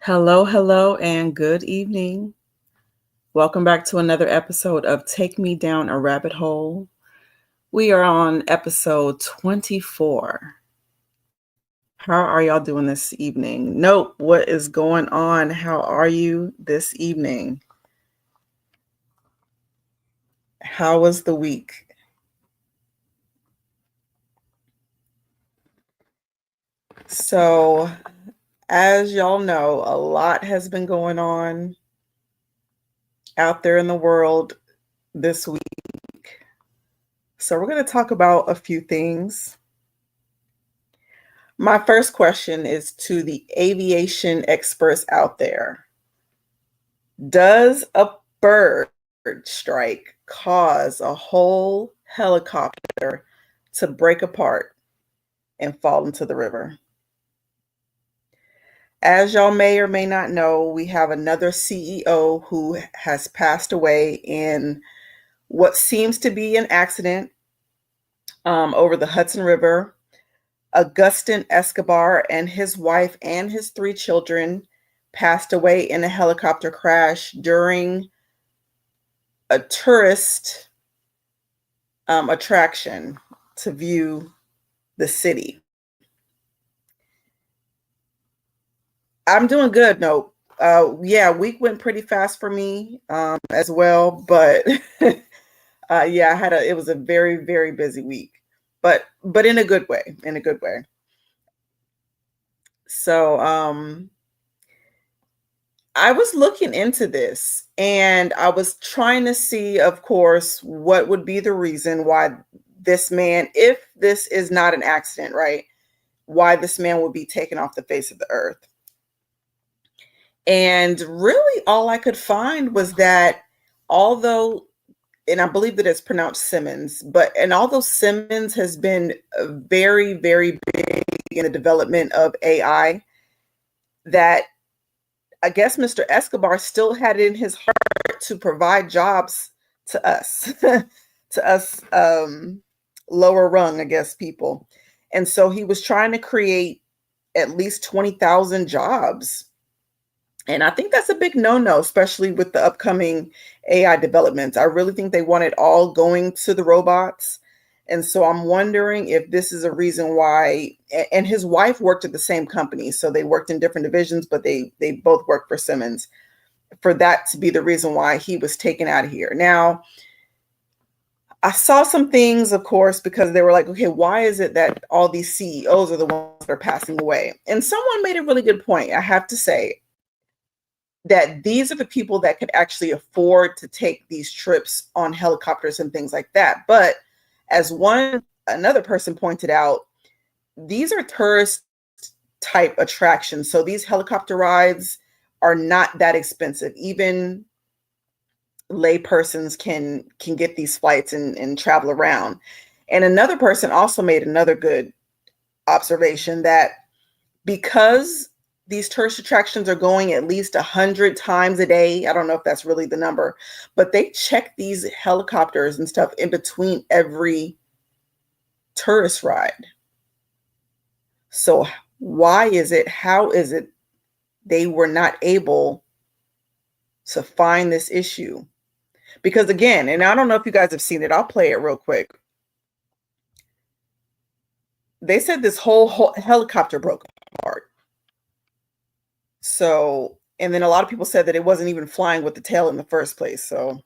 Hello, hello, and good evening. Welcome back to another episode of Take Me Down a Rabbit Hole. We are on episode 24. How are y'all doing this evening? Nope, what is going on? How are you this evening? How was the week? So, as y'all know, a lot has been going on out there in the world this week. So, we're going to talk about a few things. My first question is to the aviation experts out there. Does a bird strike cause a whole helicopter to break apart and fall into the river? As y'all may or may not know, we have another CEO who has passed away in what seems to be an accident over the Hudson River. Agustin Escobar and his wife and his 3 children passed away in a helicopter crash during a tourist attraction to view the city. I'm doing good. No, week went pretty fast for me as well, but it was a very, very busy week, but in a good way, So I was looking into this and I was trying to see, of course, what would be the reason why this man, if this is not an accident, right, why this man would be taken off the face of the earth. And really all I could find was that although, and I believe that it's pronounced Siemens, and although Siemens has been very, very big in the development of AI, that I guess Mr. Escobar still had it in his heart to provide jobs to us, to us lower rung, I guess, people. And so he was trying to create at least 20,000 jobs. And I think that's a big no-no, especially with the upcoming AI developments. I really think they want it all going to the robots. And so I'm wondering if this is a reason why, and his wife worked at the same company. So they worked in different divisions, but they both worked for Siemens, for that to be the reason why he was taken out of here. Now, I saw some things, of course, because they were like, okay, why is it that all these CEOs are the ones that are passing away? And someone made a really good point, I have to say, that these are the people that could actually afford to take these trips on helicopters and things like that. But as another person pointed out, these are tourist type attractions. So these helicopter rides are not that expensive. Even lay persons can get these flights and travel around. And another person also made another good observation that because these tourist attractions are going at least 100 times a day, I don't know if that's really the number, but they check these helicopters and stuff in between every tourist ride. So how is it they were not able to find this issue? Because again, and I don't know if you guys have seen it, I'll play it real quick. They said this whole helicopter broke apart. So, and then a lot of people said that it wasn't even flying with the tail in the first place. So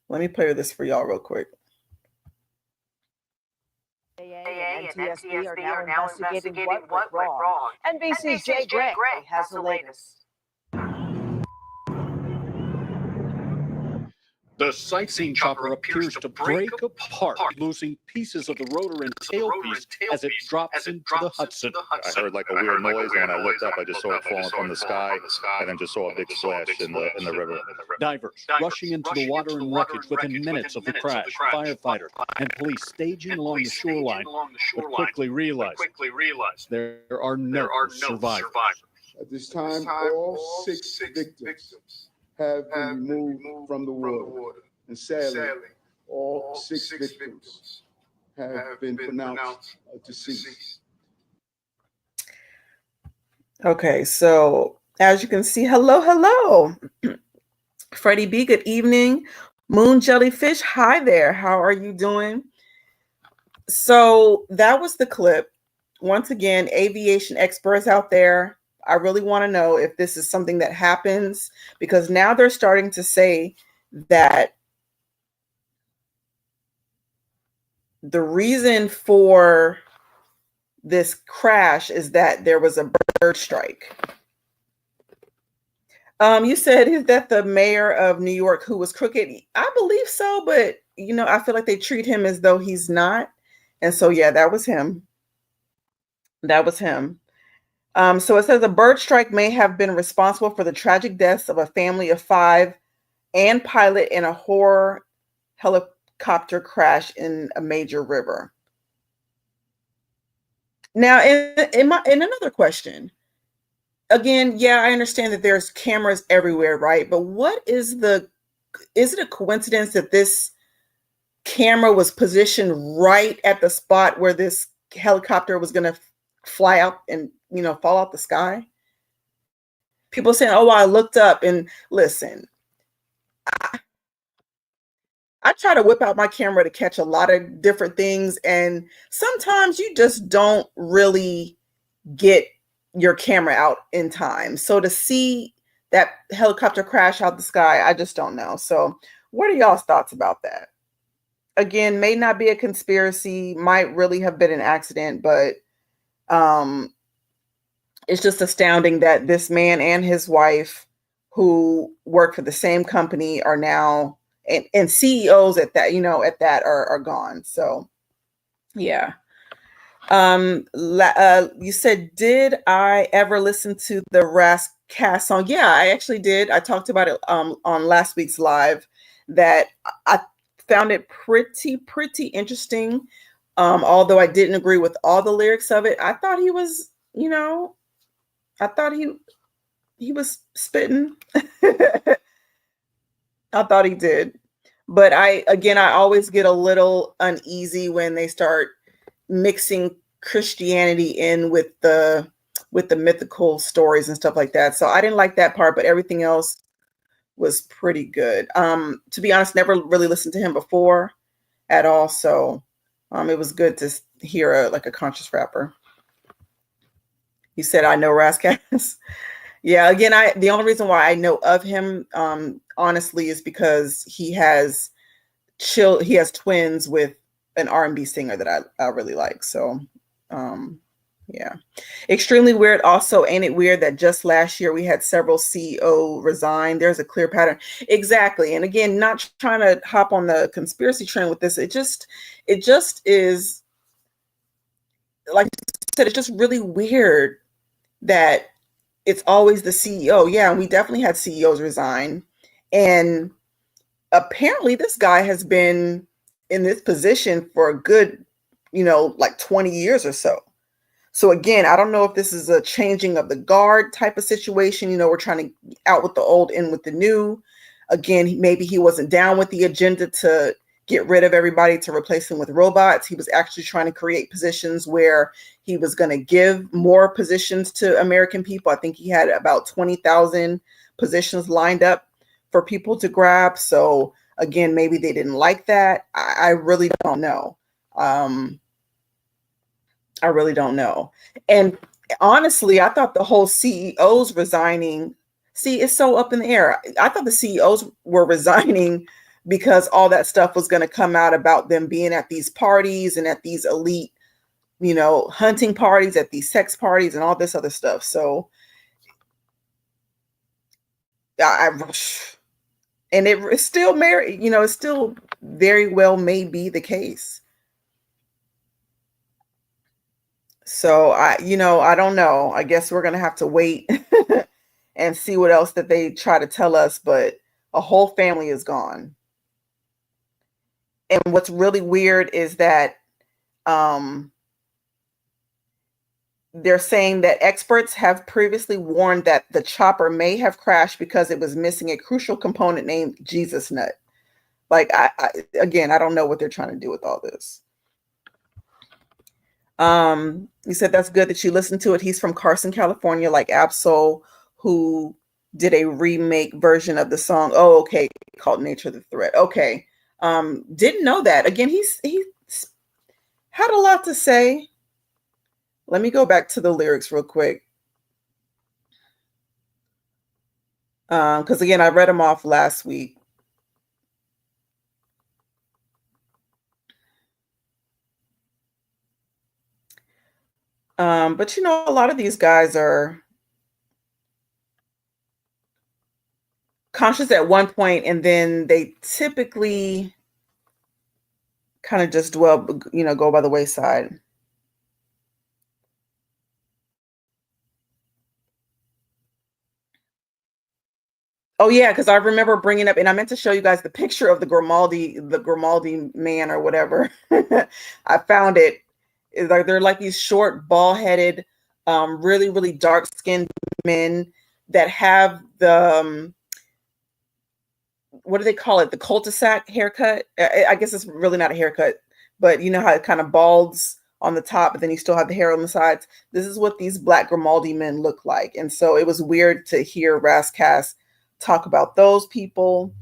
let me play this for y'all real quick. and NTSB are now investigating what went wrong. NBC's Jay Gray has the latest. The sightseeing chopper appears to break apart, losing pieces of the rotor and tailpiece as it drops into the Hudson. I heard like a weird noise, and when I looked up, I just saw it falling from the sky, and then just saw a big splash in the river. Divers rushing into the water and wreckage within minutes of the crash. Firefighters and police staging along the shoreline, but quickly realized there are no survivors. At this time, all 6 victims have been removed from the water. And sadly, all 6 victims have been pronounced deceased. Okay, so As you can see, hello, hello. Freddie B, good evening. Moon Jellyfish, hi there. How are you doing? So that was the clip. Once again, aviation experts out there, I really want to know if this is something that happens, because now they're starting to say that the reason for this crash is that there was a bird strike. You said, is that the mayor of New York who was crooked? I believe so, but I feel like they treat him as though he's not. And so, yeah, that was him. That was him. So it says a bird strike may have been responsible for the tragic deaths of a family of 5 and pilot in a horror helicopter crash in a major river. Now, in another question, again, yeah, I understand that there's cameras everywhere, right? But is it a coincidence that this camera was positioned right at the spot where this helicopter was going to fly out and, fall out the sky? People saying, oh, I looked up, and listen, I try to whip out my camera to catch a lot of different things. And sometimes you just don't really get your camera out in time. So to see that helicopter crash out the sky, I just don't know. So what are y'all's thoughts about that? Again, may not be a conspiracy, might really have been an accident, but it's just astounding that this man and his wife, who work for the same company, are now and CEOs at that are gone. So yeah. You said, did I ever listen to the Raskast song? Yeah, I actually did. I talked about it on last week's live, that I found it pretty interesting. Although I didn't agree with all the lyrics of it, I thought he was, I thought he was spitting. I thought he did. But I always get a little uneasy when they start mixing Christianity in with the mythical stories and stuff like that. So I didn't like that part, but everything else was pretty good. To be honest, never really listened to him before at all. So it was good to hear a conscious rapper. He said, I know Raskast. Yeah, again, the only reason why I know of him, honestly, is because he has twins with an R&B singer that I really like. So, yeah. Extremely weird. Also, ain't it weird that just last year we had several CEO resign? There's a clear pattern. Exactly. And again, not trying to hop on the conspiracy trend with this. It just is, like I said, it's just really weird that it's always the CEO. Yeah, and we definitely had CEOs resign. And apparently this guy has been in this position for a good, 20 years or so. So again, I don't know if this is a changing of the guard type of situation. We're trying to out with the old, in with the new. Again, maybe he wasn't down with the agenda to get rid of everybody to replace them with robots. He was actually trying to create positions where he was going to give more positions to American people. I think he had about 20,000 positions lined up for people to grab. So again, maybe they didn't like that. I really don't know. I really don't know. And honestly, I thought the whole CEOs resigning, it's so up in the air. I thought the CEOs were resigning because all that stuff was going to come out about them being at these parties and at these elite, hunting parties, at these sex parties and all this other stuff. So and it's still it still very well may be the case. So I don't know. I guess we're going to have to wait and see what else that they try to tell us, but a whole family is gone. And what's really weird is that they're saying that experts have previously warned that the chopper may have crashed because it was missing a crucial component named Jesus nut. Like, I don't know what they're trying to do with all this. You said that's good that you listened to it. He's from Carson, California, like Absol, who did a remake version of the song. Oh, okay, called Nature the Threat. Okay. Didn't know that. Again, he had a lot to say. Let me go back to the lyrics real quick. Because again, I read them off last week. But a lot of these guys are conscious at one point, and then they typically kind of just go by the wayside. Oh yeah, because I remember bringing up, and I meant to show you guys the picture of the Grimaldi man or whatever. I found it. It's like they're like these short, bald-headed, really, really dark-skinned men that have the what do they call it? The cul-de-sac haircut. I guess it's really not a haircut, but you know how it kind of balds on the top, but then you still have the hair on the sides. This is what these Black Grimaldi men look like, and so it was weird to hear Rascass talk about those people.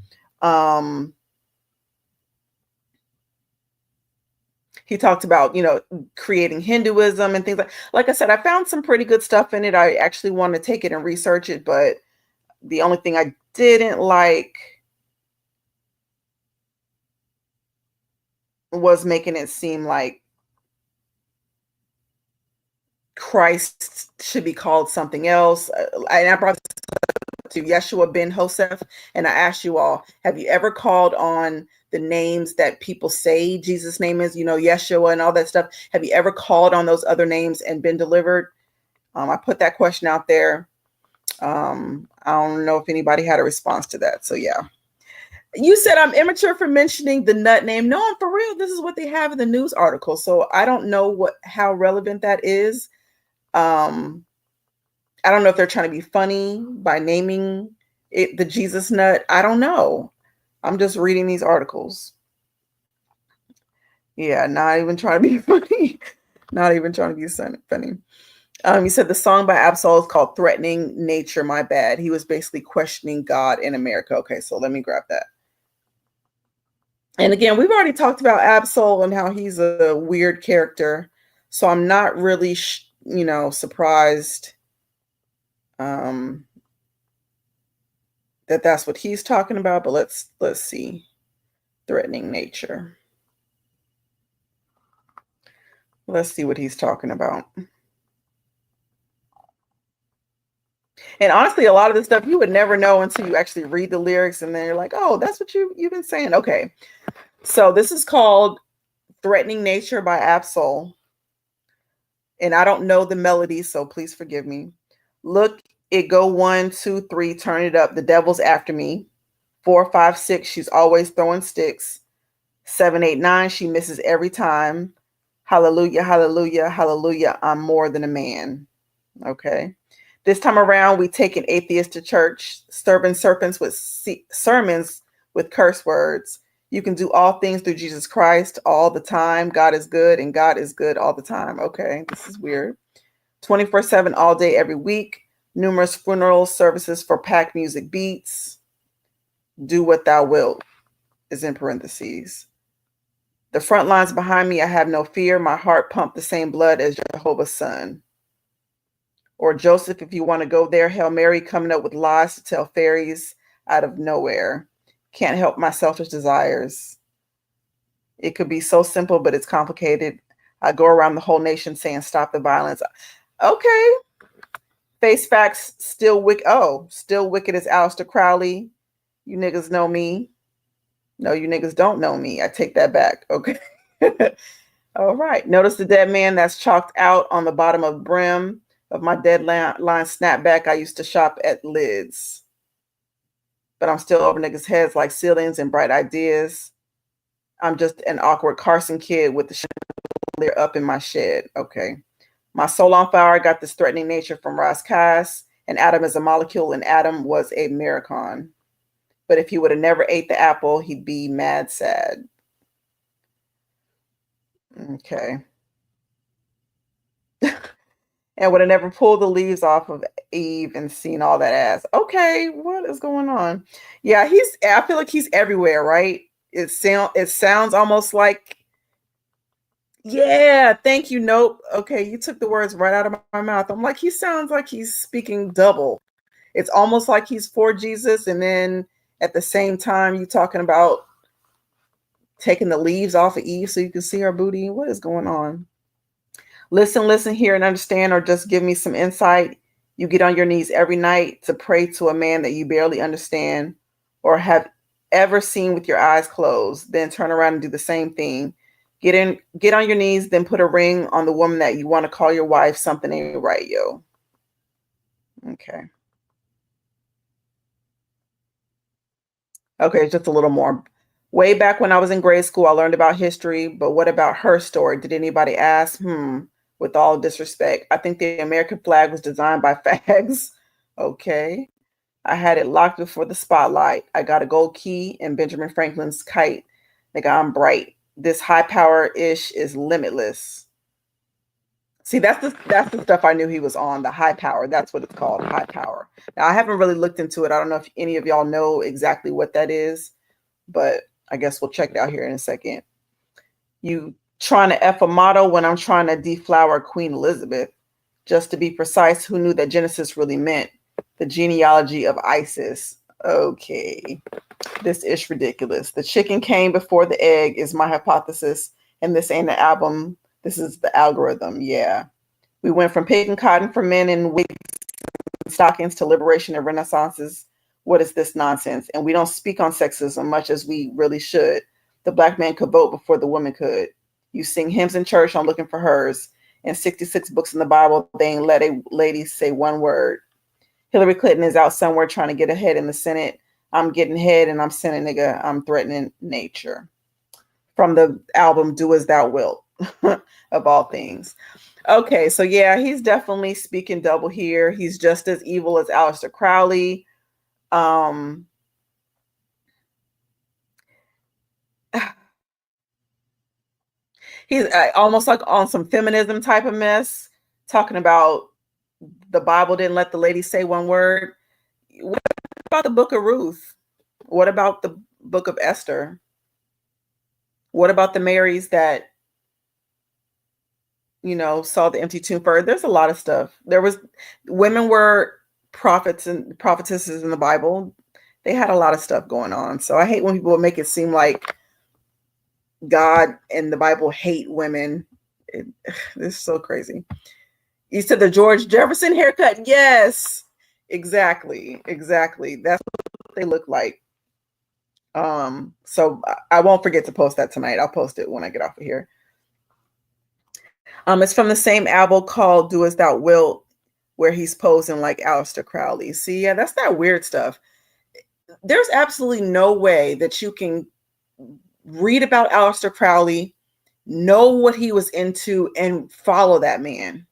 He talked about, creating Hinduism and things like I said, I found some pretty good stuff in it. I actually want to take it and research it, but the only thing I didn't like was making it seem like Christ should be called something else. And I brought to Yeshua ben Joseph, and I asked you all, have you ever called on the names that people say Jesus' name is, Yeshua and all that stuff? Have you ever called on those other names and been delivered? I put that question out there. I don't know if anybody had a response to that. So yeah. You said I'm immature for mentioning the nut name. No, I'm for real. This is what they have in the news article. So I don't know how relevant that is. I don't know if they're trying to be funny by naming it the Jesus nut. I don't know. I'm just reading these articles. Yeah, not even trying to be funny. Not even trying to be funny. You said the song by Absol is called Threatening Nature, My Bad. He was basically questioning God in America. Okay, so let me grab that. And again, we've already talked about Absol and how he's a weird character. So I'm not really, surprised that's what he's talking about. But let's see. Threatening nature. Let's see what he's talking about. And honestly, a lot of this stuff you would never know until you actually read the lyrics, and then you're like, oh, that's what you've been saying. Okay. So this is called Threatening Nature by Absol. And I don't know the melody, so please forgive me. Look, it go 1, 2, 3, turn it up. The devil's after me. 4, 5, 6, she's always throwing sticks. 7, 8, 9, she misses every time. Hallelujah, hallelujah, hallelujah. I'm more than a man. Okay. This time around, we take an atheist to church, serving sermons with curse words. You can do all things through Jesus Christ all the time. God is good, and God is good all the time. Okay, this is weird. 24/7, all day, every week. Numerous funeral services for packed music beats. Do what thou wilt is in parentheses. The front lines behind me, I have no fear. My heart pumped the same blood as Jehovah's son. Or Joseph, if you want to go there. Hail Mary, coming up with lies to tell fairies out of nowhere. Can't help my selfish desires. It could be so simple, but it's complicated. I go around the whole nation saying, stop the violence. Okay. Face facts, still wicked. Oh, still wicked as Aleister Crowley. You niggas know me. No, you niggas don't know me. I take that back. Okay. All right. Notice the dead man that's chalked out on the bottom of the brim of my dead line snapback. I used to shop at Lids. But I'm still over niggas' heads like ceilings and bright ideas. I'm just an awkward Carson kid with the chandelier up in my shed. Okay. My soul on fire got this threatening nature from Rascass, and Adam is a molecule, and Adam was a Miracon. But if he would have never ate the apple, he'd be mad sad. Okay. And would have never pulled the leaves off of Eve and seen all that ass. Okay, what is going on? Yeah, I feel like he's everywhere, right? It sounds almost like, yeah, thank you. Nope. Okay, you took the words right out of my mouth. I'm like, he sounds like he's speaking double. It's almost like he's for Jesus, and then at the same time, you talking about taking the leaves off of Eve so you can see her booty. What is going on? Listen, hear, and understand, or just give me some insight. You get on your knees every night to pray to a man that you barely understand or have ever seen with your eyes closed, then turn around and do the same thing. Get on your knees, then put a ring on the woman that you want to call your wife. Something ain't right, yo. Okay. Okay, just a little more. Way back when I was in grade school, I learned about history, but what about her story? Did anybody ask? With all disrespect, I think the American flag was designed by fags. Okay. I had it locked before the spotlight. I got a gold key and Benjamin Franklin's kite. Nigga, I'm bright. This high power ish is limitless. See, that's the stuff I knew he was on, the high power. That's what it's called, high power. Now, I haven't really looked into it. I don't know if any of y'all know exactly what that is, but I guess we'll check it out here in a second. You trying to F a motto when I'm trying to deflower Queen Elizabeth. Just to be precise, who knew that Genesis really meant the genealogy of Isis? Okay, this is ridiculous. The chicken came before the egg is my hypothesis, and this ain't an album. This is the algorithm. Yeah. We went from picking cotton for men and wigs and stockings to liberation and renaissances. What is this nonsense? And we don't speak on sexism much as we really should. The black man could vote before the woman could. You sing hymns in church, I'm looking for hers. And 66 books in the Bible, they ain't let a lady say one word. Hillary Clinton is out somewhere trying to get ahead in the Senate. I'm getting head and I'm sinning, nigga. I'm threatening nature. From the album Do As Thou Wilt, of all things. Okay, so yeah, he's definitely speaking double here. He's just as evil as Aleister Crowley. He's almost like on some feminism type of mess, talking about the Bible didn't let the lady say one word. What about the book of Ruth? What about the book of Esther? What about the Marys that, saw the empty tomb first? There's a lot of stuff. Women were prophets and prophetesses in the Bible. They had a lot of stuff going on. So I hate when people make it seem like God and the Bible hate women. This is so crazy. You said the George Jefferson haircut. Yes, exactly. That's what they look like. So I won't forget to post that tonight. I'll post it when I get off of here. It's from the same album called Do As Thou Wilt, where he's posing like Aleister Crowley. See, yeah, that's that weird stuff. There's absolutely no way that you can read about Aleister Crowley, know what he was into, and follow that man.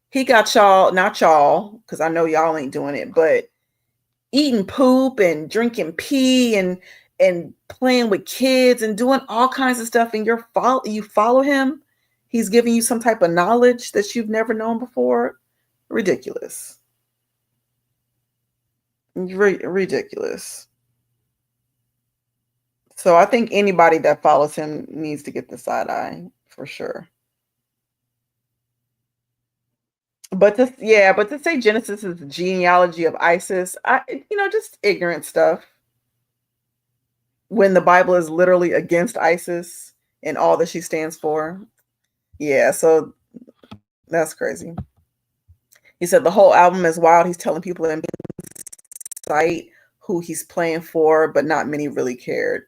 He got y'all, not y'all, because I know y'all ain't doing it, but eating poop and drinking pee and playing with kids and doing all kinds of stuff, and you follow him. He's giving you some type of knowledge that you've never known before. Ridiculous. Ridiculous. So I think anybody that follows him needs to get the side eye for sure. But to say Genesis is the genealogy of ISIS, just ignorant stuff. When the Bible is literally against ISIS and all that she stands for. Yeah, so that's crazy. He said the whole album is wild. He's telling people in sight who he's playing for, but not many really cared.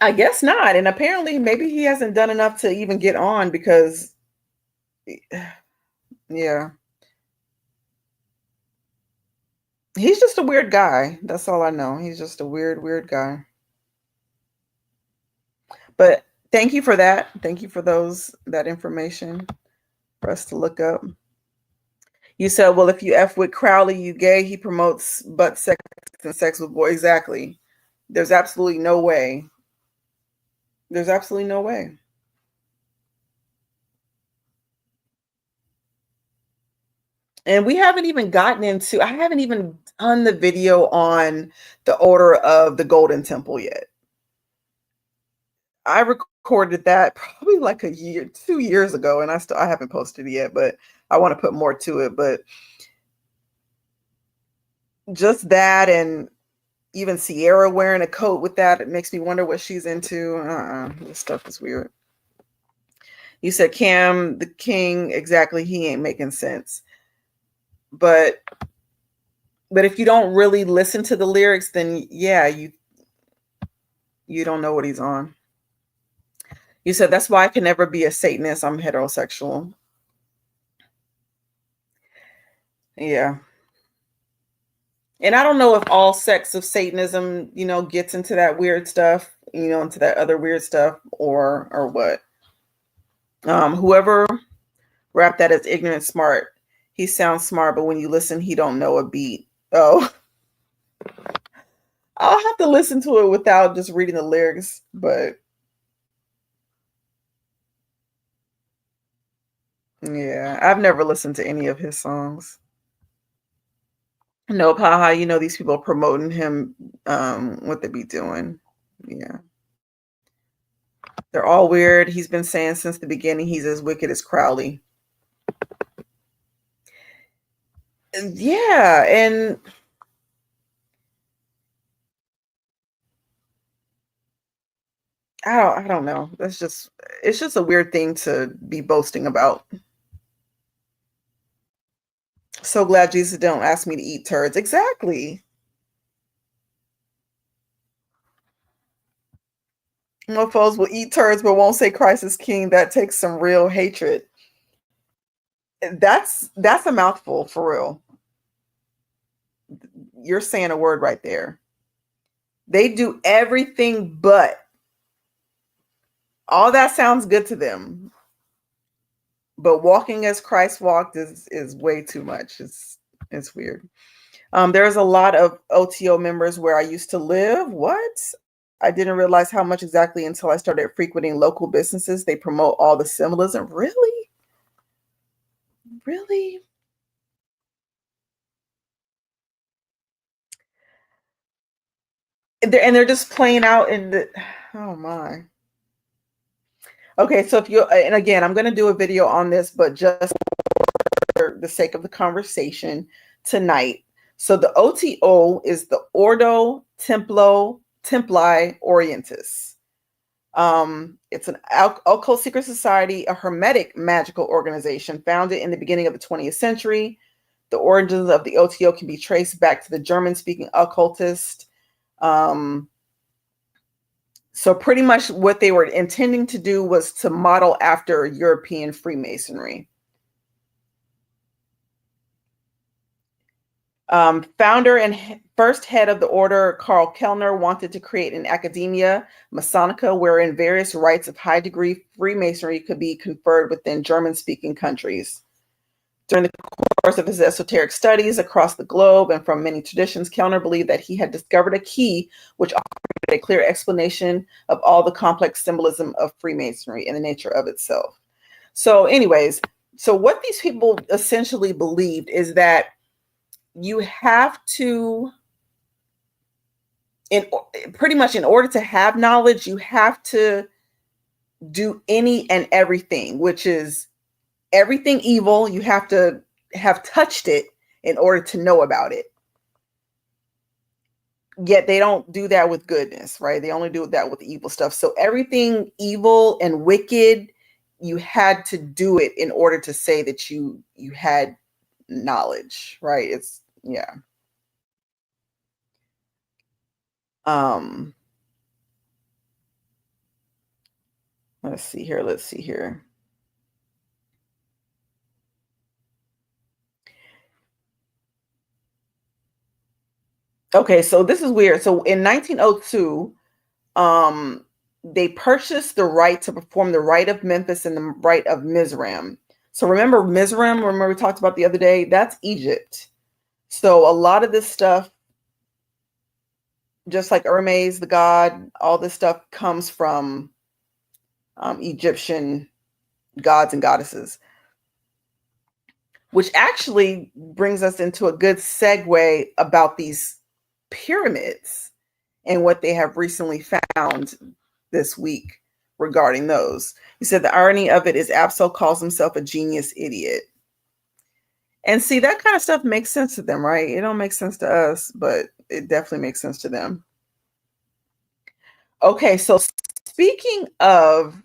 I guess not. And apparently maybe he hasn't done enough to even get on because, yeah. He's just a weird guy. That's all I know. He's just a weird guy. But thank you for that. Thank you for that information for us to look up. You said, well, if you F with Crowley, you gay. He promotes butt sex and sex with boys. Exactly. There's absolutely no way. There's absolutely no way. And we haven't even gotten into, I haven't even done the video on the Order of the Golden Temple yet. I recorded that probably like 2 years ago, and I haven't posted it yet, but I want to put more to it. But just that, and even Sierra wearing a coat with that, it makes me wonder what she's into. This stuff is weird. You said Cam the King, exactly. He ain't making sense. But if you don't really listen to the lyrics, then yeah, you don't know what he's on. You said that's why I can never be a Satanist. I'm heterosexual. Yeah. And I don't know if all sects of Satanism, gets into that weird stuff, into that other weird stuff, or what. Whoever rapped that as ignorant smart, he sounds smart, but when you listen, he don't know a beat. Oh, I'll have to listen to it without just reading the lyrics, but yeah, I've never listened to any of his songs. Nope, haha, these people are promoting him, what they be doing. Yeah. They're all weird. He's been saying since the beginning he's as wicked as Crowley. Yeah, and I don't know. It's just a weird thing to be boasting about. So glad Jesus don't ask me to eat turds. Exactly. Mofos will eat turds but won't say Christ is king. That takes some real hatred. That's a mouthful, for real. You're saying a word right there. They do everything but. All that sounds good to them. But walking as Christ walked is way too much. It's weird. There's a lot of OTO members where I used to live. What? I didn't realize how much exactly until I started frequenting local businesses. They promote all the symbolism. Really? Really? They're just playing out in the, oh my. Okay, so and again, I'm going to do a video on this, but just for the sake of the conversation tonight. So the OTO is the Ordo Templi Orientis. It's an occult secret society, a hermetic magical organization founded in the beginning of the 20th century. The origins of the OTO can be traced back to the German-speaking occultist. So pretty much what they were intending to do was to model after European Freemasonry. Founder and first head of the order, Karl Kellner, wanted to create an academia, Masonica, wherein various rites of high degree Freemasonry could be conferred within German-speaking countries. During the course of his esoteric studies across the globe and from many traditions, Kellner believed that he had discovered a key which offered a clear explanation of all the complex symbolism of Freemasonry and the nature of itself. So anyways, so what these people essentially believed is that you have to, pretty much in order to have knowledge, you have to do any and everything, which is everything evil. You have to have touched it in order to know about it. Yet they don't do that with goodness, right? They only do that with evil stuff. So everything evil and wicked, you had to do it in order to say that you had knowledge, right? It's, yeah. Let's see here. Okay, so this is weird. So in 1902, they purchased the right to perform the Rite of Memphis and the Rite of Mizraim. So remember Mizraim, we talked about the other day, that's Egypt. So a lot of this stuff, just like Hermes, the god, all this stuff comes from Egyptian gods and goddesses. which actually brings us into a good segue about these pyramids and what they have recently found this week regarding those. He said the irony of it is Absol calls himself a genius idiot. And see, that kind of stuff makes sense to them, right? It don't make sense to us, but it definitely makes sense to them. Okay, so speaking of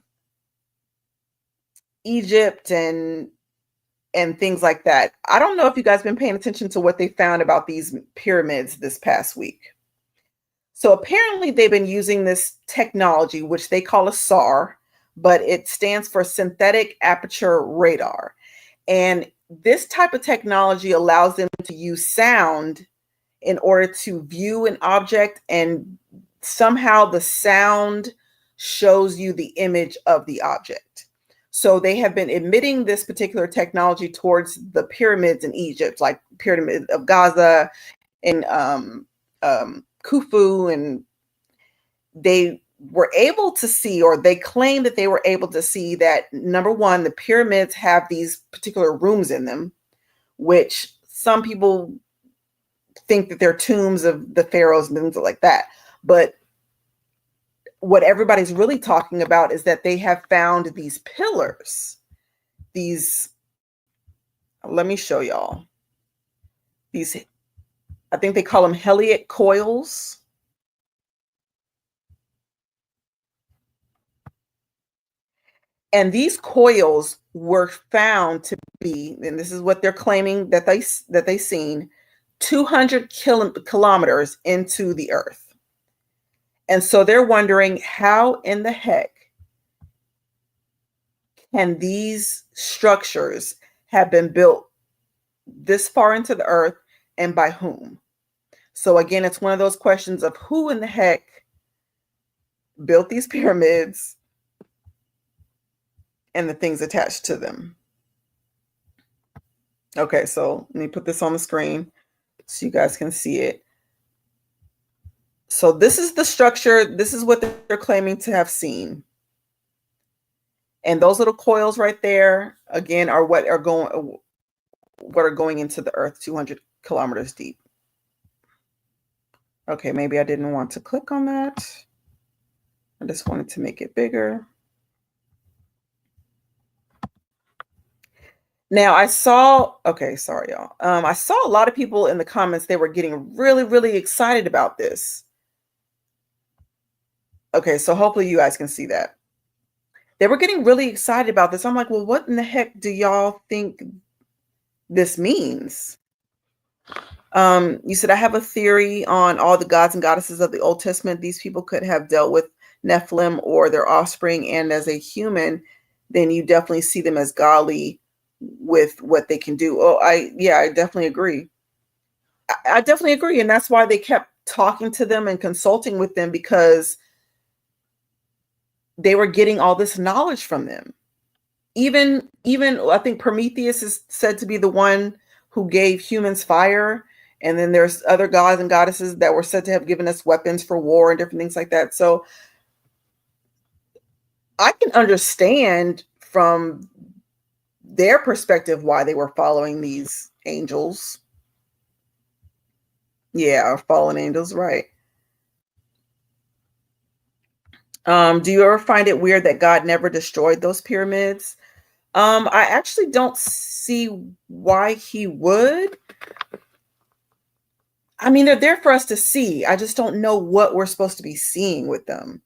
Egypt and things like that, I don't know if you guys been paying attention to what they found about these pyramids this past week. So apparently they've been using this technology, which they call a SAR, but it stands for synthetic aperture radar. And this type of technology allows them to use sound in order to view an object, and somehow the sound shows you the image of the object. So they have been emitting this particular technology towards the pyramids in Egypt, like Pyramid of Gaza and Khufu, and they were able to see, or they claim that they were able to see, that number one, the pyramids have these particular rooms in them, which some people think that they're tombs of the pharaohs and things like that. But what everybody's really talking about is that they have found these pillars. These, let me show y'all. These, I think they call them Heliac coils. And these coils were found to be, and this is what they're claiming that they seen, 200 kilometers into the earth. And so they're wondering, how in the heck can these structures have been built this far into the earth, and by whom? So again, it's one of those questions of who in the heck built these pyramids and the things attached to them. Okay, so let me put this on the screen so you guys can see it. So this is the structure. This is what they're claiming to have seen. And those little coils right there, again, are what are going into the earth 200 kilometers deep. Okay, maybe I didn't want to click on that. I just wanted to make it bigger. Now I saw, okay, sorry, y'all. I saw a lot of people in the comments, they were getting really, really excited about this. Okay, so hopefully you guys can see that. They were getting really excited about this. I'm like, well, what in the heck do y'all think this means? You said, I have a theory on all the gods and goddesses of the Old Testament. These people could have dealt with Nephilim or their offspring. And as a human, then you definitely see them as godly with what they can do. Oh, I definitely agree. I definitely agree. And that's why they kept talking to them and consulting with them, because they were getting all this knowledge from them. Even I think Prometheus is said to be the one who gave humans fire. And then there's other gods and goddesses that were said to have given us weapons for war and different things like that. So I can understand from their perspective why they were following these angels. Yeah, or fallen angels, right. Do you ever find it weird that God never destroyed those pyramids? I actually don't see why he would. I mean, they're there for us to see. I just don't know what we're supposed to be seeing with them.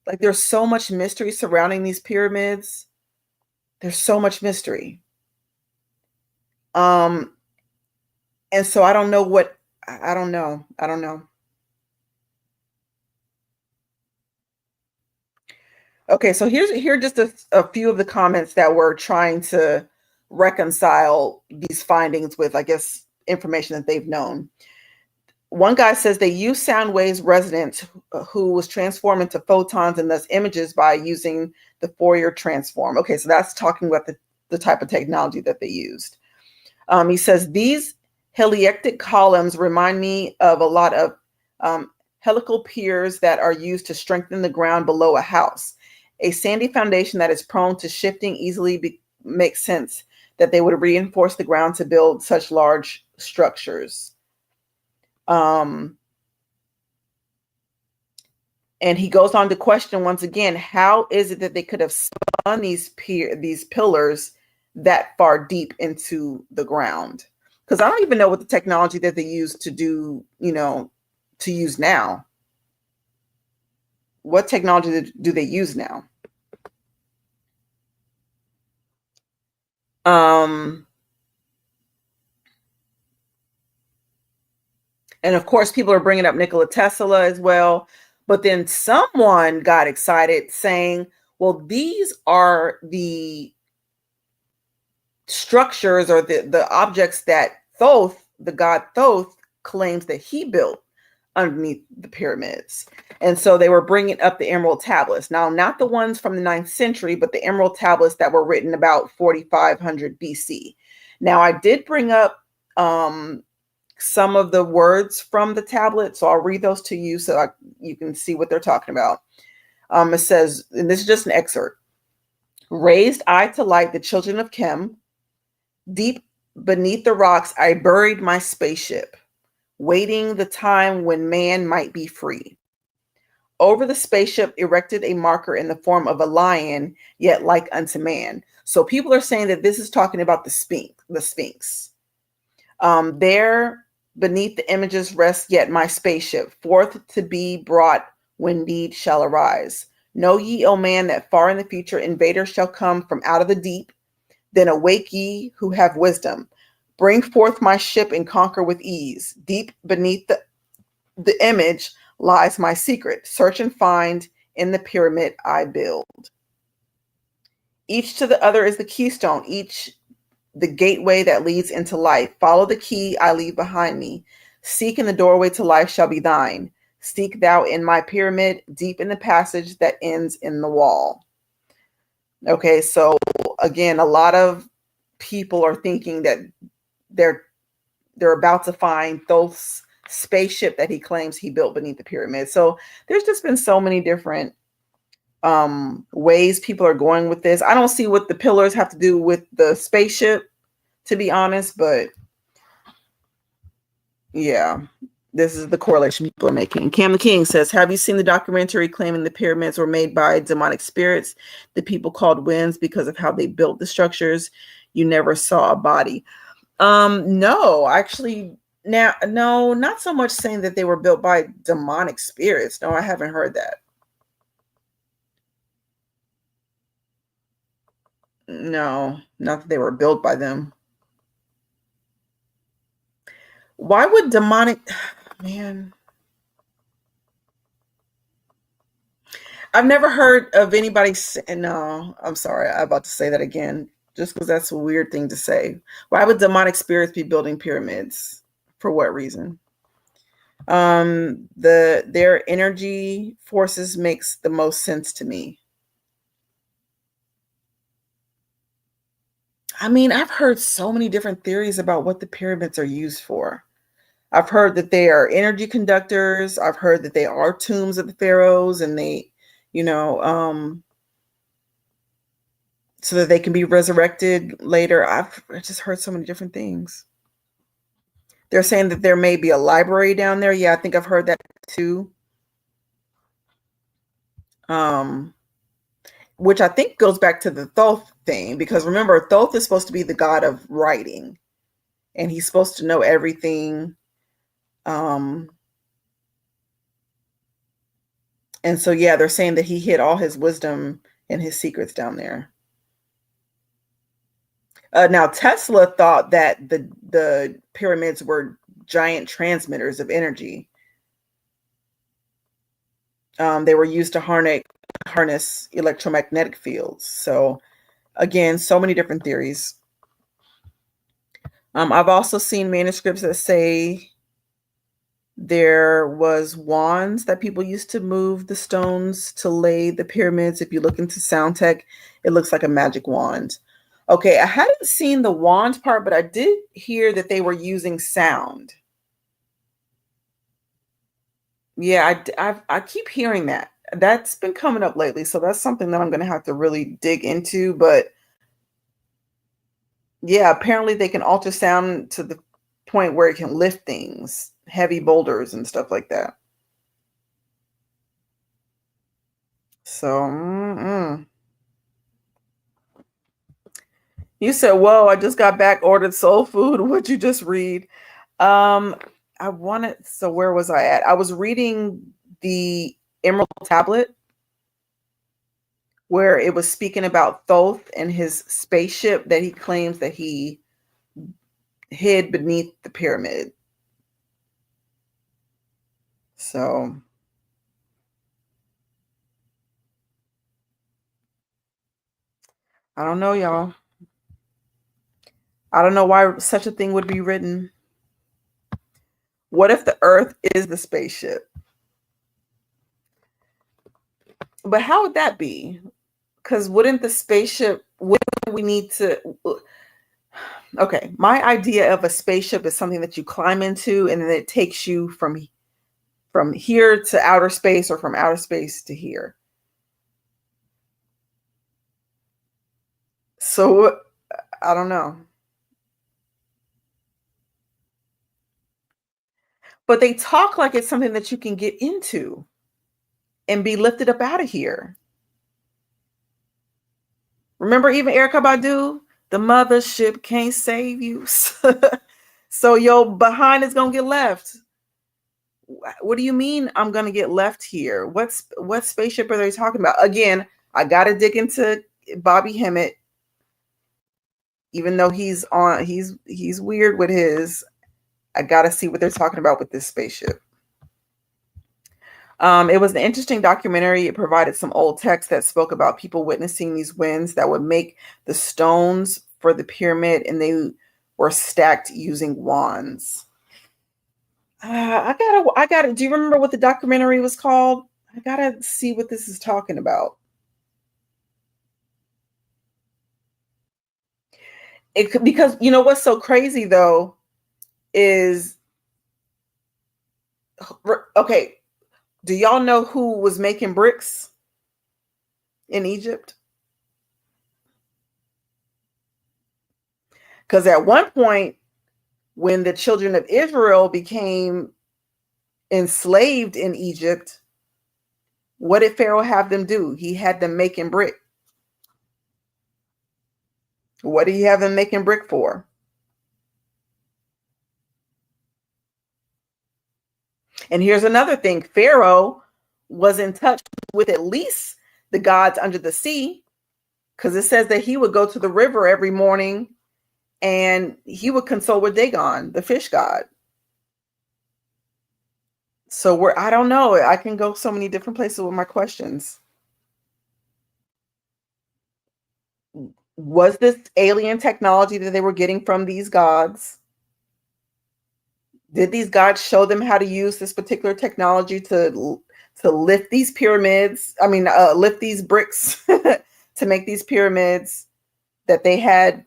Like, there's so much mystery surrounding these pyramids. There's so much mystery. And so I don't know what, I don't know. Okay, so here are just a few of the comments that were trying to reconcile these findings with, I guess, information that they've known. One guy says they use sound waves resonance who was transformed into photons and thus images by using the Fourier transform. Okay, so that's talking about the type of technology that they used. He says these heliactic columns remind me of a lot of helical piers that are used to strengthen the ground below a house. A sandy foundation that is prone to shifting easily makes sense that they would reinforce the ground to build such large structures. And he goes on to question once again, how is it that they could have spun these pillars that far deep into the ground? Because I don't even know what the technology that they use to do, to use now. What technology do they use now? And of course, people are bringing up Nikola Tesla as well. But then someone got excited saying, well, these are the structures or the objects that Thoth, the god Thoth, claims that he built underneath the pyramids. And so they were bringing up the emerald tablets. Now, not the ones from the 9th century, but the emerald tablets that were written about 4500 BC. Now, I did bring up some of the words from the tablet, so I'll read those to you so you can see what they're talking about. It says, and this is just an excerpt: raised I to light the children of Chem. Deep beneath the rocks, I buried my spaceship, waiting the time when man might be free. Over the spaceship erected a marker in the form of a lion, yet like unto man. So people are saying that this is talking about the Sphinx. There beneath the images rests yet my spaceship, forth to be brought when need shall arise. Know ye, O man, that far in the future invaders shall come from out of the deep. Then awake ye who have wisdom. Bring forth my ship and conquer with ease. Deep beneath the image lies my secret. Search and find in the pyramid I build. Each to the other is the keystone, each the gateway that leads into life. Follow the key I leave behind me. Seek in the doorway to life shall be thine. Seek thou in my pyramid, deep in the passage that ends in the wall. Okay, so again, a lot of people are thinking that they're about to find Thoth's spaceship that he claims he built beneath the pyramid. So there's just been so many different ways people are going with this. I don't see what the pillars have to do with the spaceship, to be honest, but yeah, this is the correlation people are making. Cam the King says, have you seen the documentary claiming the pyramids were made by demonic spirits, the people called winds, because of how they built the structures? You never saw a body. No, actually, no, not so much saying that they were built by demonic spirits. No, I haven't heard that. No, not that they were built by them. Why would demonic, man? I've never heard of anybody say, no, I'm sorry, I'm about to say that again, just because that's a weird thing to say. Why would demonic spirits be building pyramids? For what reason? Their energy forces makes the most sense to me. I mean, I've heard so many different theories about what the pyramids are used for. I've heard that they are energy conductors. I've heard that they are tombs of the pharaohs, and they, so that they can be resurrected later. I've just heard so many different things. They're saying that there may be a library down there. Yeah, I think I've heard that too. Which I think goes back to the Thoth thing, because remember, Thoth is supposed to be the god of writing, and he's supposed to know everything. And so, yeah, they're saying that he hid all his wisdom and his secrets down there. Now, Tesla thought that the pyramids were giant transmitters of energy. They were used to harness electromagnetic fields. So, again, so many different theories. I've also seen manuscripts that say there was wands that people used to move the stones to lay the pyramids. If you look into sound tech, it looks like a magic wand. Okay, I hadn't seen the wand part, but I did hear that they were using sound. Yeah, I keep hearing that. That's been coming up lately, so that's something that I'm going to have to really dig into. But Yeah, apparently they can alter sound to the point where it can lift things, heavy boulders and stuff like that. So, you said, "Whoa, I just got back, ordered soul food." What'd you just read? I wanted, so where was I at? I was reading the Emerald Tablet, where it was speaking about Thoth and his spaceship that he claims that he hid beneath the pyramid. So I don't know, y'all. I don't know why such a thing would be written. What if the Earth is the spaceship? But how would that be? Because wouldn't the spaceship, wouldn't we need to? Okay, my idea of a spaceship is something that you climb into and then it takes you from here to outer space or from outer space to here. So I don't know. But they talk like it's something that you can get into and be lifted up out of here. Remember even Erykah Badu? The mothership can't save you. So your behind is going to get left. What do you mean I'm going to get left here? What spaceship are they talking about? Again, I got to dig into Bobby Hemmett. Even though he's weird with his, I got to see what they're talking about with this spaceship. It was an interesting documentary. It provided some old text that spoke about people witnessing these winds that would make the stones for the pyramid, and they were stacked using wands. I gotta. Do you remember what the documentary was called? I gotta see what this is talking about. Because you know what's so crazy though is, okay, do y'all know who was making bricks in Egypt? Because at one point, when the children of Israel became enslaved in Egypt, what did Pharaoh have them do? He had them making brick. What did he have them making brick for? And here's another thing. Pharaoh was in touch with at least the gods under the sea, because it says that he would go to the river every morning and he would consult with Dagon, the fish god. So I don't know. I can go so many different places with my questions. Was this alien technology that they were getting from these gods? Did these gods show them how to use this particular technology to lift these pyramids? I mean, lift these bricks to make these pyramids that they had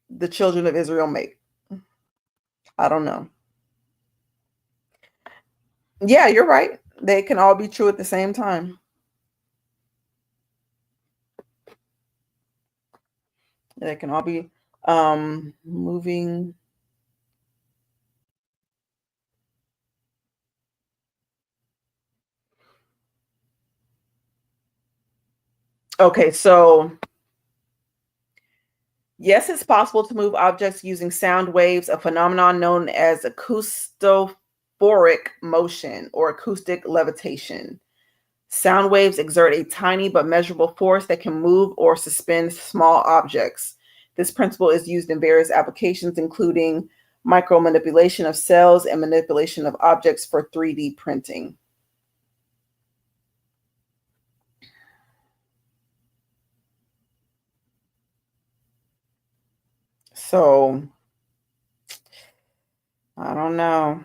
the children of Israel make? I don't know. Yeah, you're right. They can all be true at the same time. They can all be moving. Okay, so yes, it's possible to move objects using sound waves, a phenomenon known as acoustophoric motion or acoustic levitation. Sound waves exert a tiny but measurable force that can move or suspend small objects. This principle is used in various applications, including micromanipulation of cells and manipulation of objects for 3D printing. So, I don't know.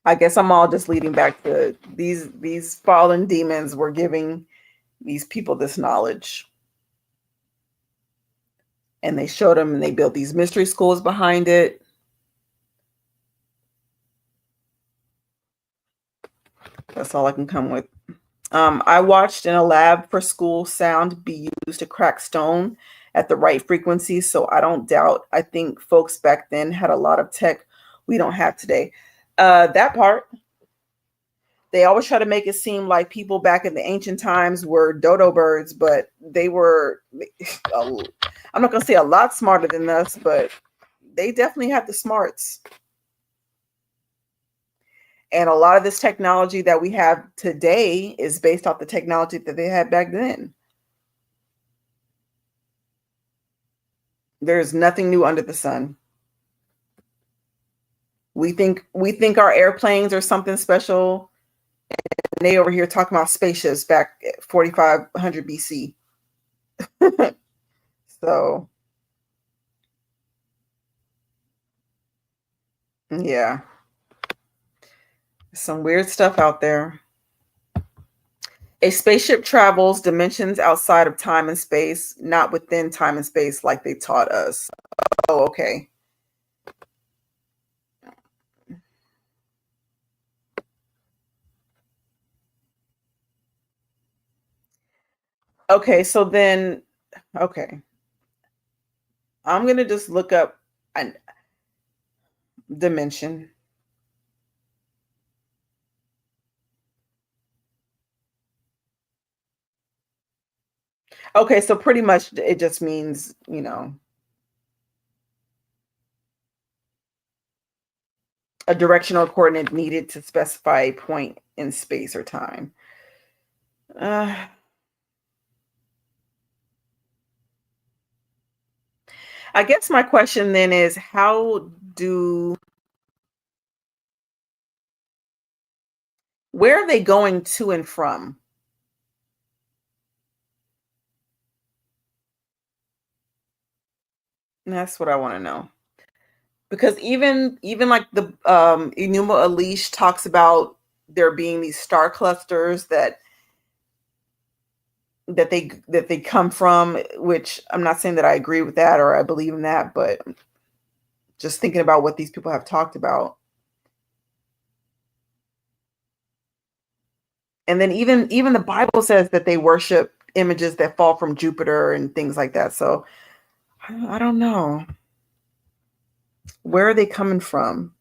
I guess I'm all just leading back to these fallen demons were giving these people this knowledge. And they showed them and they built these mystery schools behind it. That's all I can come with. I watched in a lab for school sound be used to crack stone at the right frequency, so I don't doubt. I think folks back then had a lot of tech we don't have today. That part, they always try to make it seem like people back in the ancient times were dodo birds, but they were, I'm not going to say a lot smarter than us, but they definitely had the smarts. And a lot of this technology that we have today is based off the technology that they had back then. There's nothing new under the sun. We think our airplanes are something special, and they over here talking about spaceships back at 4500 BC. So, yeah. Some weird stuff out there. A spaceship travels dimensions outside of time and space, not within time and space like they taught us. Oh, okay. Okay, so then, okay. I'm going to just look up a dimension. Okay, so pretty much it just means, a directional coordinate needed to specify a point in space or time. I guess my question then is, where are they going to and from? And that's what I want to know. Because even like the Enuma Elish talks about there being these star clusters that they come from, which I'm not saying that I agree with that or I believe in that, but just thinking about what these people have talked about. And then even the Bible says that they worship images that fall from Jupiter and things like that. So I don't know. Where are they coming from?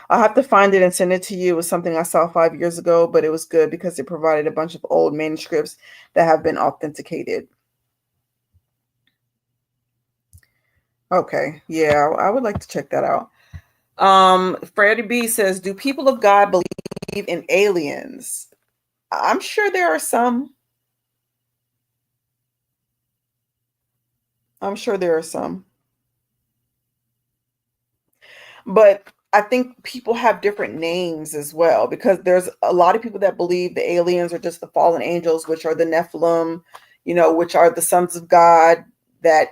I'll have to find it and send it to you. It was something I saw 5 years ago, but it was good because it provided a bunch of old manuscripts that have been authenticated. Okay. Yeah, I would like to check that out. Freddie B says, do people of God believe in aliens? I'm sure there are some. I'm sure there are some. But I think people have different names as well, because there's a lot of people that believe the aliens are just the fallen angels, which are the Nephilim, which are the sons of God that,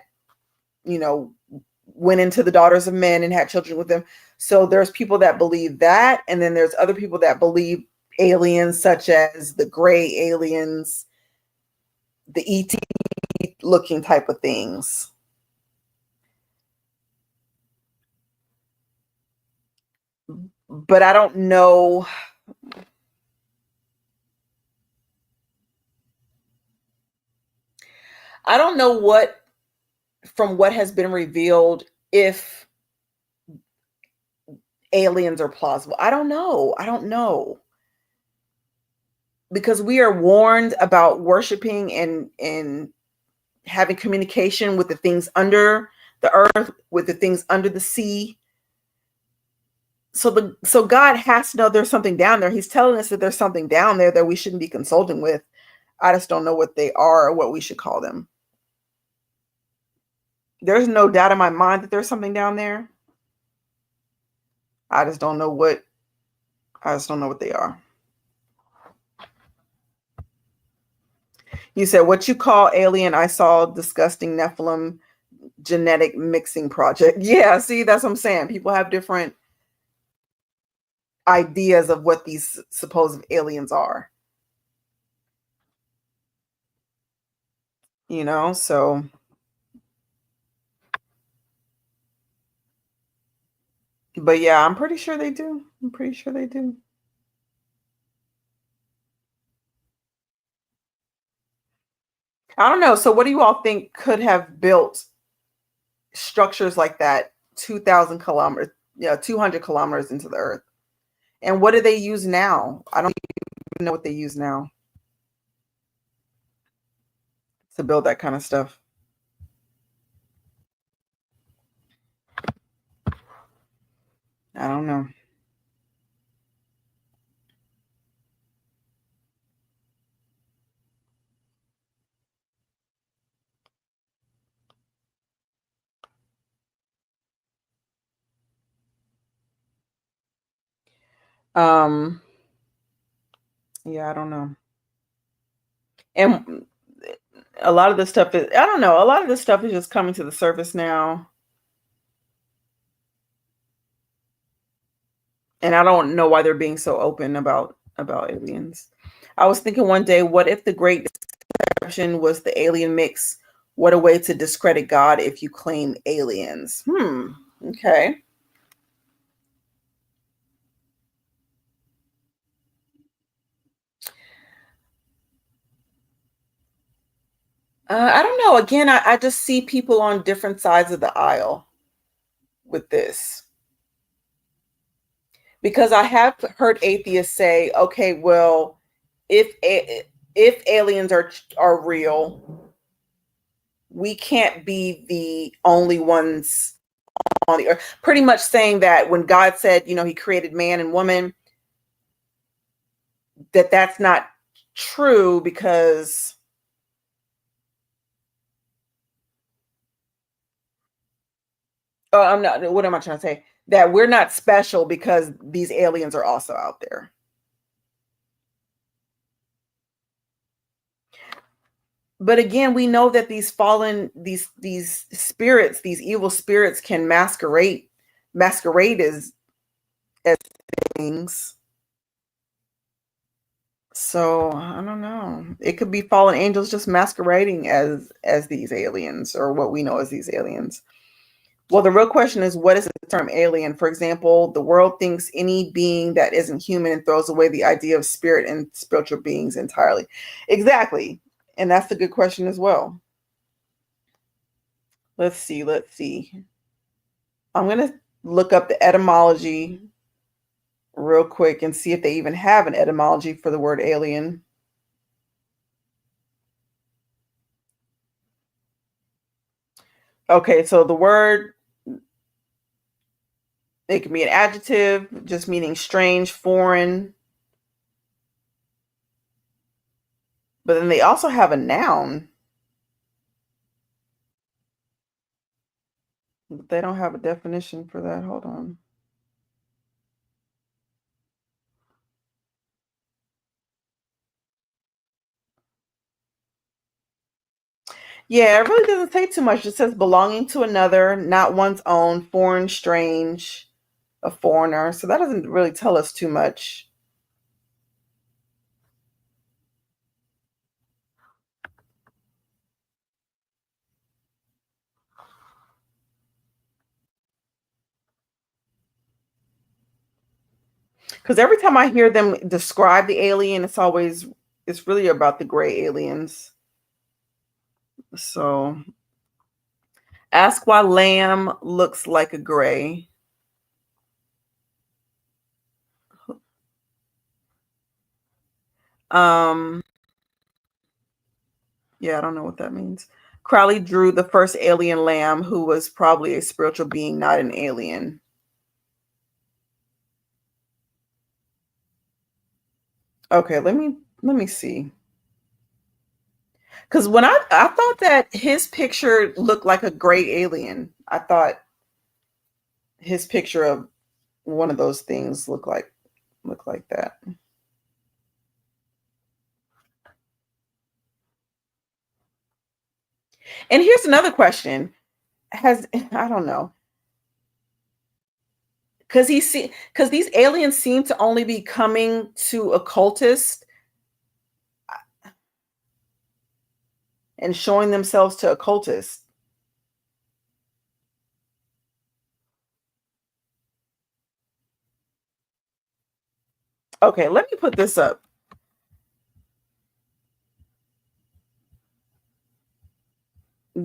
went into the daughters of men and had children with them. So there's people that believe that. And then there's other people that believe aliens, such as the gray aliens, the ET looking type of things. But I don't know. I don't know from what has been revealed, if aliens are plausible. I don't know. Because we are warned about worshiping and having communication with the things under the earth, with the things under the sea. So God has to know there's something down there. He's telling us that there's something down there that we shouldn't be consulting with. I just don't know what they are or what we should call them. There's no doubt in my mind that there's something down there. I just don't know what they are. You said, what you call alien, I saw disgusting Nephilim genetic mixing project. Yeah, see, that's what I'm saying. People have different ideas of what these supposed aliens are. So but yeah, I'm pretty sure they do. I don't know. So what do you all think could have built structures like that 2,000 kilometers, 200 kilometers into the earth? And what do they use now? I don't even know what they use now to build that kind of stuff. I don't know. Yeah, I don't know. And a lot of this stuff is, I don't know, a lot of this stuff is just coming to the surface now. And I don't know why they're being so open about aliens. I was thinking one day, what if the great deception was the alien mix? What a way to discredit God if you claim aliens. Okay. I don't know. Again, I just see people on different sides of the aisle with this. Because I have heard atheists say, okay, well, if aliens are real, we can't be the only ones on the earth. Pretty much saying that when God said, he created man and woman, that's not true because I'm not. What am I trying to say? That we're not special because these aliens are also out there. But again, we know that these fallen, these spirits, these evil spirits can masquerade as things. So I don't know. It could be fallen angels just masquerading as these aliens, or what we know as these aliens. Well, the real question is, what is the term alien? For example, the world thinks any being that isn't human and throws away the idea of spirit and spiritual beings entirely. Exactly. And that's a good question as well. Let's see. I'm going to look up the etymology real quick and see if they even have an etymology for the word alien. Okay, so the word, it can be an adjective, just meaning strange, foreign. But then they also have a noun. But they don't have a definition for that. Hold on. Yeah, it really doesn't say too much. It says belonging to another, not one's own, foreign, strange, a foreigner. So that doesn't really tell us too much. Because every time I hear them describe the alien, it's really about the gray aliens. So ask why lamb looks like a gray. Yeah, I don't know what that means. Crowley drew the first alien lamb, who was probably a spiritual being, not an alien. Okay, let me see. Because when I thought that his picture looked like a gray alien. I thought his picture of one of those things looked like that. And here's another question. I don't know. Because these aliens seem to only be coming to occultists and showing themselves to occultists. Okay, let me put this up.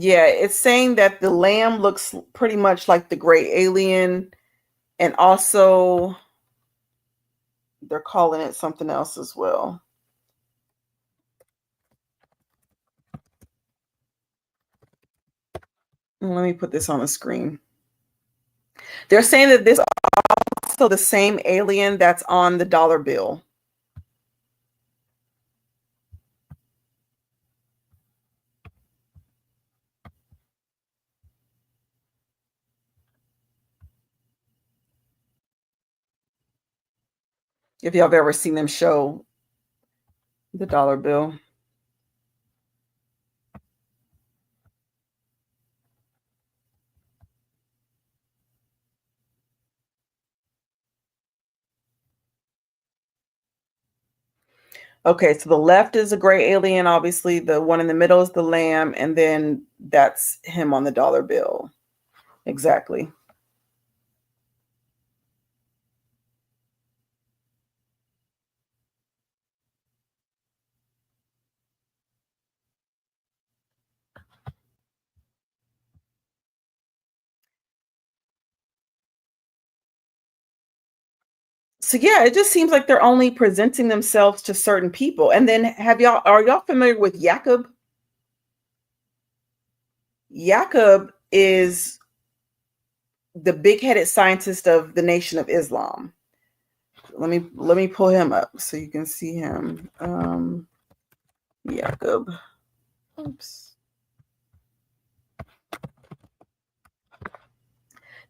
Yeah, it's saying that the lamb looks pretty much like the gray alien, and also they're calling it something else as well. Let me put this on the screen. They're saying that this is also the same alien that's on the dollar bill. If y'all have ever seen them show the dollar bill. Okay, so the left is a gray alien, obviously. The one in the middle is the lamb, and then that's him on the dollar bill. Exactly. So yeah, it just seems like they're only presenting themselves to certain people. And then are y'all familiar with Jacob? Jacob is the big-headed scientist of the Nation of Islam. Let me pull him up so you can see him. Jacob. Oops.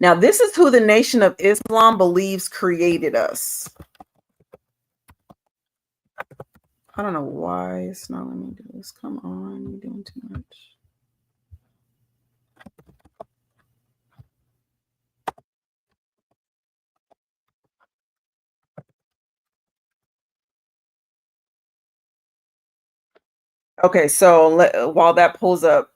Now, this is who the Nation of Islam believes created us. I don't know why it's not letting me do this. Come on, you're doing too much. Okay, so while that pulls up,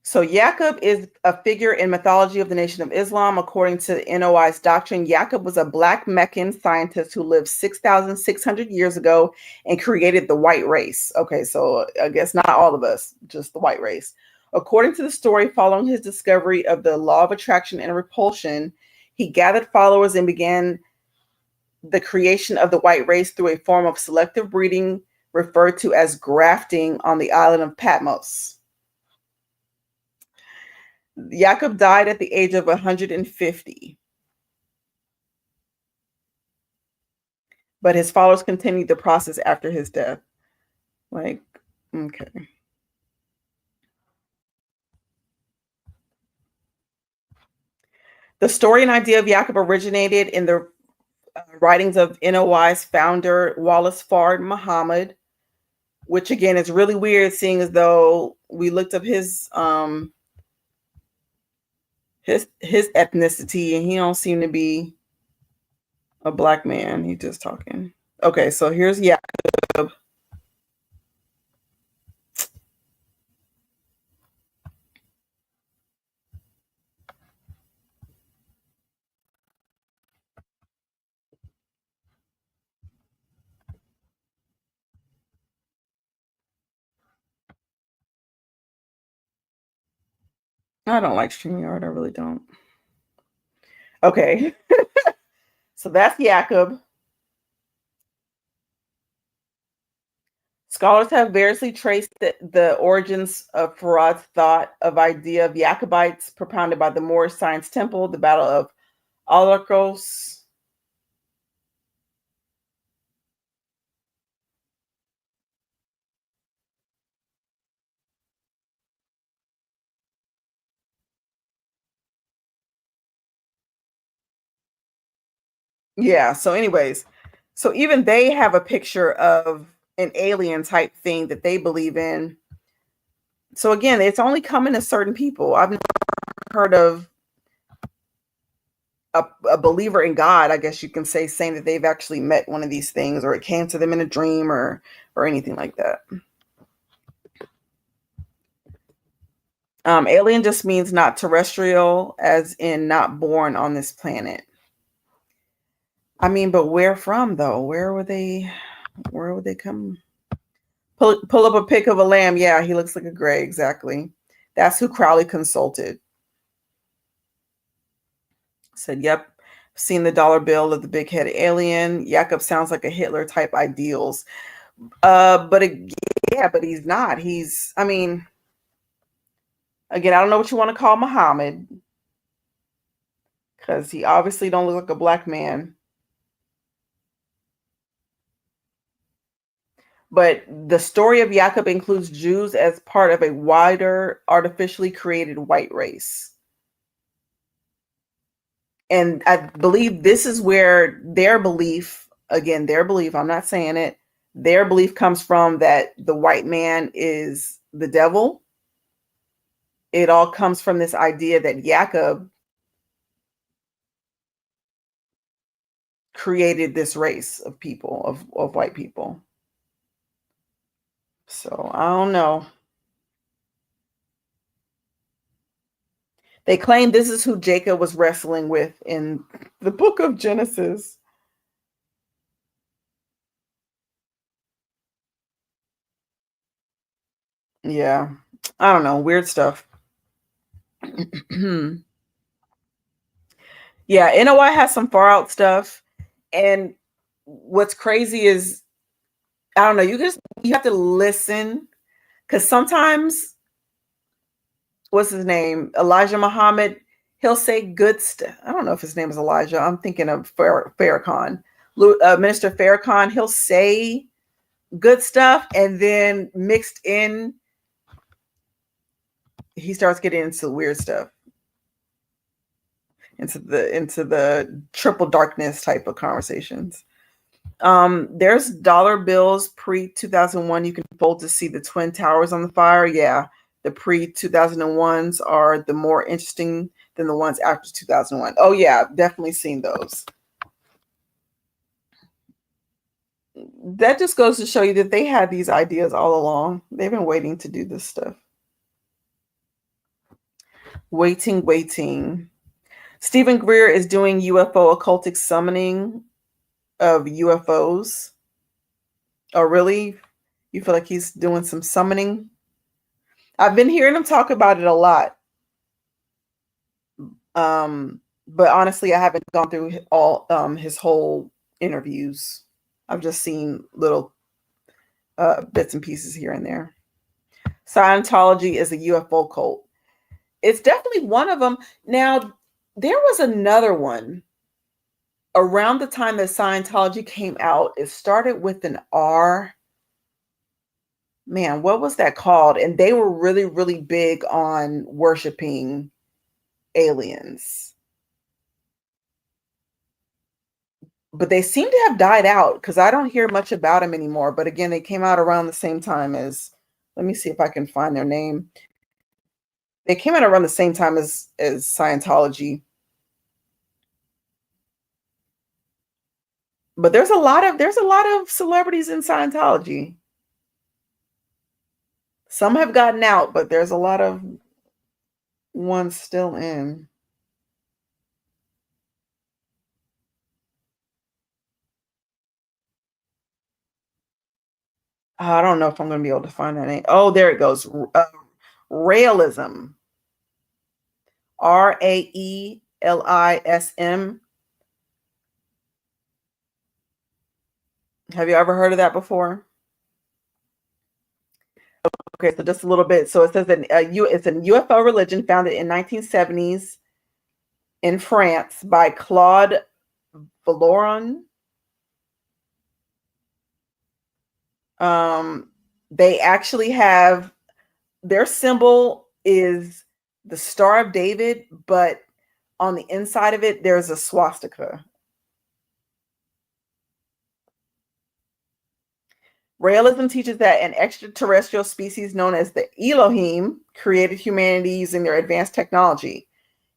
so Jacob is a figure in mythology of the Nation of Islam. According to NOI's doctrine, Jacob was a black Meccan scientist who lived 6,600 years ago and created the white race. Okay, so I guess not all of us, just the white race. According to the story, following his discovery of the law of attraction and repulsion, he gathered followers and began the creation of the white race through a form of selective breeding referred to as grafting on the island of Patmos. Jacob died at the age of 150. But his followers continued the process after his death. Like, okay. The story and idea of Jacob originated in the writings of NOI's founder, Wallace Fard Muhammad, which again is really weird, seeing as though we looked up his ethnicity and he don't seem to be a black man. He's just talking. Okay, so here's Jacob. I don't like StreamYard. I really don't. Okay. So that's Jacob. Scholars have variously traced the origins of Farad's thought of idea of Jacobites propounded by the Moorish Science Temple, the Battle of Alarcos. Yeah, so anyways, so even they have a picture of an alien type thing that they believe in. So again, it's only coming to certain people. I've never heard of a believer in God, I guess you can say, saying that they've actually met one of these things or it came to them in a dream or anything like that. Alien just means not terrestrial, as in not born on this planet. I mean, but where from though? Where would they come? Pull up a pic of a lamb. Yeah, he looks like a gray. Exactly. That's who Crowley consulted. Said, yep, seen the dollar bill of the big-headed alien. Jakob sounds like a Hitler type ideals. But he's not. I mean, again, I don't know what you want to call Muhammad, because he obviously don't look like a black man. But the story of Jakob includes Jews as part of a wider, artificially created white race. And I believe this is where their belief, I'm not saying it, their belief comes from, that the white man is the devil. It all comes from this idea that Jakob created this race of people, of white people. So I don't know. They claim this is who Jacob was wrestling with in the book of Genesis. Yeah, I don't know. Weird stuff. Yeah, NOI has some far out stuff. And what's crazy is, I don't know, you have to listen, because sometimes, what's his name? Elijah Muhammad, he'll say good stuff. I don't know if his name is Elijah. I'm thinking of Farrakhan. Minister Farrakhan, he'll say good stuff, and then mixed in, he starts getting into weird stuff, into the triple darkness type of conversations. There's dollar bills pre-2001 you can fold to see the Twin Towers on the fire. Yeah, the pre-2001s are the more interesting than the ones after 2001. Oh yeah, definitely seen those. That just goes to show you that they had these ideas all along. They've been waiting to do this stuff. Waiting. Stephen Greer is doing UFO occultic summoning of UFOs. Oh, really? You feel like he's doing some summoning? I've been hearing him talk about it a lot. But honestly, I haven't gone through all his whole interviews. I've just seen little bits and pieces here and there. Scientology is a UFO cult. It's definitely one of them. Now, there was another one around the time that Scientology came out. It started with an R. Man, what was that called? And they were really, really big on worshiping aliens. But they seem to have died out, because I don't hear much about them anymore. But again, they came out around the same time as, let me see if I can find their name. They came out around the same time as Scientology. But there's a lot of celebrities in Scientology. Some have gotten out, but there's a lot of ones still in. I don't know if I'm going to be able to find that name. Oh, there it goes. Raelism. Raelism. Have you ever heard of that before? Okay, so just a little bit. So it says that it's a UFO religion founded in 1970s in France by Claude Valoron. They actually have, their symbol is the Star of David, but on the inside of it, there's a swastika. Raelism teaches that an extraterrestrial species known as the Elohim created humanity using their advanced technology.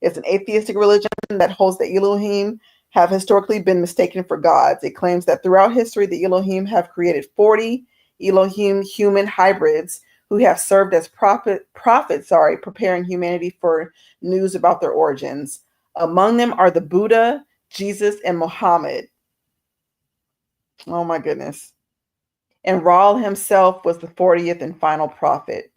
It's an atheistic religion that holds that Elohim have historically been mistaken for gods. It claims that throughout history, the Elohim have created 40 Elohim human hybrids who have served as prophets, preparing humanity for news about their origins. Among them are the Buddha, Jesus, and Muhammad. Oh my goodness. And Ra himself was the 40th and final prophet.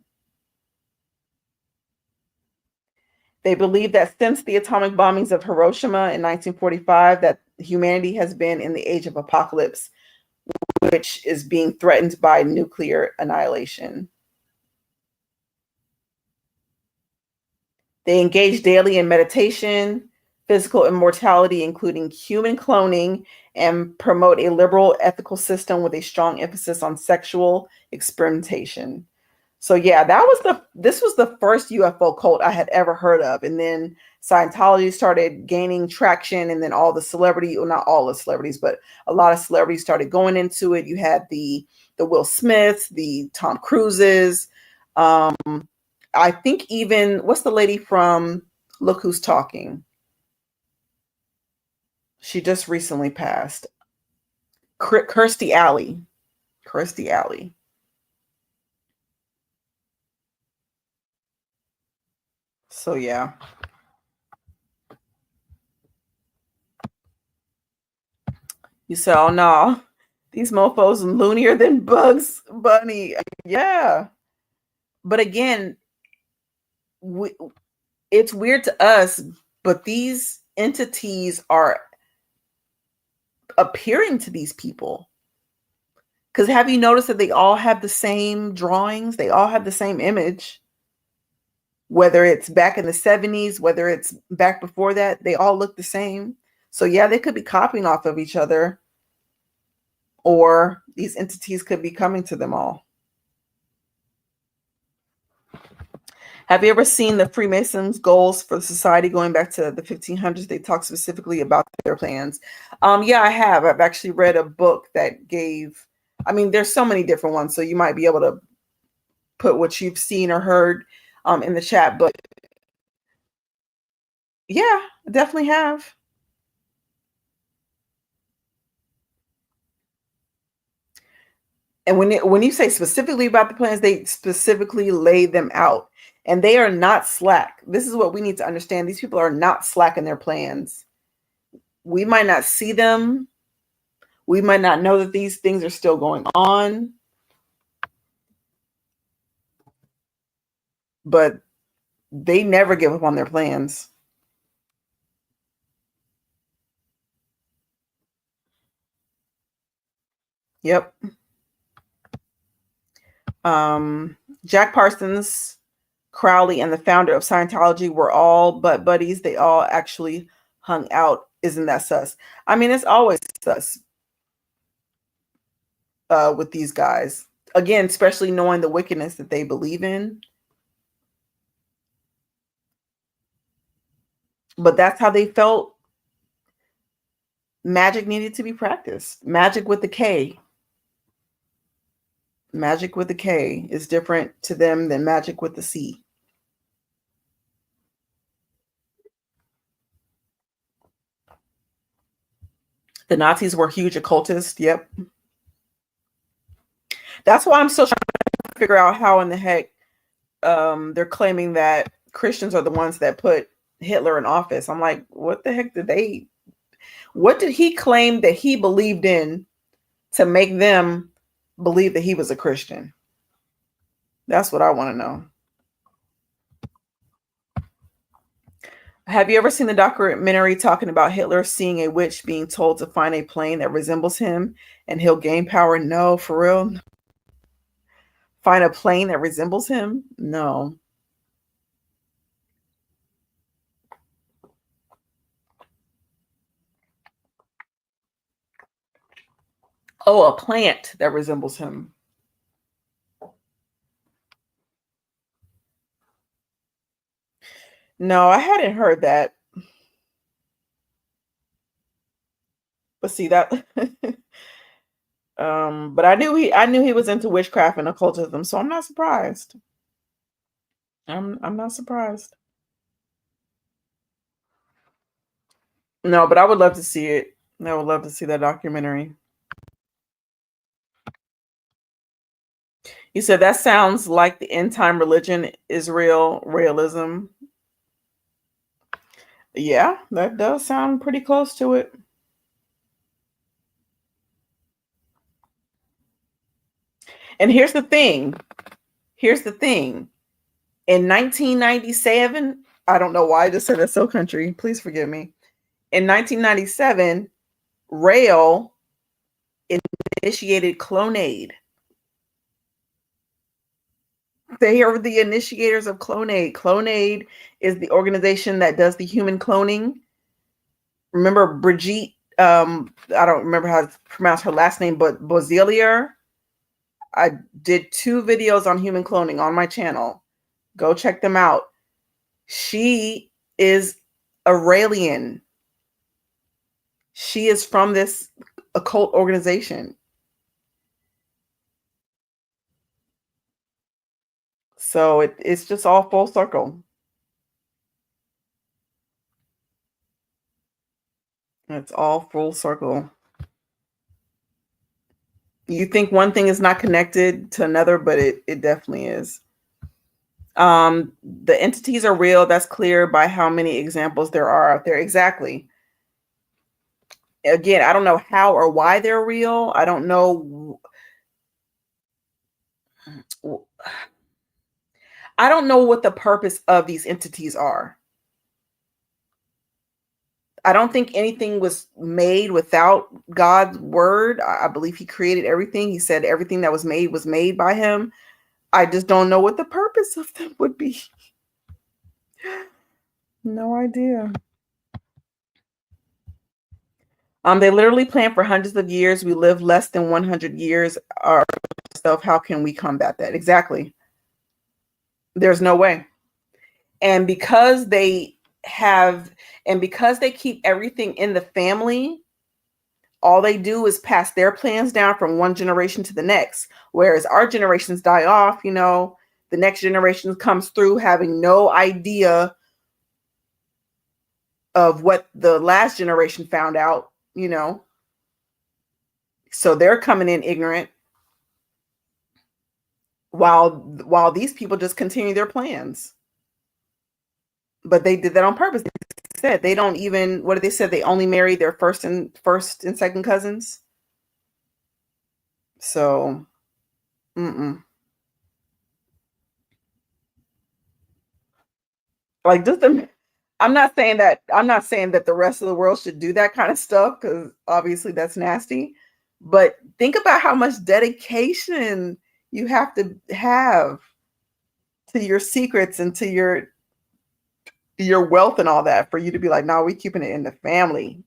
They believe that since the atomic bombings of Hiroshima in 1945, that humanity has been in the age of apocalypse, which is being threatened by nuclear annihilation. They engage daily in meditation, physical immortality, including human cloning, and promote a liberal ethical system with a strong emphasis on sexual experimentation. So yeah, this was the first UFO cult I had ever heard of. And then Scientology started gaining traction, and then all the celebrity, well, not all the celebrities, but a lot of celebrities started going into it. You had the Will Smiths, the Tom Cruises, I think even, what's the lady from Look Who's Talking? She just recently passed. Kirstie Alley. Kirstie Alley. So yeah. You say, oh no, these mofos are loonier than Bugs Bunny. Yeah. But again, it's weird to us, but these entities are appearing to these people. Because have you noticed that they all have the same drawings? They all have the same image. Whether it's back in the 70s, whether it's back before that, they all look the same. So yeah, they could be copying off of each other, or these entities could be coming to them all. Have you ever seen the Freemasons' goals for the society going back to the 1500s? They talk specifically about their plans. Yeah, I have. I've actually read a book that gave, I mean, there's so many different ones, so you might be able to put what you've seen or heard in the chat, but yeah, I definitely have. And when you say specifically about the plans, they specifically lay them out. And they are not slack. This is what we need to understand. These people are not slack in their plans. We might not see them. We might not know that these things are still going on. But they never give up on their plans. Yep. Jack Parsons, Crowley, and the founder of Scientology were all butt buddies. They all actually hung out. Isn't that sus? I mean, it's always sus with these guys. Again, especially knowing the wickedness that they believe in. But that's how they felt magic needed to be practiced. Magic with the K. Magic with the K is different to them than magic with the C. The Nazis were huge occultists. Yep. That's why I'm still trying to figure out how in the heck they're claiming that Christians are the ones that put Hitler in office. I'm like, what the heck what did he claim that he believed in to make them believe that he was a Christian? That's what I want to know. Have you ever seen the documentary talking about Hitler seeing a witch being told to find a plane that resembles him and he'll gain power? No, for real. Find a plane that resembles him? No. Oh, a plant that resembles him. No, I hadn't heard that. But see that but I knew he was into witchcraft and occultism, so I'm not surprised. I'm not surprised. No, but I would love to see it. I would love to see that documentary. You said that sounds like the end time religion, Israel realism. Yeah, that does sound pretty close to it. And here's the thing. Here's the thing. In 1997, I don't know why I just said that so country. Please forgive me. In 1997, Rail initiated Clonade. They are the initiators of Clonade. Clonade is the organization that does the human cloning. Remember Brigitte, I don't remember how to pronounce her last name, but Bozelier. I did 2 videos on human cloning on my channel. Go check them out. She is Iranian. She is from this occult organization. So it's just all full circle. It's all full circle. You think one thing is not connected to another, but it definitely is. The entities are real. That's clear by how many examples there are out there. Exactly. Again, I don't know how or why they're real. I don't know. I don't know what the purpose of these entities are. I don't think anything was made without God's word. I believe he created everything. He said everything that was made by him. I just don't know what the purpose of them would be. No idea. They literally plan for hundreds of years. We live less than 100 years ourselves. How can we combat that? Exactly. There's no way. And because they keep everything in the family, all they do is pass their plans down from one generation to the next. Whereas our generations die off, the next generation comes through having no idea of what the last generation found out, So they're coming in ignorant while these people just continue their plans. But they did that on purpose. They said they don't even, what did they say? They only marry their first and second cousins. So, like I'm not saying that the rest of the world should do that kind of stuff, because obviously that's nasty. But think about how much dedication you have to have to your secrets and to your wealth and all that for you to be like, no, we're keeping it in the family.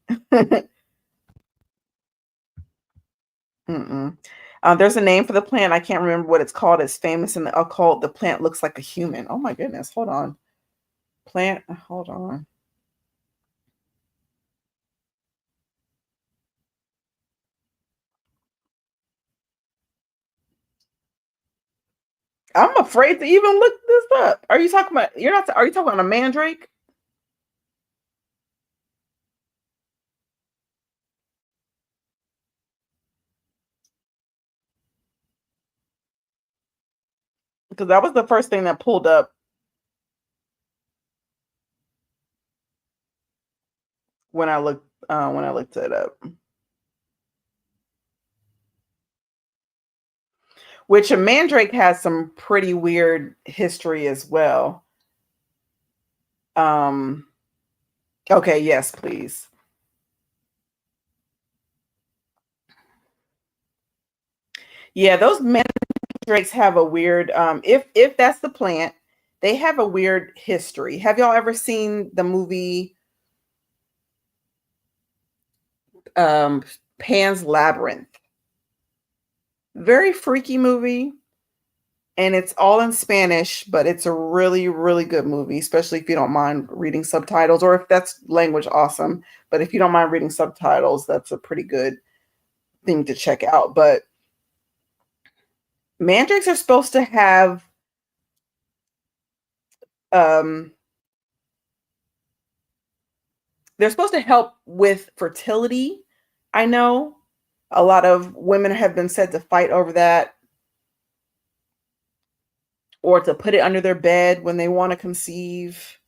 There's a name for the plant. I can't remember what it's called. It's famous in the occult. The plant looks like a human. Oh my goodness. Hold on. Plant. Hold on. I'm afraid to even look this up. Are you talking about, are you talking about a mandrake? Because that was the first thing that pulled up when I looked it up. Which a mandrake has some pretty weird history as well. Okay, yes, please. Yeah, those mandrakes have a weird, if that's the plant, they have a weird history. Have y'all ever seen the movie Pan's Labyrinth? Very freaky movie. And it's all in Spanish, but it's a really, really good movie, especially if you don't mind reading subtitles, or if that's language, awesome. But if you don't mind reading subtitles, that's a pretty good thing to check out. But mandrakes are supposed to have they're supposed to help with fertility. I know a lot of women have been said to fight over that, or to put it under their bed when they want to conceive.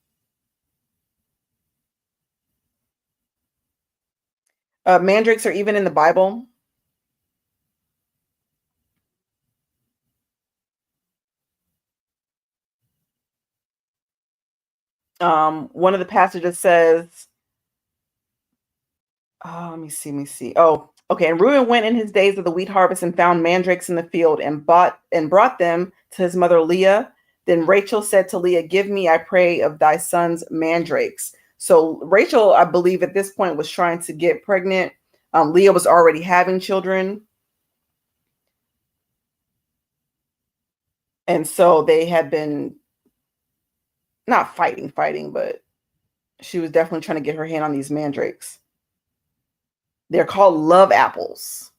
Mandrakes are even in the Bible. One of the passages says, let me see. Oh, okay. And Reuben went in his days of the wheat harvest and found mandrakes in the field and brought them to his mother Leah. Then Rachel said to Leah, "Give me, I pray, of thy son's mandrakes." So Rachel, I believe at this point, was trying to get pregnant. Leah was already having children. And so they had been not fighting, but she was definitely trying to get her hand on these mandrakes. They're called love apples.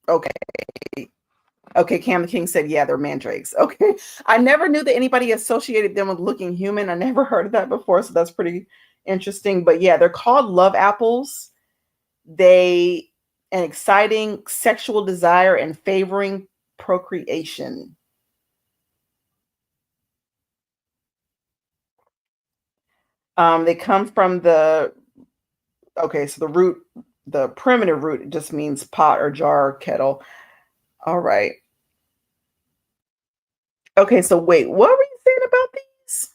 Okay. Okay, Cam the King said, yeah, they're mandrakes. Okay. I never knew that anybody associated them with looking human. I never heard of that before, so that's pretty interesting. But yeah, they're called love apples. They an exciting sexual desire and favoring procreation. They come from the root, the primitive root, it just means pot or jar or kettle. All right. Okay, so wait, what were you saying about these?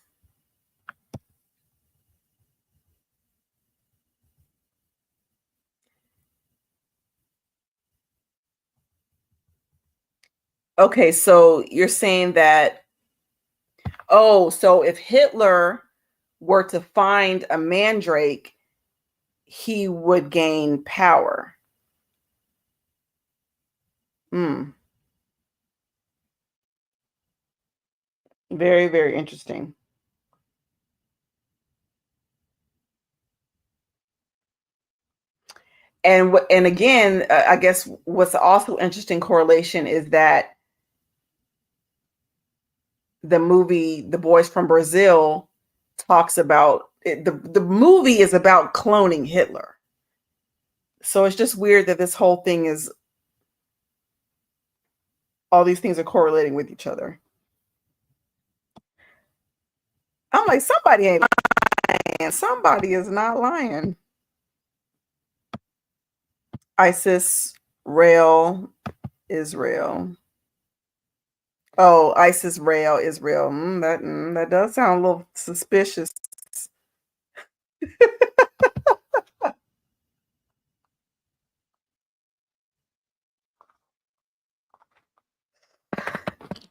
Okay, so you're saying that, so if Hitler were to find a mandrake, he would gain power. Very, very interesting. And again, I guess what's also interesting correlation is that the movie The Boys from Brazil talks about it, the movie is about cloning Hitler. So it's just weird that this whole thing is, all these things are correlating with each other. I'm like, somebody ain't lying. Somebody is not lying. ISIS, rail, Israel. Oh, ISIS, rail, Israel. That does sound a little suspicious.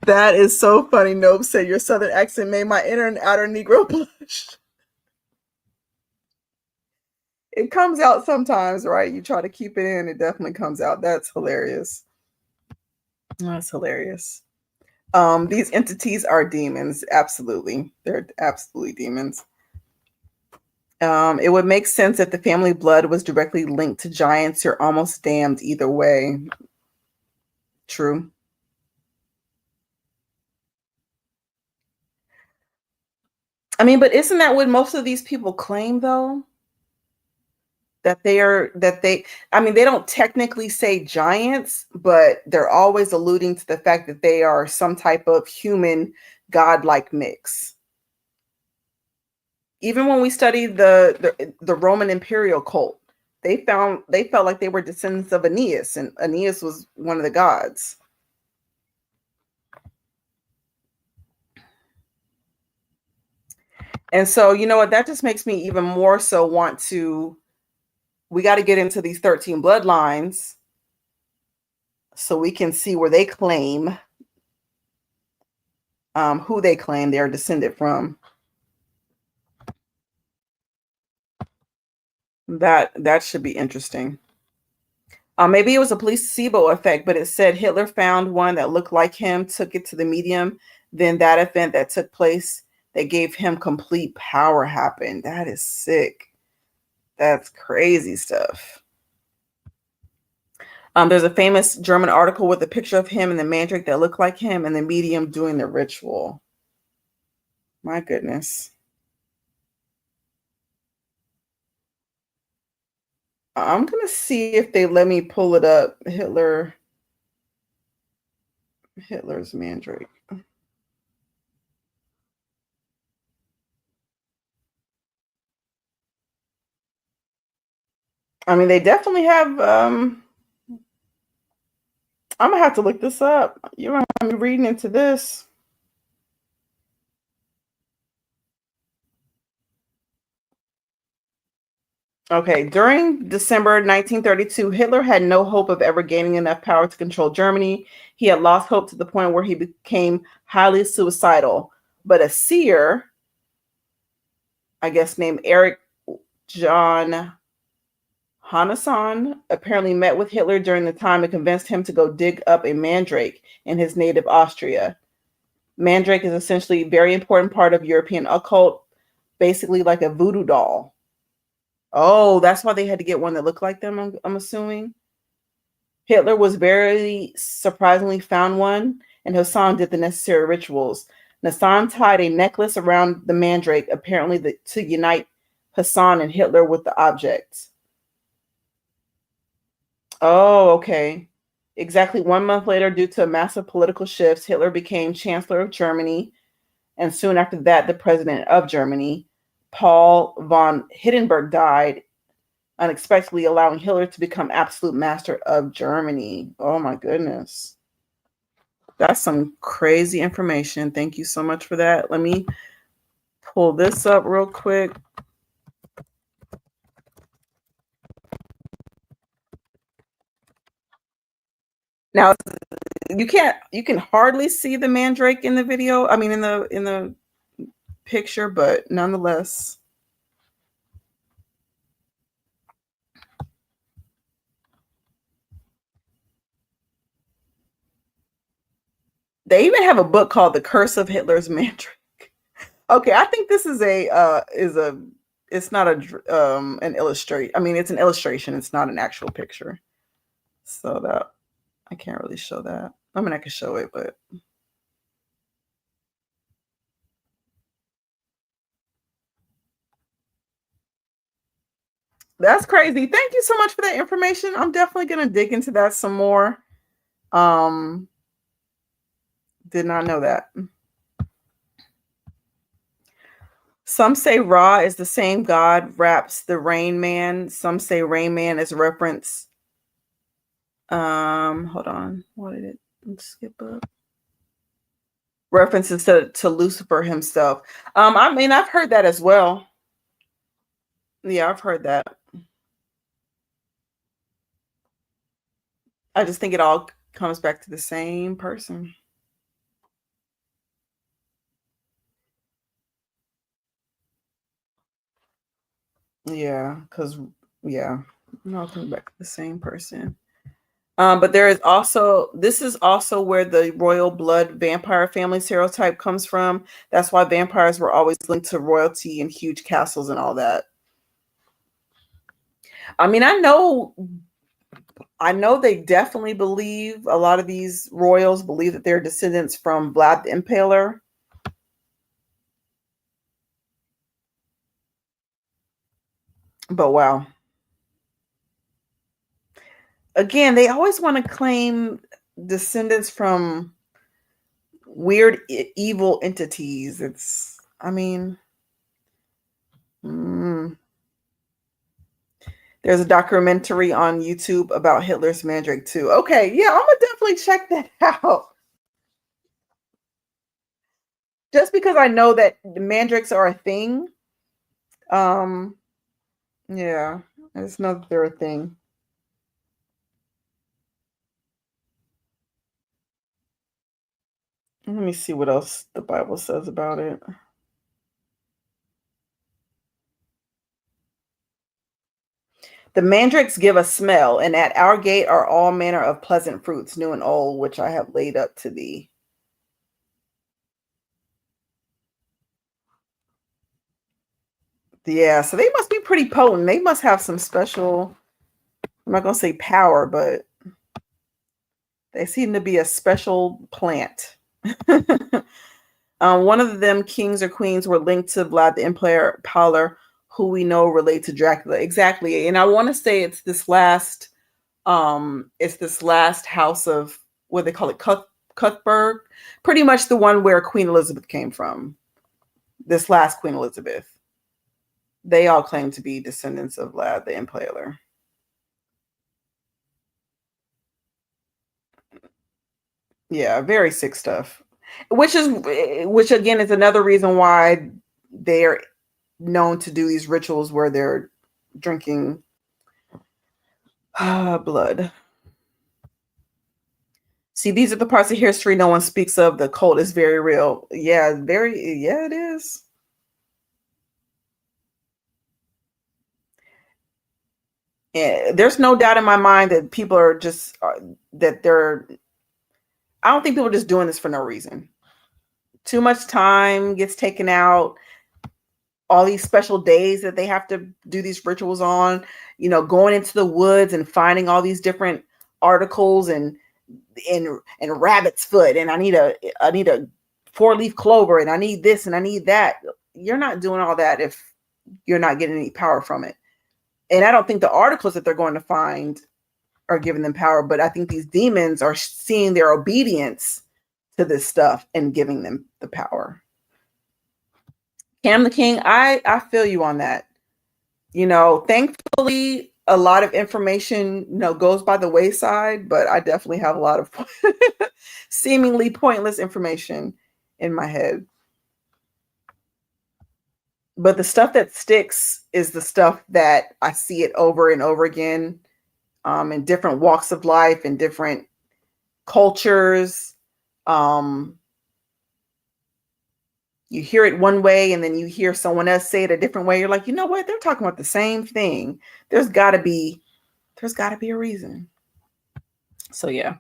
That is so funny. Nope said your southern accent made my inner and outer Negro blush. It comes out sometimes, right? You try to keep it in, it definitely comes out. That's hilarious. That's hilarious. These entities are demons. Absolutely. They're absolutely demons. It would make sense if the family blood was directly linked to giants. You're almost damned either way. True. I mean, but isn't that what most of these people claim, though? I mean, they don't technically say giants, but they're always alluding to the fact that they are some type of human godlike mix. Even when we studied the Roman imperial cult, they felt like they were descendants of Aeneas, and Aeneas was one of the gods. And so, you know what, that just makes me even more so want to, we got to get into these 13 bloodlines so we can see where they claim, who they claim they are descended from. That should be interesting. Maybe it was a placebo effect, but it said Hitler found one that looked like him, took it to the medium. Then that event that took place that gave him complete power happened. That is sick. That's crazy stuff. There's a famous German article with a picture of him and the mandrake that looked like him and the medium doing the ritual. My goodness. I'm going to see if they let me pull it up. Hitler's mandrake. I mean, they definitely have, I'm going to have to look this up. You don't have me reading into this. Okay, during December 1932, Hitler had no hope of ever gaining enough power to control Germany. He had lost hope to the point where he became highly suicidal. But a seer, I guess named Eric John Hannesson, apparently met with Hitler during the time and convinced him to go dig up a mandrake in his native Austria. Mandrake is essentially a very important part of European occult, basically like a voodoo doll. Oh, that's why they had to get one that looked like them, I'm assuming. Hitler was very surprisingly found one, and Hassan did the necessary rituals. Hassan tied a necklace around the mandrake, apparently to unite Hassan and Hitler with the object. Oh, okay. Exactly 1 month later, due to massive political shifts, Hitler became Chancellor of Germany, and soon after that, the President of Germany. Paul von Hindenburg died, unexpectedly allowing Hitler to become absolute master of Germany. Oh my goodness. That's some crazy information. Thank you so much for that. Let me pull this up real quick. Now you can hardly see the mandrake in the video. I mean in the picture, but nonetheless. They even have a book called The Curse of Hitler's Mandrake. Okay, I think this is it's not an illustrate. I mean, it's an illustration. It's not an actual picture. So that I can't really show that. I mean, I could show it, but that's crazy. Thank you so much for that information. I'm definitely gonna dig into that some more. Did not know that. Some say Ra is the same god wraps the Rain Man. Some say Rain Man is a reference. Hold on. What did it skip up? References to Lucifer himself. I mean, I've heard that as well. Yeah, I've heard that. I just think it all comes back to the same person. Yeah, because it all comes back to the same person. But this is also where the royal blood vampire family stereotype comes from. That's why vampires were always linked to royalty and huge castles and all that. I mean, I know they definitely believe, a lot of these royals believe that they're descendants from Vlad the Impaler. But wow. Again, they always want to claim descendants from weird, evil entities. There's a documentary on YouTube about Hitler's Mandrake too. Okay, yeah, I'm gonna definitely check that out. Just because I know that the mandrakes are a thing. Yeah, I just know that they're a thing. Let me see what else the Bible says about it. The mandrakes give a smell, and at our gate are all manner of pleasant fruits, new and old, which I have laid up to thee. Yeah, so they must be pretty potent. They must have some special, I'm not going to say power, but they seem to be a special plant. One of them, kings or queens, were linked to Vlad the Impaler, who we know relate to Dracula. Exactly. And I want to say it's this last house of, what they call it, Cuthbert. Pretty much the one where Queen Elizabeth came from. This last Queen Elizabeth. They all claim to be descendants of Vlad the Impaler. Yeah, very sick stuff. Which again is another reason why they're known to do these rituals where they're drinking blood. See, these are the parts of history no one speaks of. The cult is very real. Yeah, it is. And there's no doubt in my mind that people are just that they're. I don't think people are just doing this for no reason. Too much time gets taken out. All these special days that they have to do these rituals on. Going into the woods and finding all these different articles and rabbit's foot, and I need a 4-leaf clover, and I need this and I need that. You're not doing all that if you're not getting any power from it. And I don't think the articles that they're going to find are giving them power, but I think these demons are seeing their obedience to this stuff and giving them the power. Cam the King, I feel you on that. Thankfully, a lot of information, goes by the wayside, but I definitely have a lot of seemingly pointless information in my head. But the stuff that sticks is the stuff that I see it over and over again, in different walks of life, in different cultures. You hear it one way and then you hear someone else say it a different way. You're like, you know what? They're talking about the same thing. There's gotta be a reason. So yeah,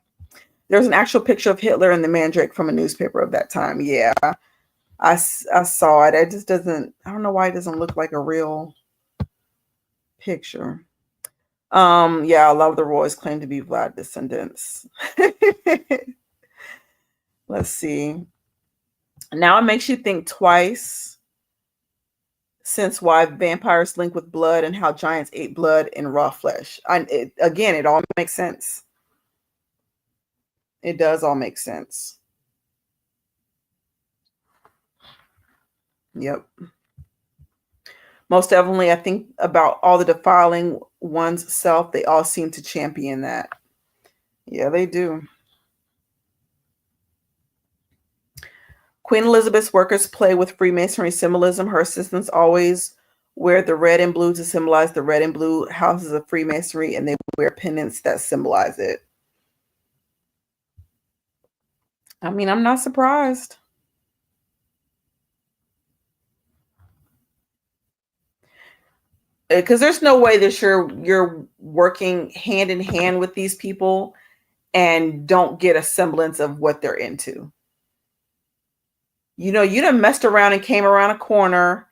there's an actual picture of Hitler and the Mandrake from a newspaper of that time. Yeah, I saw it. It just doesn't, I don't know why it doesn't look like a real picture. Yeah, a lot of the royals claim to be Vlad descendants. Let's see. Now it makes you think twice, since why vampires link with blood and how giants ate blood and raw flesh. It all makes sense. It does all make sense. Yep. Most definitely, I think about all the defiling one's self. They all seem to champion that. Yeah, they do. Queen Elizabeth's workers play with Freemasonry symbolism. Her assistants always wear the red and blue to symbolize the red and blue houses of Freemasonry, and they wear pendants that symbolize it. I mean, I'm not surprised. Because there's no way that you're working hand in hand with these people and don't get a semblance of what they're into. You done messed around and came around a corner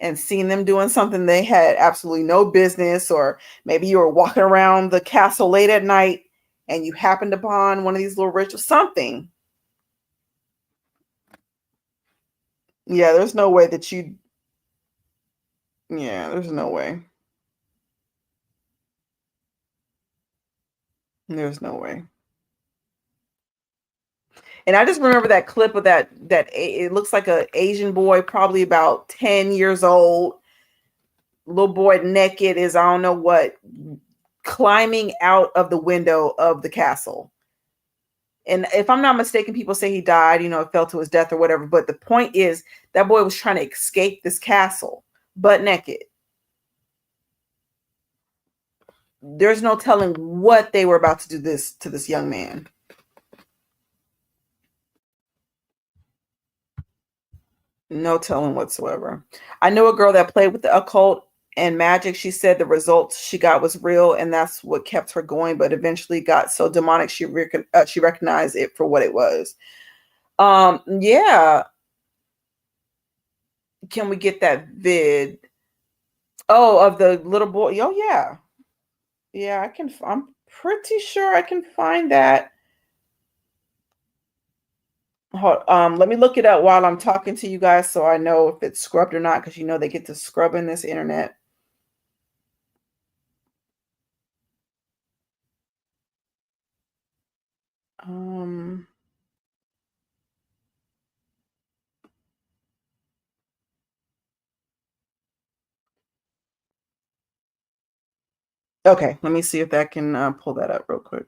and seen them doing something they had absolutely no business, or maybe you were walking around the castle late at night and you happened upon one of these little rituals, something. Yeah, there's no way that there's no way. There's no way. And I just remember that clip of that it looks like an Asian boy, probably about 10 years old, little boy naked is, I don't know what, climbing out of the window of the castle. And if I'm not mistaken, people say he died, fell to his death or whatever. But the point is that boy was trying to escape this castle, butt naked. There's no telling what they were about to do to this young man. No telling whatsoever. I know a girl that played with the occult and magic. She said the results she got was real, and that's what kept her going. But eventually got so demonic she recognized it for what it was. Yeah. Can we get that vid? Oh, of the little boy. Oh, yeah. Yeah, I can. I'm pretty sure I can find that. Let me look it up while I'm talking to you guys so I know if it's scrubbed or not, because they get to scrub in this internet. Okay, let me see if that can pull that up real quick.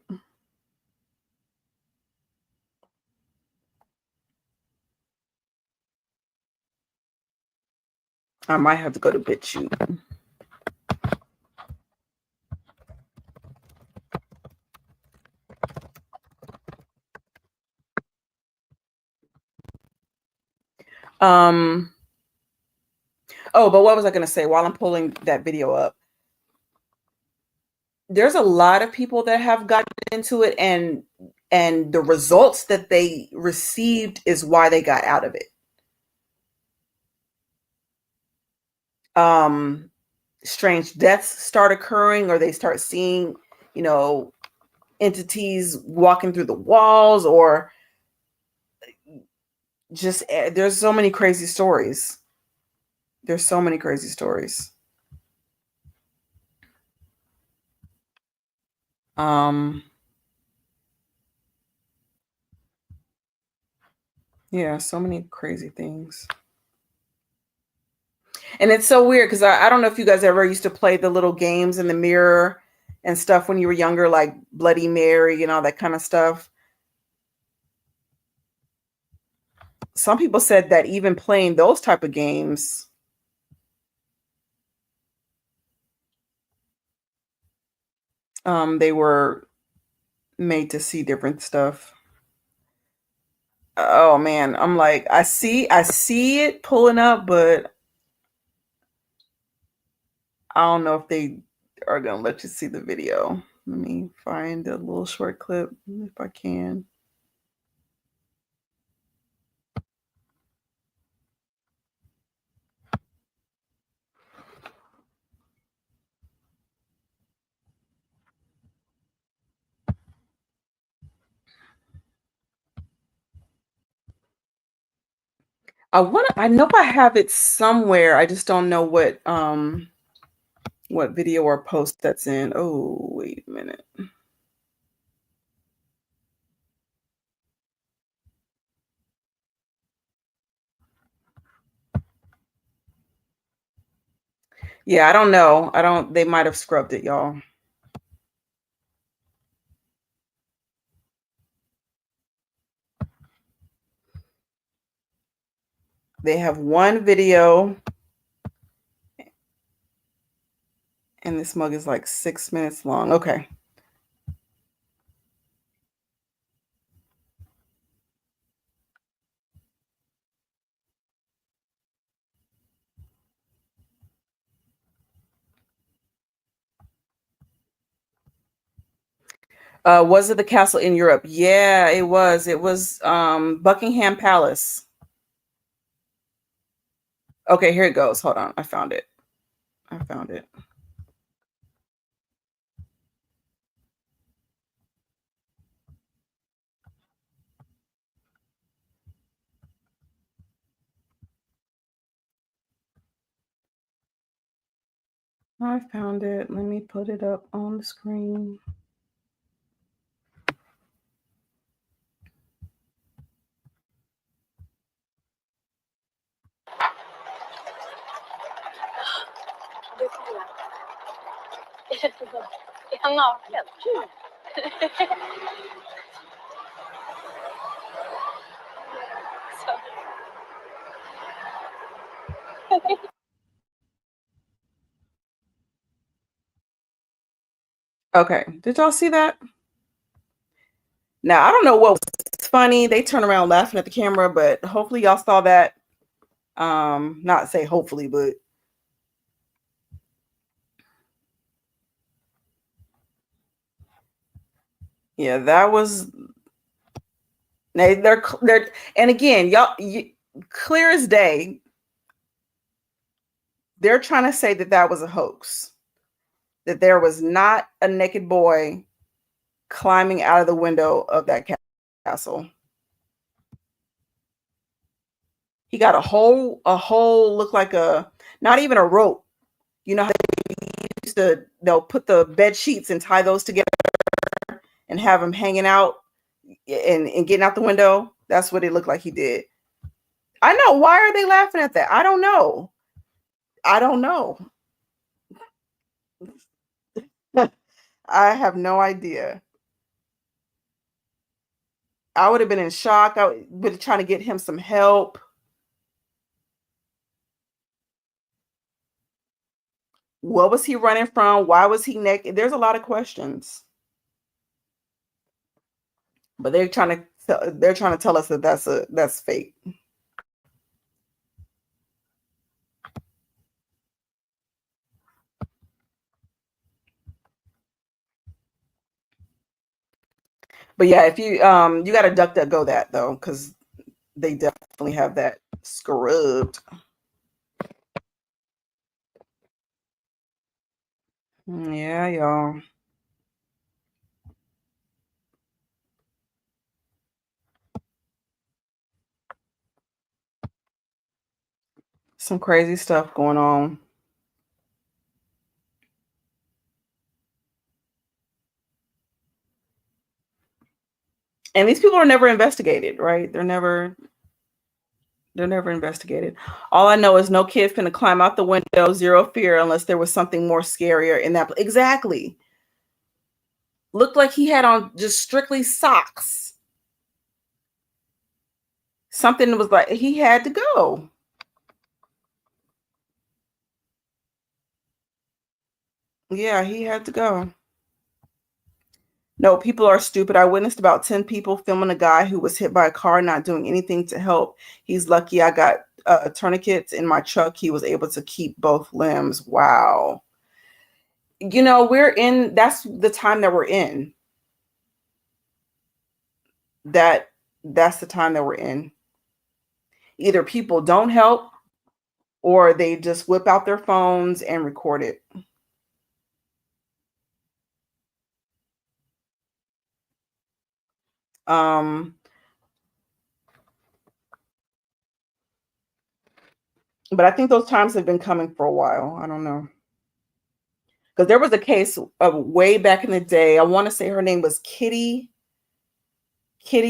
I might have to go to BitChute. Oh, but what was I going to say while I'm pulling that video up? There's a lot of people that have gotten into it, and the results that they received is why they got out of it. Strange deaths start occurring, or they start seeing, entities walking through the walls, or just there's so many crazy stories. There's so many crazy stories. Yeah, so many crazy things. And it's so weird because I don't know if you guys ever used to play the little games in the mirror and stuff when you were younger, like Bloody Mary and all that kind of stuff. Some people said that even playing those type of games, they were made to see different stuff. Oh man, I'm like, I see it pulling up, but I don't know if they are gonna let you see the video. Let me find a little short clip if I can. I know I have it somewhere. I just don't know what video or post that's in. Oh, wait a minute. Yeah, I don't know. They might have scrubbed it, y'all. They have one video, and this mug is like 6 minutes long. Okay. Was it the castle in Europe? Yeah, it was. It was Buckingham Palace. Okay, here it goes. Hold on. I found it. Let me put it up on the screen. Okay, did y'all see that? Now, I don't know what was funny. They turn around laughing at the camera, but hopefully y'all saw that. Not say hopefully, but yeah, that was they're and again, clear as day, they're trying to say that was a hoax. That there was not a naked boy climbing out of the window of that castle. He got a hole look like not even a rope. You know how they'll put the bed sheets and tie those together and have him hanging out and getting out the window. That's what it looked like he did. I know. Why are they laughing at that? I don't know. I have no idea. I would have been in shock. I would have been trying to get him some help. What was he running from? Why was he naked? There's a lot of questions. But they're trying to tell us that that's fake. But yeah, if you you got to DuckDuckGo that though, because they definitely have that scrubbed. Yeah, y'all. Some crazy stuff going on. And these people are never investigated, right? They're never investigated. All I know is no kid's gonna climb out the window, zero fear, unless there was something more scarier in that. Exactly. Looked like he had on just strictly socks. Something was like he had to go. Yeah, he had to go. No, people are stupid. I witnessed about 10 people filming a guy who was hit by a car, not doing anything to help. He's lucky I got tourniquets in my truck. He was able to keep both limbs. Wow. You know, that's the time that we're in. That's the time that we're in. Either people don't help or they just whip out their phones and record it. But I think those times have been coming for a while. I don't know. Because there was a case of way back in the day. I want to say her name was Kitty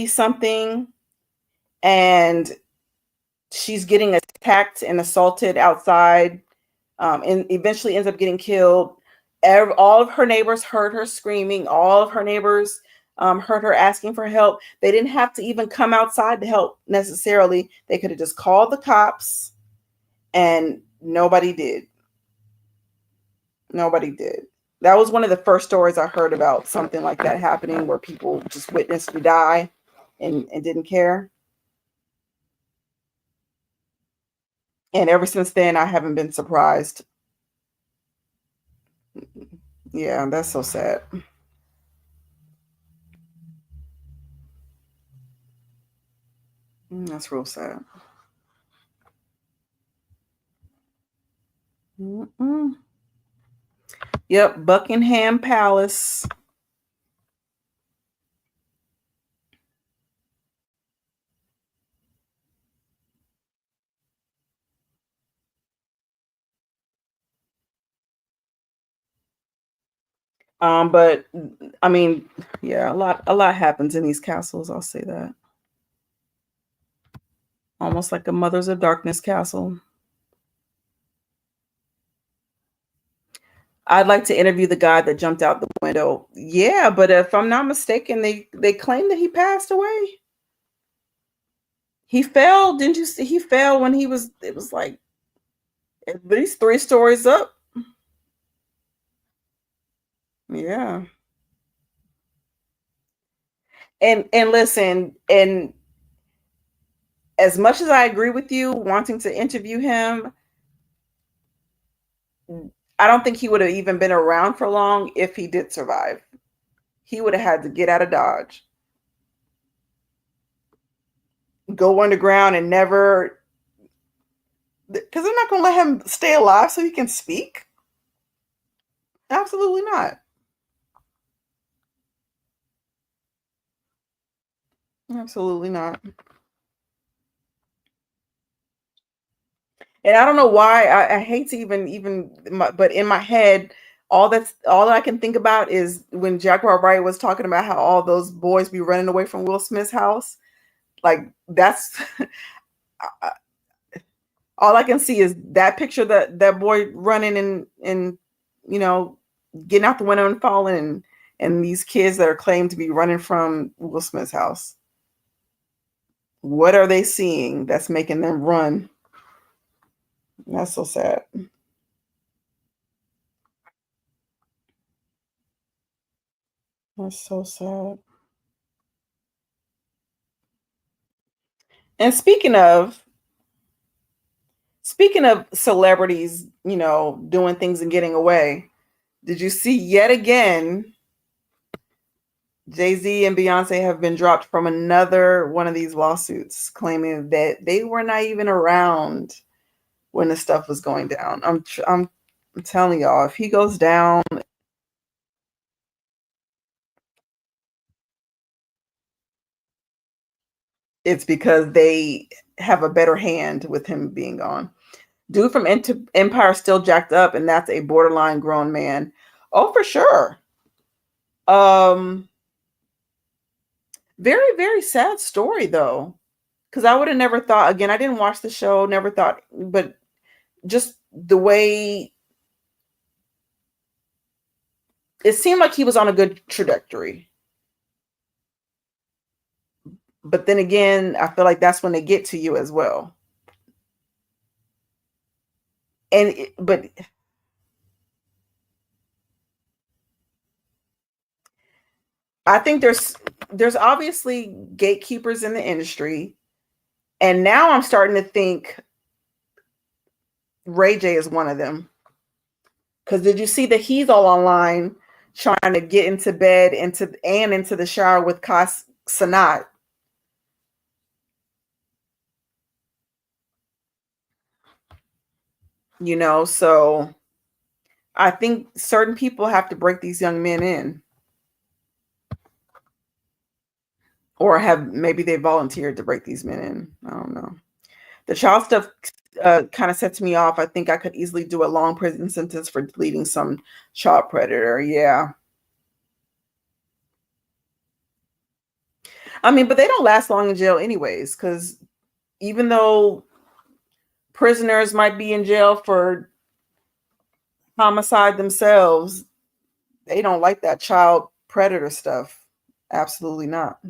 something. And she's getting attacked and assaulted outside, and eventually ends up getting killed. All of her neighbors heard her screaming. All of her neighbors heard her asking for help. They didn't have to even come outside to help necessarily. They could have just called the cops, and nobody did. Nobody did. That was one of the first stories I heard about something like that happening, where people just witnessed me die and didn't care. And ever since then, I haven't been surprised. Yeah, that's so sad. That's real sad. Mm-mm. Yep, Buckingham Palace. But I mean, yeah, a lot happens in these castles. I'll say that. Almost like a Mothers of Darkness castle. I'd like to interview the guy that jumped out the window. Yeah, but if I'm not mistaken, they claim that he passed away. He fell. Didn't you see? He fell when it was like at least 3 stories up. Yeah. And listen, and as much as I agree with you wanting to interview him, I don't think he would have even been around for long if he did survive. He would have had to get out of Dodge, go underground, and never, because they're not going to let him stay alive so he can speak. Absolutely not. Absolutely not. And I don't know why I hate to but in my head, all that I can think about is when Jaguar Wright was talking about how all those boys be running away from Will Smith's house. Like that's all I can see is that picture, that boy running and you know, getting out the window and falling, and these kids that are claimed to be running from Will Smith's house. What are they seeing that's making them run? That's so sad. That's so sad. And speaking of celebrities, you know, doing things and getting away, did you see yet again Jay-Z and Beyonce have been dropped from another one of these lawsuits, claiming that they were not even around when the stuff was going down. I'm telling y'all, if he goes down, it's because they have a better hand with him being gone. Dude from Empire still jacked up, and that's a borderline grown man. Oh, for sure. Very, very sad story though. Because I would have never thought, again, I didn't watch the show, never thought, but just the way it seemed like he was on a good trajectory. But then again, I feel like that's when they get to you as well. But I think there's obviously gatekeepers in the industry. And now I'm starting to think Ray J is one of them. Because did you see that he's all online trying to get into bed into the shower with Kas Sanat? You know, so I think certain people have to break these young men in. Or maybe they volunteered to break these men in. I don't know. The child stuff kind of sets me off. I think I could easily do a long prison sentence for deleting some child predator. Yeah. I mean, but they don't last long in jail anyways, because even though prisoners might be in jail for homicide themselves, they don't like that child predator stuff. Absolutely not.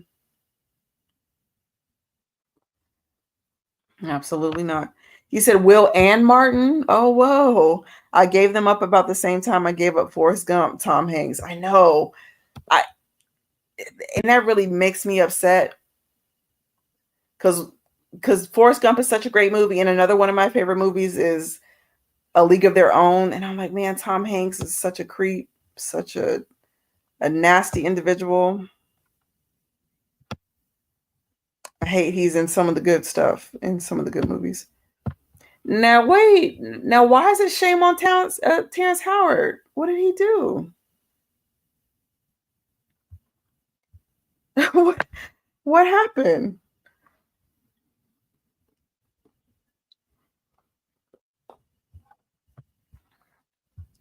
Absolutely not. He said Will and Martin. Oh, whoa. I gave them up about the same time I gave up Forrest Gump, Tom Hanks. I know. And that really makes me upset because Forrest Gump is such a great movie. And another one of my favorite movies is A League of Their Own. And I'm like, man, Tom Hanks is such a creep, such a nasty individual. I hate he's in some of the good stuff, in some of the good movies. Now, wait. Now, why is it shame on Terrence Howard? What did he do? What happened?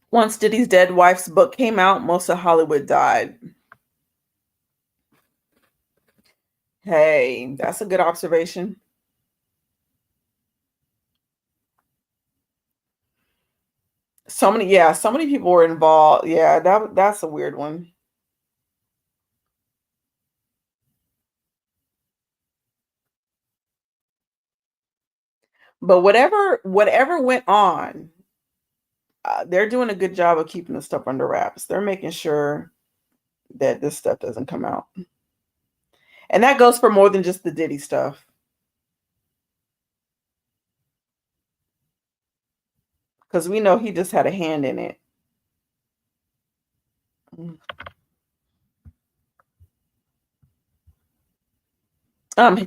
Once Diddy's dead wife's book came out, most of Hollywood died. Hey, that's a good observation. So many people were involved. Yeah, that's a weird one. But whatever went on, they're doing a good job of keeping the stuff under wraps. They're making sure that this stuff doesn't come out. And that goes for more than just the Diddy stuff. Because we know he just had a hand in it.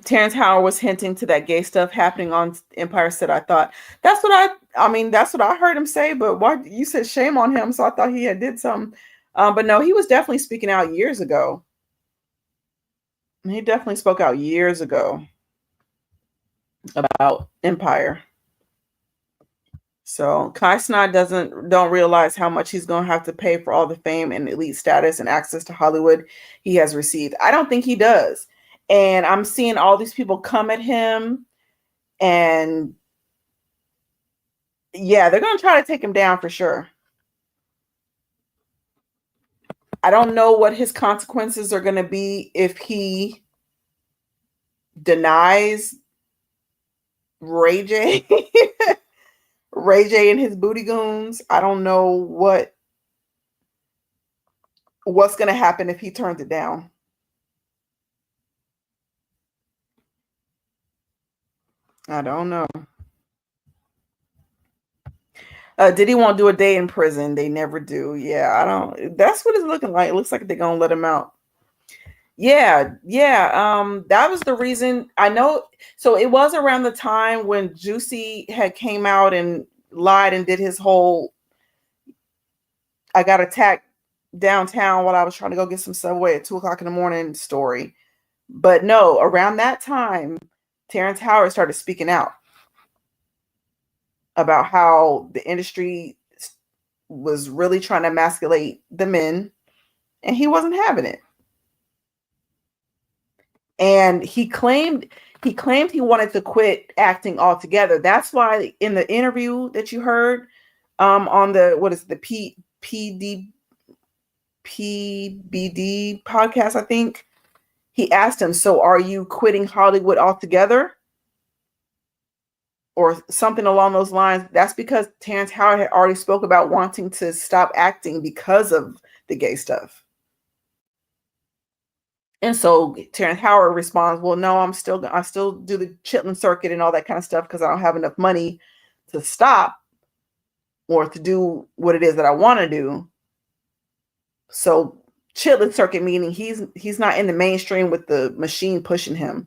Terrence Howard was hinting to that gay stuff happening on Empire Set. I thought that's what I heard him say. But what you said, shame on him. So I thought he had did something. But no, he was definitely speaking out years ago. He definitely spoke out years ago about Empire. So Kai Cenat don't realize how much he's going to have to pay for all the fame and elite status and access to Hollywood he has received. I don't think he does. And I'm seeing all these people come at him, and yeah, they're going to try to take him down for sure. I don't know what his consequences are going to be if he denies Ray J. Ray J and his booty goons. I don't know what's going to happen if he turns it down. I don't know. Diddy won't do a day in prison. They never do. Yeah, I don't. That's what it's looking like. It looks like they're going to let him out. Yeah, yeah. That was the reason I know. So it was around the time when Juicy had came out and lied and did his whole I got attacked downtown while I was trying to go get some Subway at 2 o'clock in the morning story. But no, around that time, Terrence Howard started speaking out about how the industry was really trying to emasculate the men, and he wasn't having it. And he claimed he wanted to quit acting altogether. That's why in the interview that you heard on the what is it, the PBD podcast, I think he asked him, "So are you quitting Hollywood altogether?" Or something along those lines. That's because Terrence Howard had already spoke about wanting to stop acting because of the gay stuff. And so Terrence Howard responds, "Well, no, I still do the Chitlin circuit and all that kind of stuff because I don't have enough money to stop or to do what it is that I want to do." So Chitlin circuit meaning he's not in the mainstream with the machine pushing him.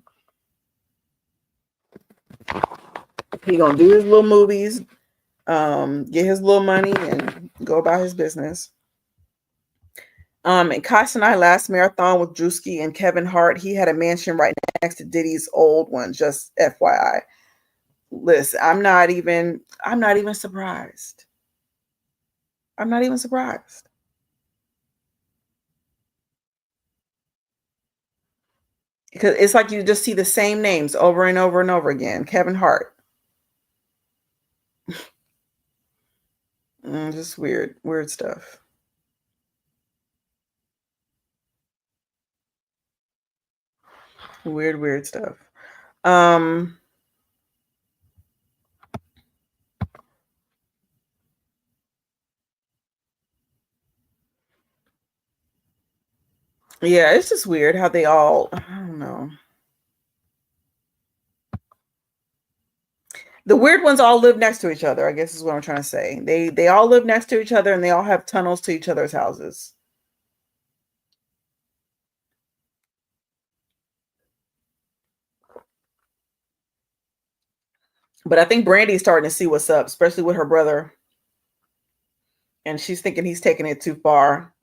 He gonna do his little movies, get his little money, and go about his business. And Kai Cenat last marathon with Drewski and Kevin Hart, he had a mansion right next to Diddy's old one, just FYI. Listen, I'm not even surprised. I'm not even surprised. Because it's like you just see the same names over and over and over again. Kevin Hart. Just weird stuff. Weird stuff. Yeah, it's just weird how they all, I don't know. The weird ones all live next to each other, I guess is what I'm trying to say. They all live next to each other and they all have tunnels to each other's houses. But I think Brandy's starting to see what's up, especially with her brother. And she's thinking he's taking it too far.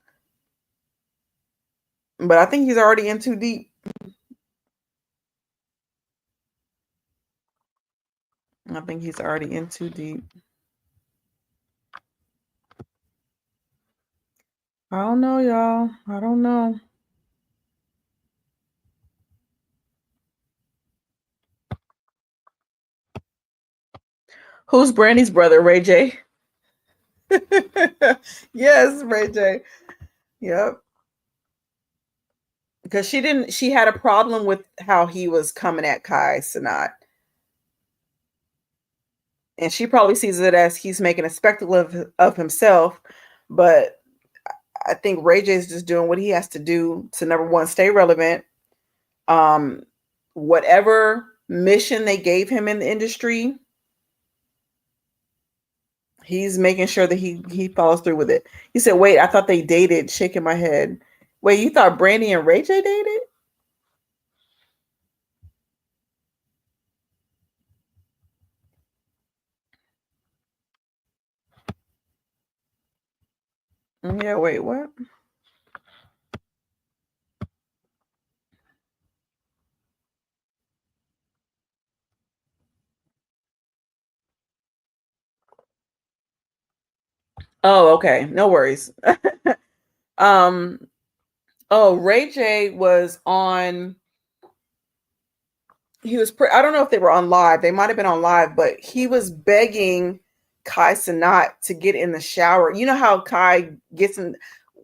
But I think he's already in too deep. I think he's already in too deep. I don't know, y'all. I don't know. Who's Brandy's brother? Ray J? Yes, Ray J. Yep. Because she had a problem with how he was coming at Kai Cenat. And she probably sees it as he's making a spectacle of himself. But I think Ray J is just doing what he has to do to, number one, stay relevant. Whatever mission they gave him in the industry, he's making sure that he follows through with it. He said, "Wait, I thought they dated," shaking my head. Wait, you thought Brandy and Ray J dated? Yeah, wait, what? Oh, okay. No worries. Ray J was on, I don't know if they were on live. They might have been on live, but he was begging Kai Cenat to get in the shower. You know how Kai gets in,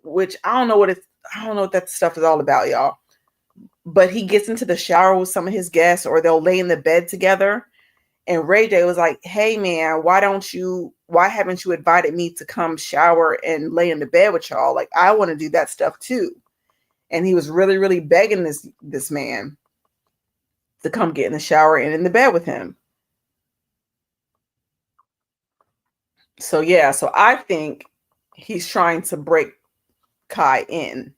which I don't know what that stuff is all about, y'all. But he gets into the shower with some of his guests, or they'll lay in the bed together. And Ray J was like, "Hey man, why haven't you invited me to come shower and lay in the bed with y'all? Like, I want to do that stuff too." And he was really, really begging this man to come get in the shower and in the bed with him. So yeah, so I think he's trying to break Kai in.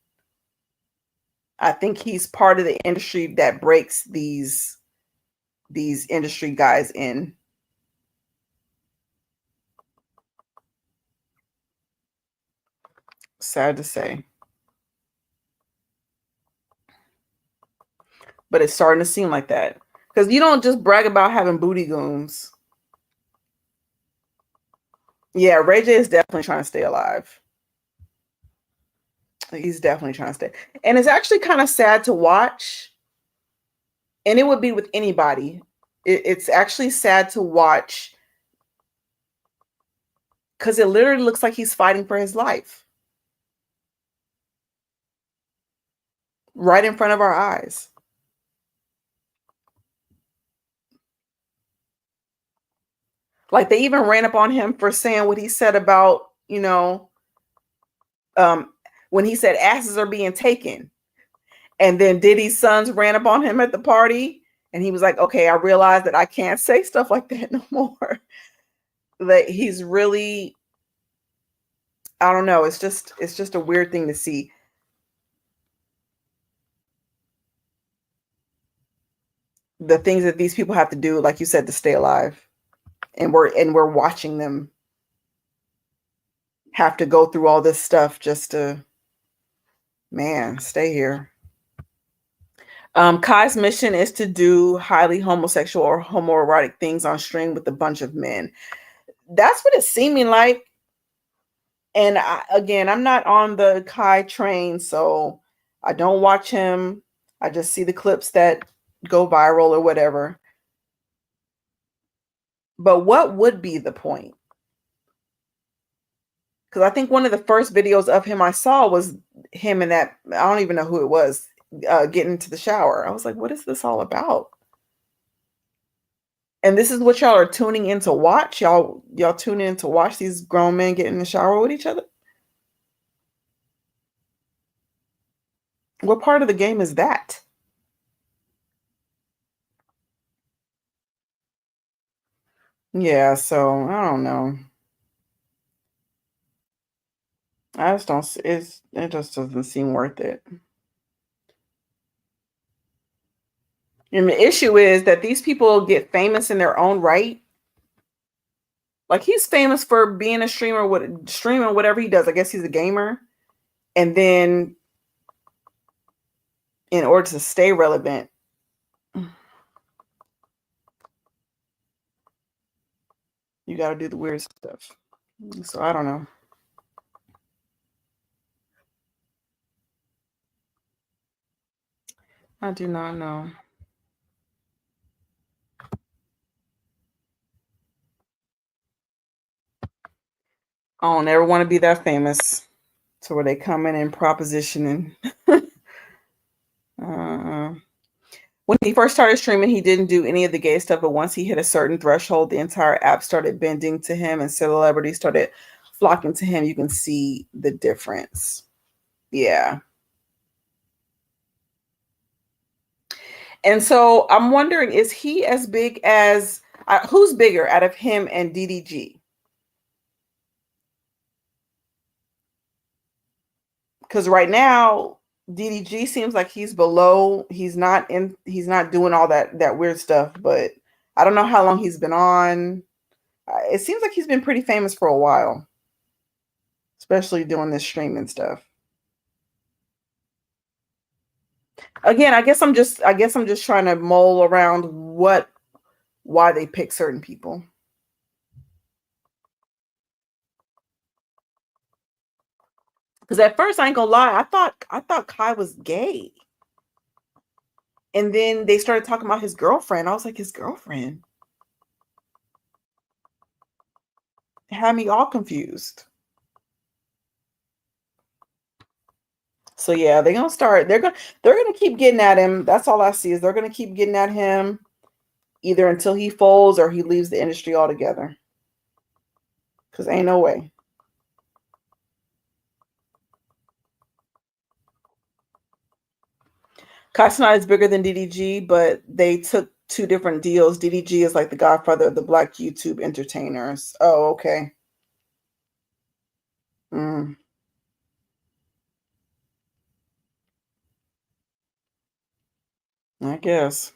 I think he's part of the industry that breaks these industry guys in. Sad to say. But it's starting to seem like that. Because you don't just brag about having booty goons. Yeah, Ray J is definitely trying to stay alive. He's definitely trying to stay. And it's actually kind of sad to watch. And it would be with anybody. It's actually sad to watch. Because it literally looks like he's fighting for his life. Right in front of our eyes. Like they even ran up on him for saying what he said about, when he said asses are being taken. And then Diddy's sons ran up on him at the party. And he was like, okay, I realized that I can't say stuff like that no more. That he's really, I don't know. It's just a weird thing to see. The things that these people have to do, like you said, to stay alive. And we're watching them have to go through all this stuff just to, man, stay here. Kai's mission is to do highly homosexual or homoerotic things on stream with a bunch of men. That's what it's seeming like. And I'm not on the Kai train, so I don't watch him. I just see the clips that go viral or whatever. But what would be the point? Because I think one of the first videos of him I saw was him in that, I don't even know who it was, getting into the shower. I was like, what is this all about? And this is what y'all are tuning in to watch? Y'all tune in to watch these grown men get in the shower with each other? What part of the game is that? Yeah, so I don't know. I just don't, it just doesn't seem worth it. And the issue is that these people get famous in their own right. Like he's famous for being a streamer, streaming whatever he does. I guess he's a gamer. And then in order to stay relevant, you got to do the weird stuff. So I don't know. I do not know. I don't ever want to be that famous to where they come in and propositioning. When he first started streaming, he didn't do any of the gay stuff, but once he hit a certain threshold, the entire app started bending to him and celebrities started flocking to him. You can see the difference. Yeah. And so I'm wondering, is he as big as, who's bigger out of him and DDG? Because right now, DDG seems like he's below. He's not doing all that weird stuff, but I don't know how long he's been on. It seems like he's been pretty famous for a while, especially doing this streaming stuff. Again, I guess I'm just trying to mull around why they pick certain people. Because at first, I ain't gonna lie, I thought Kai was gay. And then they started talking about his girlfriend. I was like, his girlfriend? It had me all confused. So yeah, they're gonna keep getting at him. That's all I see is they're gonna keep getting at him either until he folds or he leaves the industry altogether. Because ain't no way. Kai is bigger than DDG, but they took two different deals. DDG is like the godfather of the Black YouTube entertainers. Oh, okay. I guess.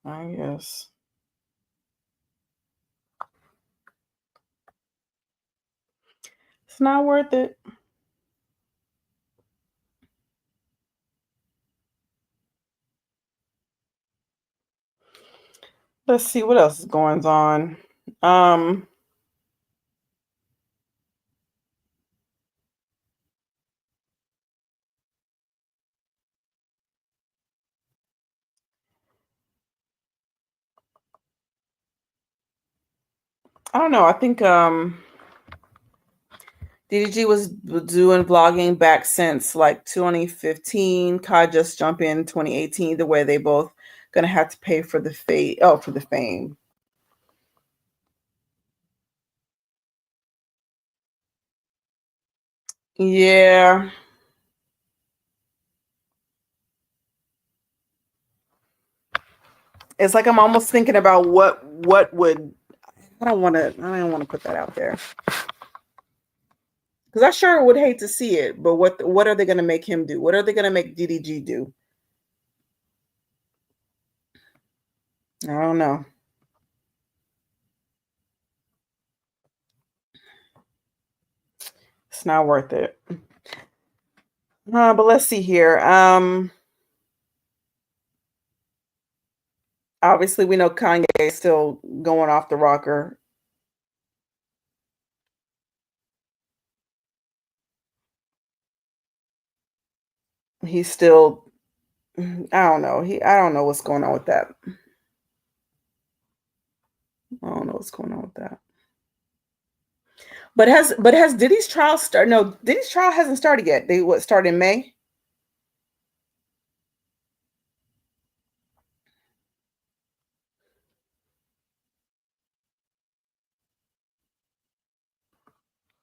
I guess. It's not worth it. Let's see what else is going on. I don't know. I think DDG was doing vlogging back since like 2015. Kai just jumped in 2018, the way they both gonna have to pay for the for the fame. Yeah. It's like I'm almost thinking about what would I don't want to put that out there. Because I sure would hate to see it, but what are they going to make him do? What are they going to make DDG do? I don't know. It's not worth it. But let's see here. Obviously, we know Kanye is still going off the rocker. He's still, I don't know. I don't know what's going on with that. I don't know what's going on with that. But has Diddy's trial started? No, Diddy's trial hasn't started yet. They start in May?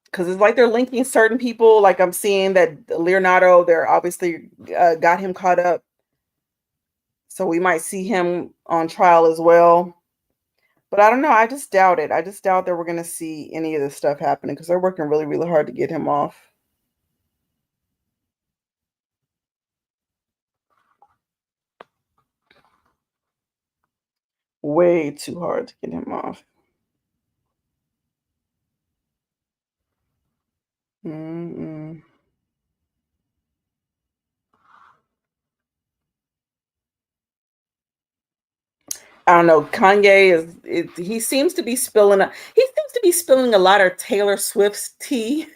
Because it's like they're linking certain people. Like I'm seeing that Leonardo, they're obviously got him caught up. So we might see him on trial as well. But I don't know. I just doubt it. I just doubt that we're going to see any of this stuff happening because they're working really, really hard to get him off. Way too hard to get him off. Mm-mm. I don't know. Kanye he seems to be spilling a lot of Taylor Swift's tea.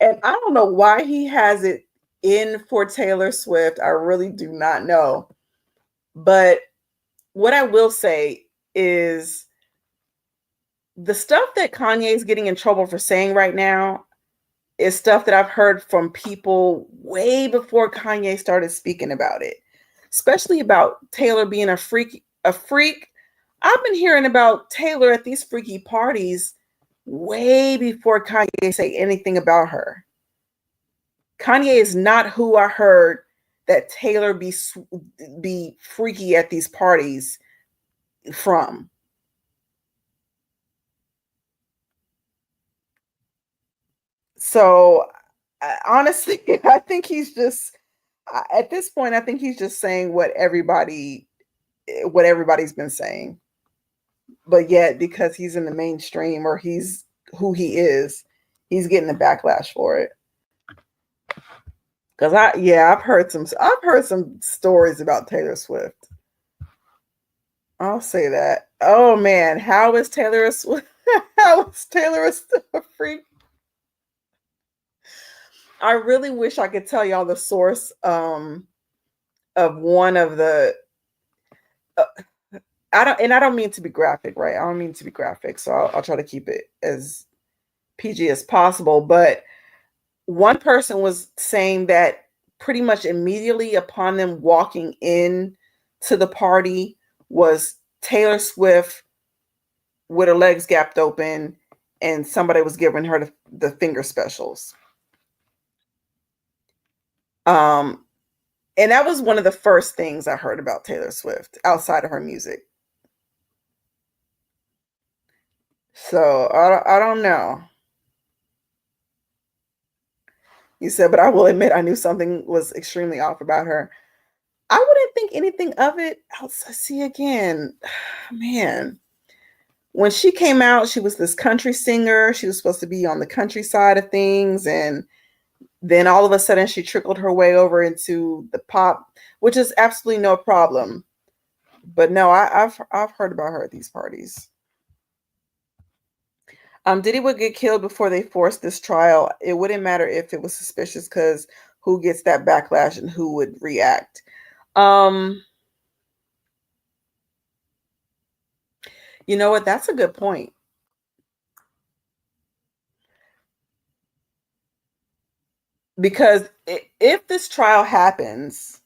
And I don't know why he has it in for Taylor Swift. I really do not know. But what I will say is the stuff that Kanye is getting in trouble for saying right now is stuff that I've heard from people way before Kanye started speaking about it, especially about Taylor being a freak. I've been hearing about Taylor at these freaky parties way before Kanye say anything about her. Kanye is not who I heard that Taylor be freaky at these parties from. So honestly, I think he's just at this point. I think he's just saying what everybody's been saying, but yet because he's in the mainstream or he's who he is, he's getting a backlash for it. Because I've heard some stories about Taylor Swift. I'll say that. Oh man, how is Taylor a Swift? How is Taylor a freak? I really wish I could tell y'all the source of one of the. I don't mean to be graphic, right? I don't mean to be graphic, so I'll try to keep it as PG as possible. But one person was saying that pretty much immediately upon them walking in to the party was Taylor Swift with her legs gapped open, and somebody was giving her the finger specials. And that was one of the first things I heard about Taylor Swift outside of her music. So I don't know. You said, but I will admit I knew something was extremely off about her. I wouldn't think anything of it. See again, man. When she came out, she was this country singer. She was supposed to be on the country side of things, and then all of a sudden she trickled her way over into the pop, which is absolutely no problem. But no, I've heard about her at these parties. Diddy would get killed before they forced this trial. It wouldn't matter if it was suspicious, because who gets that backlash and who would react? You know what? That's a good point. Because if this trial happens,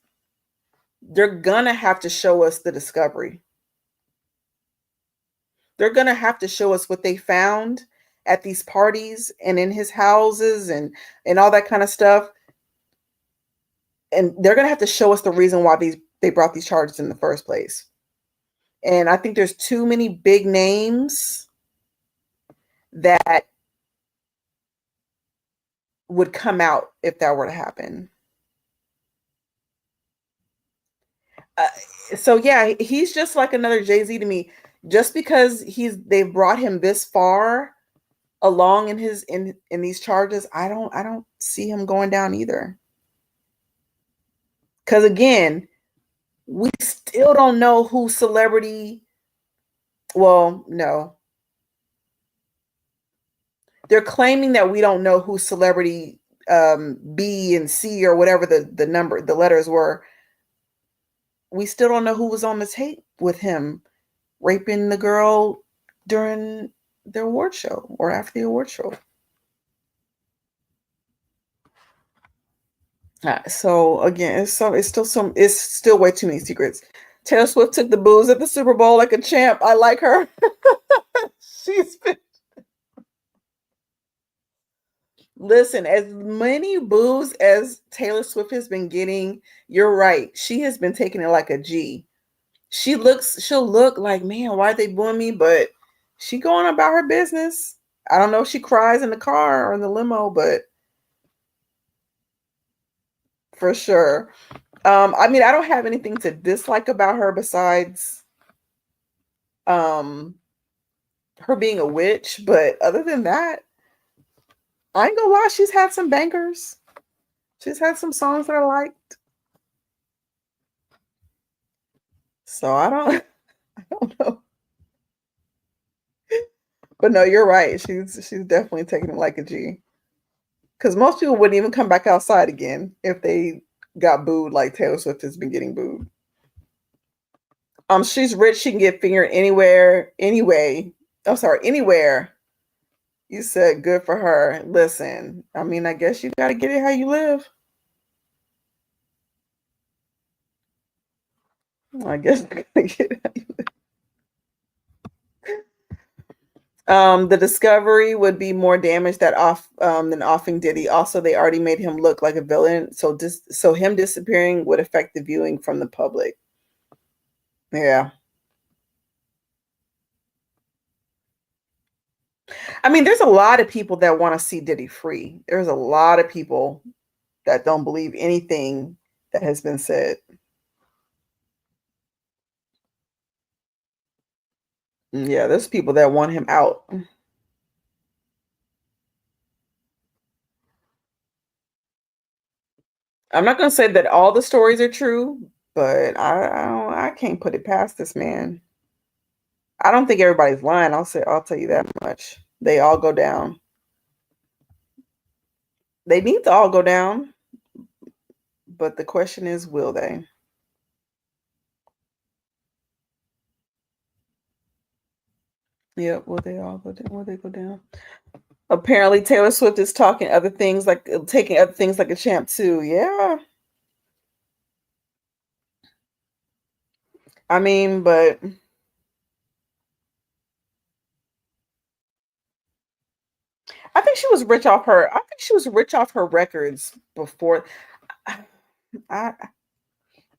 they're gonna have to show us the discovery. They're gonna have to show us what they found at these parties and in his houses and all that kind of stuff. And they're gonna have to show us the reason why they brought these charges in the first place. And I think there's too many big names that would come out if that were to happen. So yeah, he's just like another Jay-Z to me. Just because they've brought him this far along in these charges, I don't see him going down either. Because again, we still don't know who celebrity. Well, no. They're claiming that we don't know who celebrity B and C or whatever the letters were. We still don't know who was on the tape with him raping the girl during the award show or after the award show. So again, it's still way too many secrets. Taylor Swift took the booze at the Super Bowl like a champ. I like her. She's been. Listen, as many boos as Taylor Swift has been getting, you're right. She has been taking it like a G. She'll look like, man, why are they booing me? But she going about her business. I don't know if she cries in the car or in the limo, but for sure. I mean, I don't have anything to dislike about her besides her being a witch. But other than that, I ain't gonna lie, she's had some bangers. She's had some songs that I liked. So I don't know. But no, you're right. She's definitely taking it like a G. Because most people wouldn't even come back outside again if they got booed like Taylor Swift has been getting booed. She's rich. She can get fingered anywhere, anyway. I'm sorry, anywhere. You said good for her. Listen, I mean, I guess you got to get it how you live. I guess you got to get it how you live. The discovery would be more damage than offing Diddy. Also, they already made him look like a villain, so him disappearing would affect the viewing from the public. Yeah. I mean, there's a lot of people that want to see Diddy free. There's a lot of people that don't believe anything that has been said. Yeah, there's people that want him out. I'm not going to say that all the stories are true, but I can't put it past this man. I don't think everybody's lying. I'll tell you that much. They all go down. They need to all go down, but the question is, will they? Yep, will they all go down? Will they go down? Apparently, Taylor Swift is taking other things like a champ too. Yeah. I mean, but I think she was rich off her. I think she was rich off her records before. I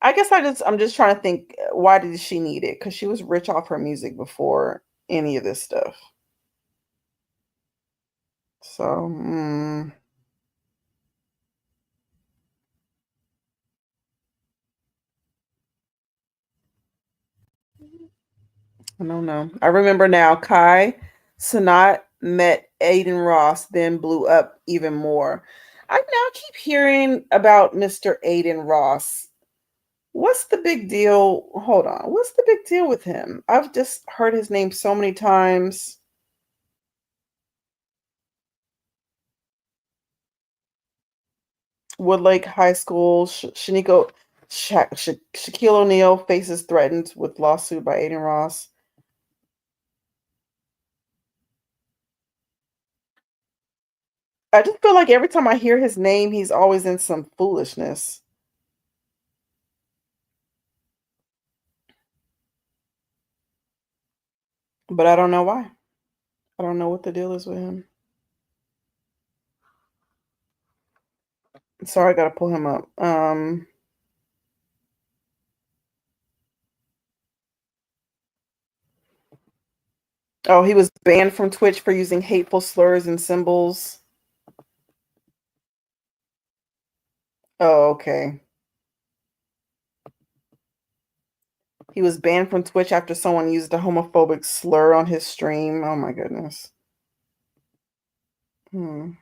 guess I'm just trying to think. Why did she need it? Because she was rich off her music before any of this stuff. So I don't know. I remember now. Kai Sanat met Aiden Ross, then blew up even more. I now keep hearing about Mr. Aiden Ross. What's the big deal? Hold on. What's the big deal with him? I've just heard his name so many times. Woodlake High School, Shaquille O'Neal faces threatened with lawsuit by Aiden Ross. I just feel like every time I hear his name, he's always in some foolishness. But I don't know why. I don't know what the deal is with him. Sorry, I gotta pull him up. Oh, he was banned from Twitch for using hateful slurs and symbols. Oh, okay. He was banned from Twitch after someone used a homophobic slur on his stream. Oh my goodness. Hmm.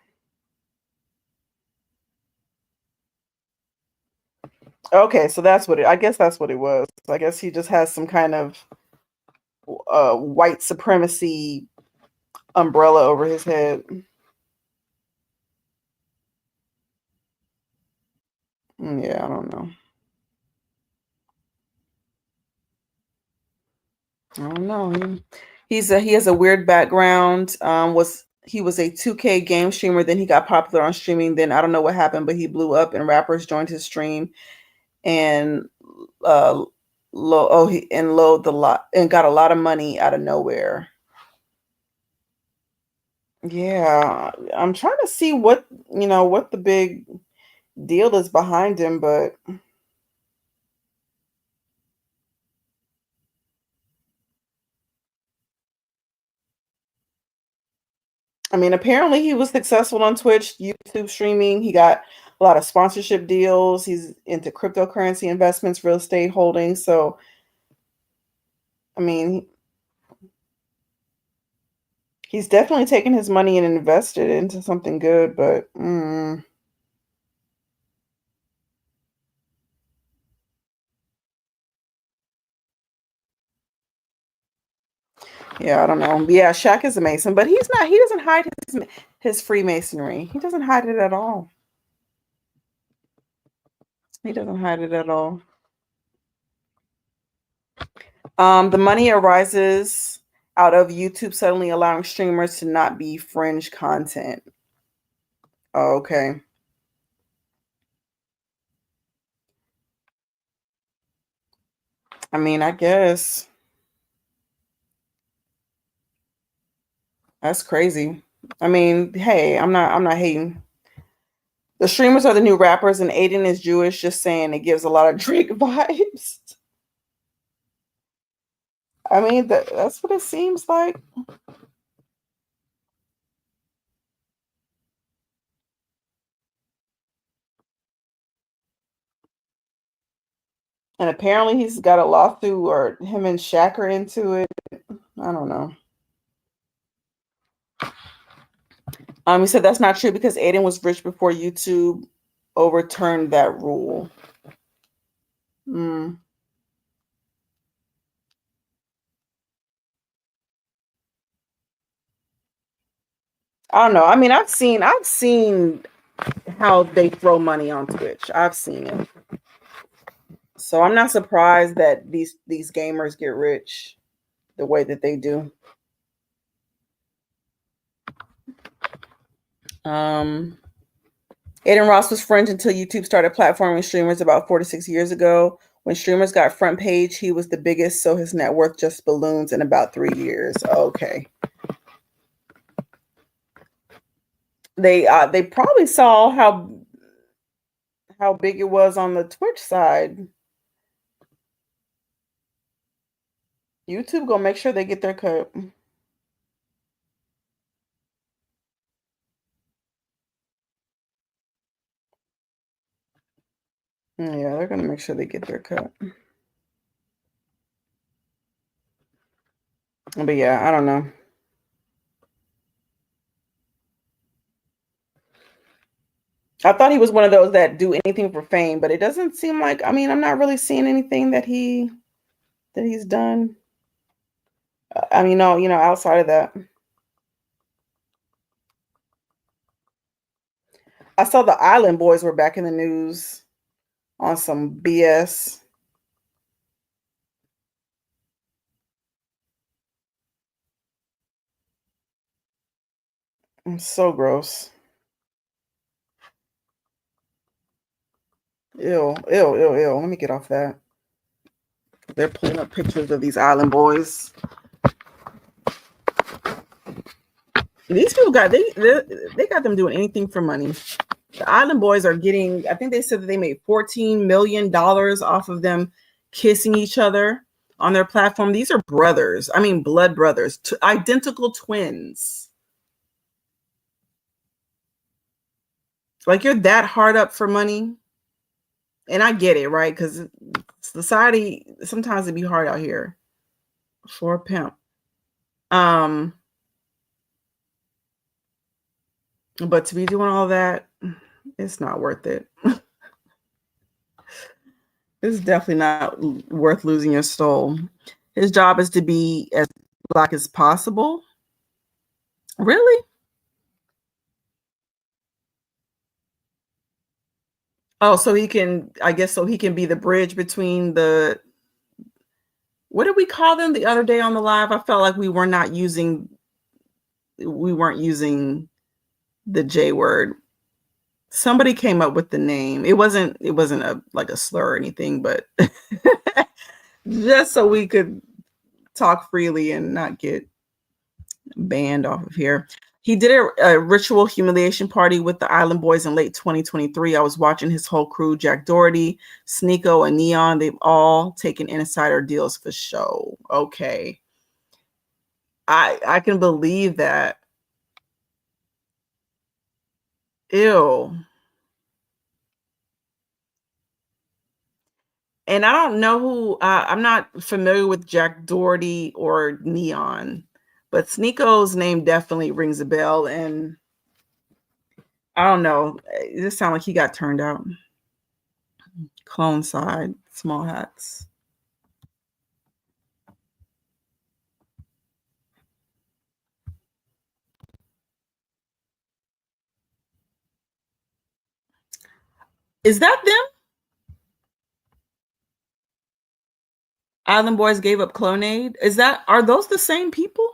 Okay, so that's what I guess that's what it was. I guess he just has some kind of white supremacy umbrella over his head. Yeah, I don't know. I don't know. He has a weird background. He was a 2K game streamer, then he got popular on streaming. Then I don't know what happened, but he blew up and rappers joined his stream and load the lot and got a lot of money out of nowhere. Yeah, I'm trying to see what the big deal is behind him, but I mean, apparently he was successful on Twitch, YouTube streaming. He got a lot of sponsorship deals. He's into cryptocurrency investments, real estate holdings. So, I mean, he's definitely taken his money and invested into something good, but yeah, I don't know. Yeah, Shaq is a Mason, but he's not. He doesn't hide his Freemasonry. He doesn't hide it at all. He doesn't hide it at all. The money arises out of YouTube suddenly allowing streamers to not be fringe content. Oh, okay. I mean, I guess that's crazy. I mean, hey, I'm not hating. The streamers are the new rappers, and Aiden is Jewish. Just saying, it gives a lot of Drake vibes. I mean, that's what it seems like. And apparently, he's got a lawsuit, or him and Shaq are into it. I don't know. He said that's not true because Aiden was rich before YouTube overturned that rule. Mm. I don't know. I mean, I've seen how they throw money on Twitch. I've seen it. So I'm not surprised that these gamers get rich the way that they do. Um Aiden Ross was fringe until YouTube started platforming streamers about 4 to 6 years ago. When streamers got front page, he was the biggest, so his net worth just balloons in about 3 years. Okay. They probably saw how big it was on the Twitch side. YouTube gonna make sure they get their cut. Yeah, they're gonna make sure they get their cut. But yeah, I don't know. I thought he was one of those that do anything for fame, but it doesn't seem like, I mean, I'm not really seeing anything that he's done. I mean, no, outside of that. I saw the Island Boys were back in the news on some BS. It's so gross. Ew, ew, ew, ew. Let me get off that. They're pulling up pictures of these Island Boys. These people they got them doing anything for money. The Island Boys are getting, I think they said that they made $14 million off of them kissing each other on their platform. These are brothers. I mean, blood brothers, identical twins. Like, you're that hard up for money. And I get it, right? Because society, sometimes it'd be hard out here for a pimp. But to be doing all that, it's not worth it. It's definitely not worth losing your soul. His job is to be as black as possible. Really? Oh, so he can, I guess, so he can be the bridge between what did we call them the other day on the live? I felt like we weren't using the J word. Somebody came up with the name. It wasn't like a slur or anything, but just so we could talk freely and not get banned off of here. He did a ritual humiliation party with the Island Boys in late 2023. I was watching his whole crew, Jack Doherty, Sneeko, and Neon. They've all taken insider deals for show. Okay. I can believe that. Ew. And I don't know who, I'm not familiar with Jack Doherty or Neon, but Sneeko's name definitely rings a bell. And I don't know, it just sounds like he got turned out. Clone side, small hats. Is that them? Island Boys gave up Clonade. Are those the same people?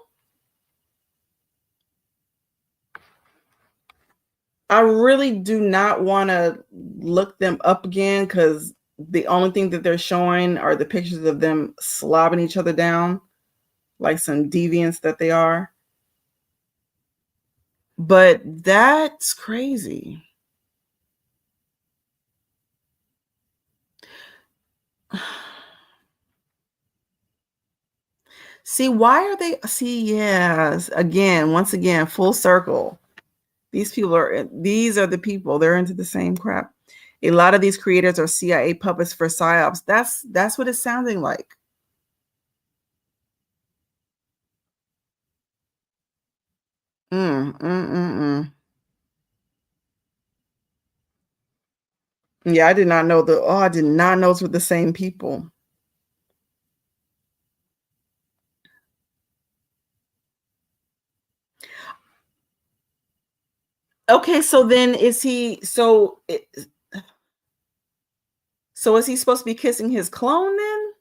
I really do not want to look them up again because the only thing that they're showing are the pictures of them slobbing each other down like some deviants that they are. But that's crazy. See, why are they? See, yes, once again, full circle. These are the people. They're into the same crap. A lot of these creators are CIA puppets for psyops. That's what it's sounding like. Yeah, I did not know I did not know it's with the same people. Okay, so then is he so is he supposed to be kissing his clone then?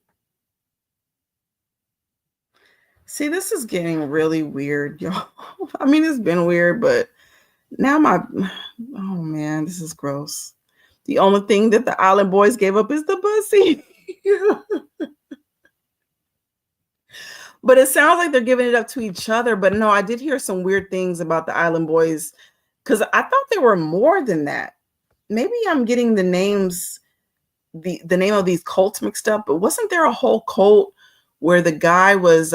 See, this is getting really weird, y'all. I mean, it's been weird, but now oh man, this is gross. The only thing that the Island Boys gave up is the pussy. But it sounds like they're giving it up to each other. But no, I did hear some weird things about the Island Boys because I thought there were more than that. Maybe I'm getting the names, the name of these cults mixed up, but wasn't there a whole cult where the guy was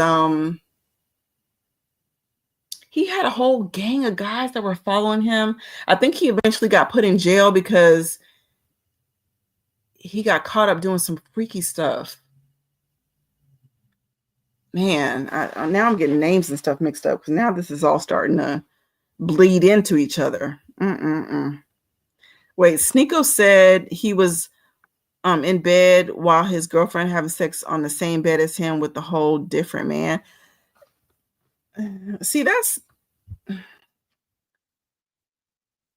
he had a whole gang of guys that were following him? I think he eventually got put in jail because he got caught up doing some freaky stuff. Man, now I'm getting names and stuff mixed up because now this is all starting to bleed into each other. Wait, Sneeko said he was in bed while his girlfriend having sex on the same bed as him with a whole different man. See, that's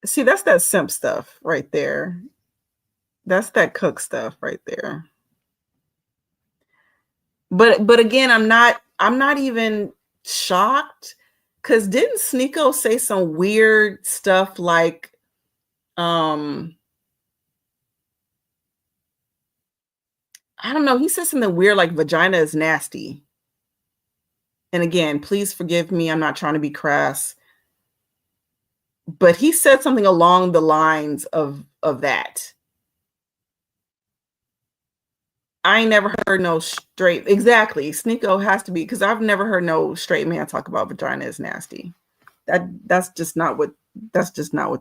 that simp stuff right there. That's that cook stuff right there. But again, I'm not even shocked, because didn't Sneeko say some weird stuff like I don't know, he said something weird like vagina is nasty. And again, please forgive me, I'm not trying to be crass, but he said something along the lines of that. I ain't never heard no straight, exactly. Sneeko has to be, because I've never heard no straight man talk about vagina is nasty. That's just not what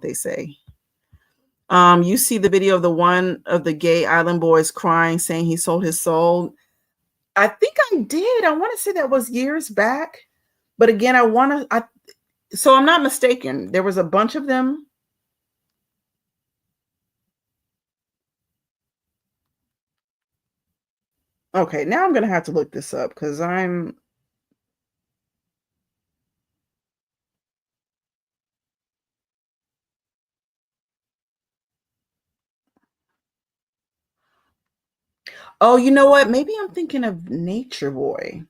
they say. You see the video of the one of the gay island boys crying, saying he sold his soul. I think I did. I want to say that was years back. But again, so I'm not mistaken. There was a bunch of them. Okay, now I'm going to have to look this up because oh, you know what? Maybe I'm thinking of Nature Boy.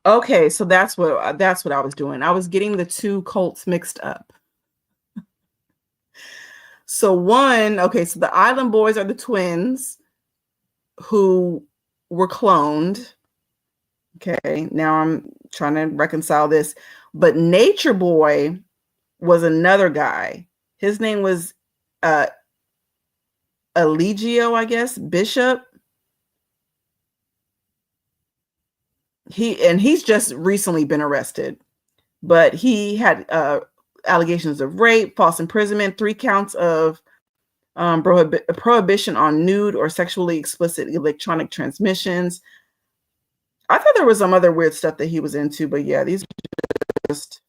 Okay, so that's what I was doing. I was getting the two cults mixed up. So so the Island Boys are the twins who were cloned. Okay, now I'm trying to reconcile this. But Nature Boy was another guy. His name was Eligio, I guess, Bishop. He's just recently been arrested, but he had allegations of rape, false imprisonment, 3 counts of prohibition on nude or sexually explicit electronic transmissions. I thought there was some other weird stuff that he was into, but yeah, these are just.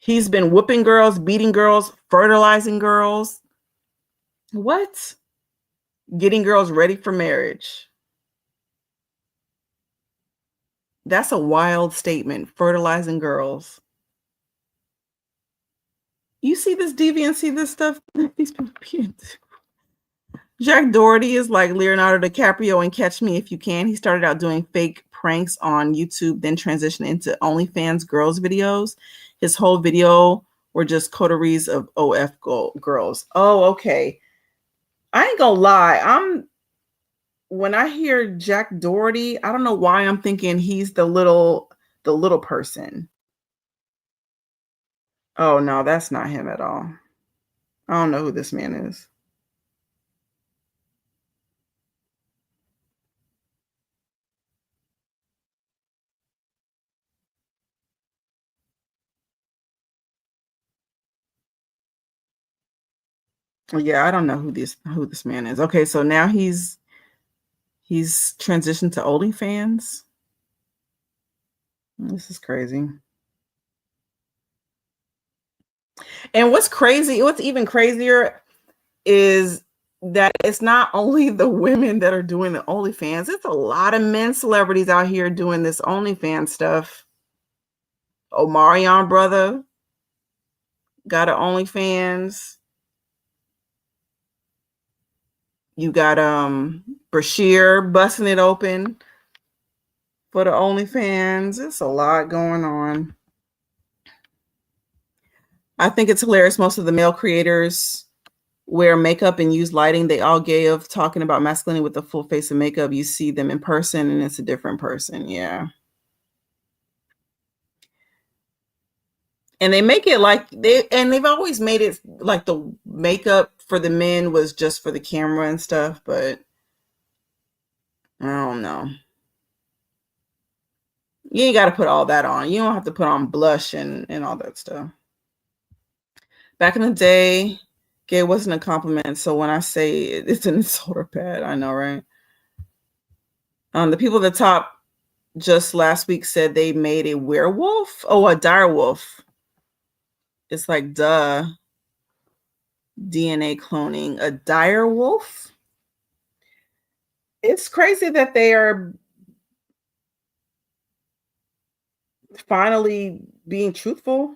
He's been whooping girls, beating girls, fertilizing girls. What? Getting girls ready for marriage. That's a wild statement, fertilizing girls. You see this deviancy, this stuff these people. Jack Doherty is like Leonardo DiCaprio in Catch Me If You Can. He started out doing fake pranks on YouTube, then transitioned into OnlyFans girls videos. His whole video were just coteries of OF girls. Oh, okay. I ain't gonna lie. When I hear Jack Doherty, I don't know why I'm thinking he's the little person. Oh no, that's not him at all. I don't know who this man is. Yeah, I don't know who this man is. Okay, so now he's transitioned to OnlyFans. This is crazy. And what's even crazier is that it's not only the women that are doing the OnlyFans, it's a lot of men celebrities out here doing this OnlyFans stuff. Omarion brother got an OnlyFans. You got Bashir busting it open for the OnlyFans. It's a lot going on. I think it's hilarious. Most of the male creators wear makeup and use lighting. They all gay of talking about masculinity with a full face of makeup. You see them in person and it's a different person. Yeah. And they make it like they've always made it like the makeup for the men was just for the camera and stuff, but I don't know. You ain't got to put all that on. You don't have to put on blush and all that stuff. Back in the day, gay wasn't a compliment. So when I say it's an insult or bad, I know, right? The people at the top just last week said they made a werewolf. Oh, a dire wolf. It's like, duh. DNA cloning. A dire wolf? It's crazy that they are finally being truthful.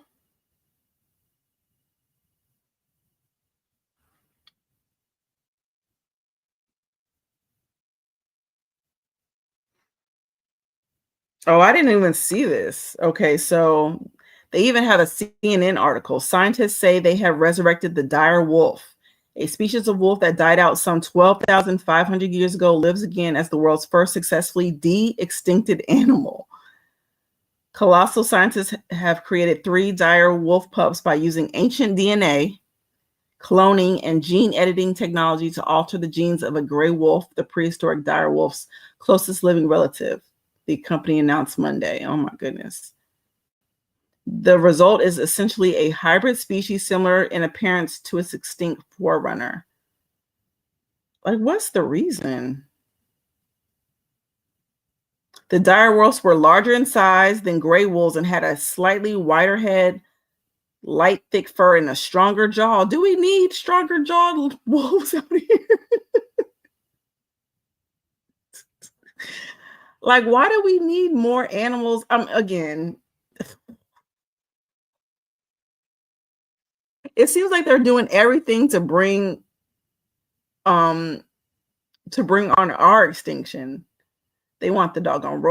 Oh, I didn't even see this. Okay, so they even had a CNN article. Scientists say they have resurrected the dire wolf. A species of wolf that died out some 12,500 years ago lives again as the world's first successfully de-extincted animal. Colossal scientists have created 3 dire wolf pups by using ancient DNA, cloning, and gene editing technology to alter the genes of a gray wolf, the prehistoric dire wolf's closest living relative, the company announced Monday. Oh my goodness. The result is essentially a hybrid species similar in appearance to its extinct forerunner. Like, what's the reason? The dire wolves were larger in size than gray wolves and had a slightly wider head, light, thick fur, and a stronger jaw. Do we need stronger jawed wolves out here? Like, why do we need more animals? Again, it seems like they're doing everything to bring on our extinction. They want the doggone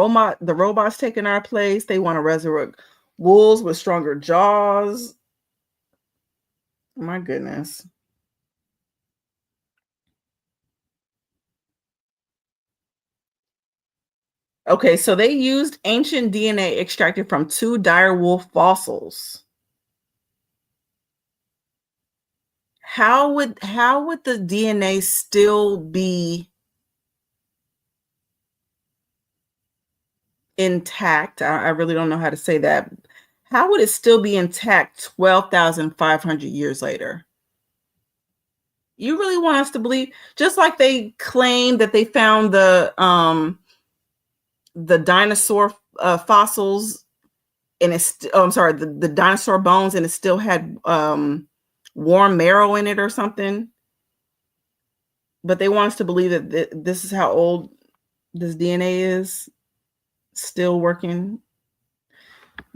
the robots taking our place. They want to resurrect wolves with stronger jaws. My goodness. Okay, so they used ancient DNA extracted from 2 dire wolf fossils. How would the DNA still be intact? I really don't know how to say that. How would it still be intact 12,500 years later? You really want us to believe, just like they claim that they found the dinosaur fossils, and the dinosaur bones, and it still had warm marrow in it or something. But they want us to believe that this is how old this DNA is, still working.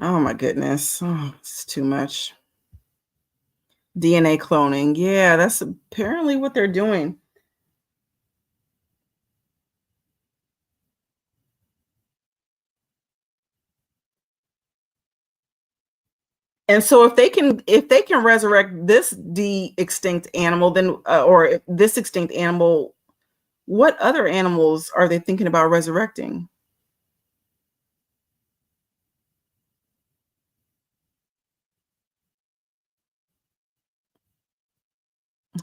Oh my goodness. Oh, it's too much. DNA cloning. Yeah, that's apparently what they're doing. And so if they can resurrect this de-extinct animal, then or this extinct animal, what other animals are they thinking about resurrecting?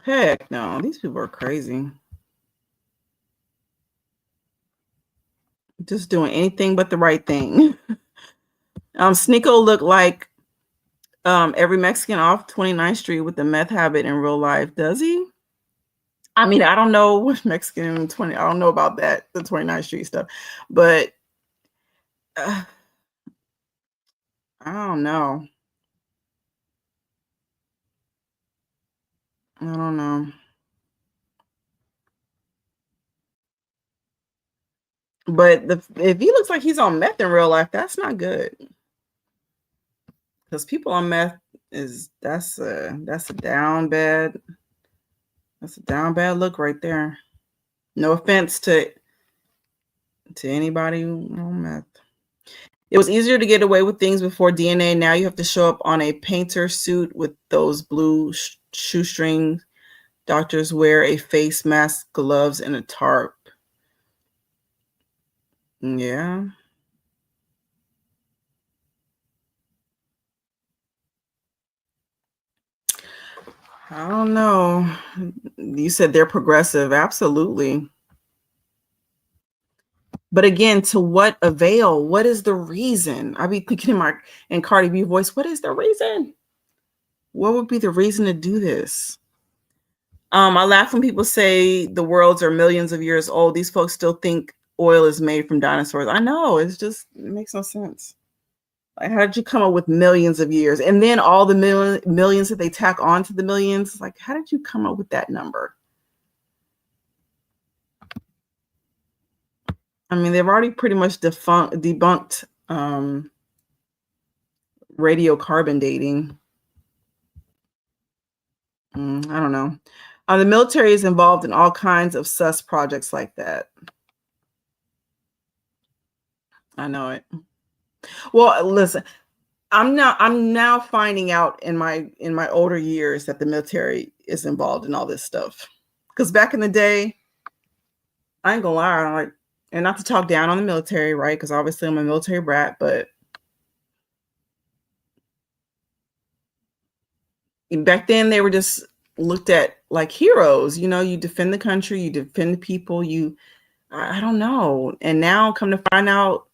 Heck no, these people are crazy. Just doing anything but the right thing. Sneeko looked like every Mexican off 29th Street with the meth habit in real life. Does he? I mean, I don't know what Mexican 20. I don't know about that, the 29th Street stuff, but I don't know. I don't know. But if he looks like he's on meth in real life, that's not good. Because people on meth that's a down bad look right there. No offense to anybody on meth. It was easier to get away with things before DNA. Now you have to show up on a painter suit with those blue shoestrings. Doctors wear a face mask, gloves, and a tarp. Yeah. I don't know. You said they're progressive. Absolutely. But again, to what avail? What is the reason? I be thinking in Cardi B voice, what is the reason? What would be the reason to do this? I laugh when people say the worlds are millions of years old. These folks still think oil is made from dinosaurs. I know, it makes no sense. Like, how did you come up with millions of years? And then all the millions that they tack on to the millions, like, how did you come up with that number? I mean, they've already pretty much debunked radiocarbon dating. I don't know. The military is involved in all kinds of sus projects like that. I know it. Well, listen, I'm now finding out in my older years that the military is involved in all this stuff. Because back in the day, I ain't gonna lie, and not to talk down on the military, right? Because obviously I'm a military brat, but back then they were just looked at like heroes. You defend the country, you defend the people, I don't know. And now come to find out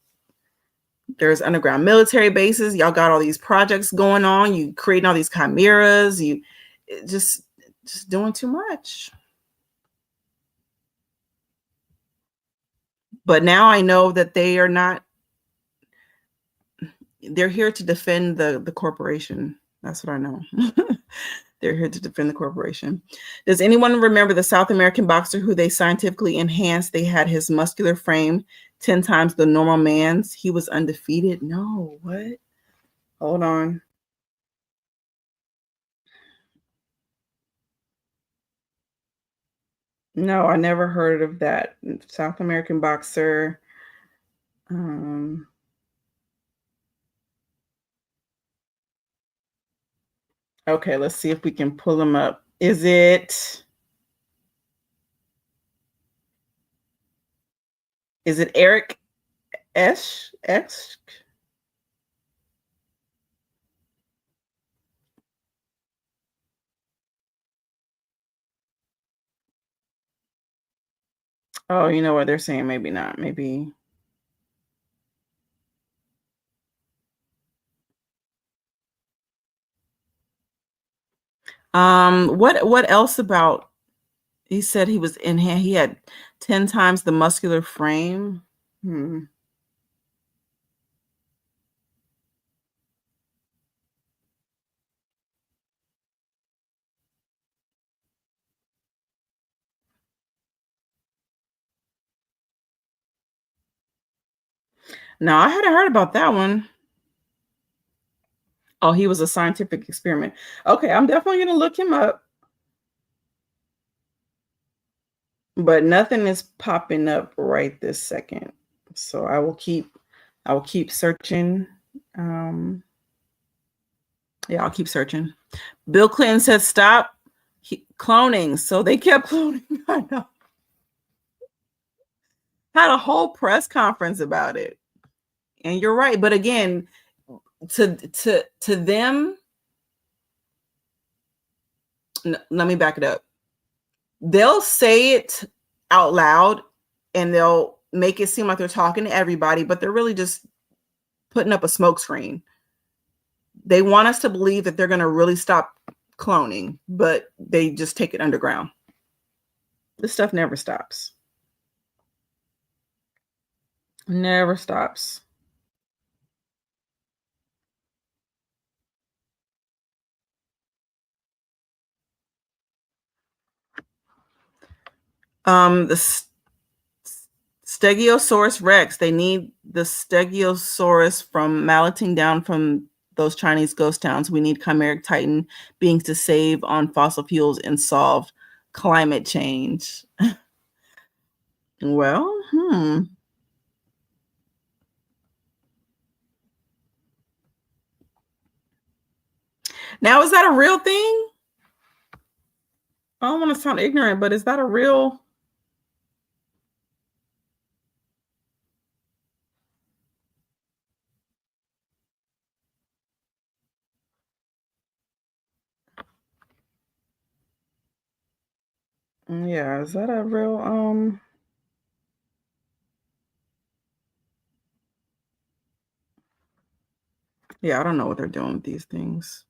there's underground military bases. Y'all got all these projects going on. You creating all these chimeras. You just doing too much. But now I know that they are not. They're here to defend the corporation. That's what I know. They're here to defend the corporation. Does anyone remember the South American boxer who they scientifically enhanced? They had his muscular frame 10 times the normal man's. He was undefeated. No, what? Hold on. No, I never heard of that. South American boxer. Okay, let's see if we can pull him up. Is it Eric Esch? Oh, you know what they're saying? Maybe not. Maybe. What else about? He said he was he had 10 times the muscular frame. No, I hadn't heard about that one. Oh, he was a scientific experiment. Okay, I'm definitely going to look him up. But nothing is popping up right this second. So I will keep searching. Yeah, I'll keep searching. Bill Clinton said stop cloning. So they kept cloning. I know. Had a whole press conference about it. And you're right. But again, to them, let me back it up. They'll say it out loud and they'll make it seem like they're talking to everybody, but they're really just putting up a smokescreen. They want us to believe that they're going to really stop cloning, but they just take it underground. This stuff never stops. Never stops. The Stegosaurus Rex. They need the Stegosaurus from malleting down from those Chinese ghost towns. We need chimeric titan beings to save on fossil fuels and solve climate change. Well, Now, is that a real thing? I don't want to sound ignorant, but is that a real? Yeah, is that a real Yeah, I don't know what they're doing with these things.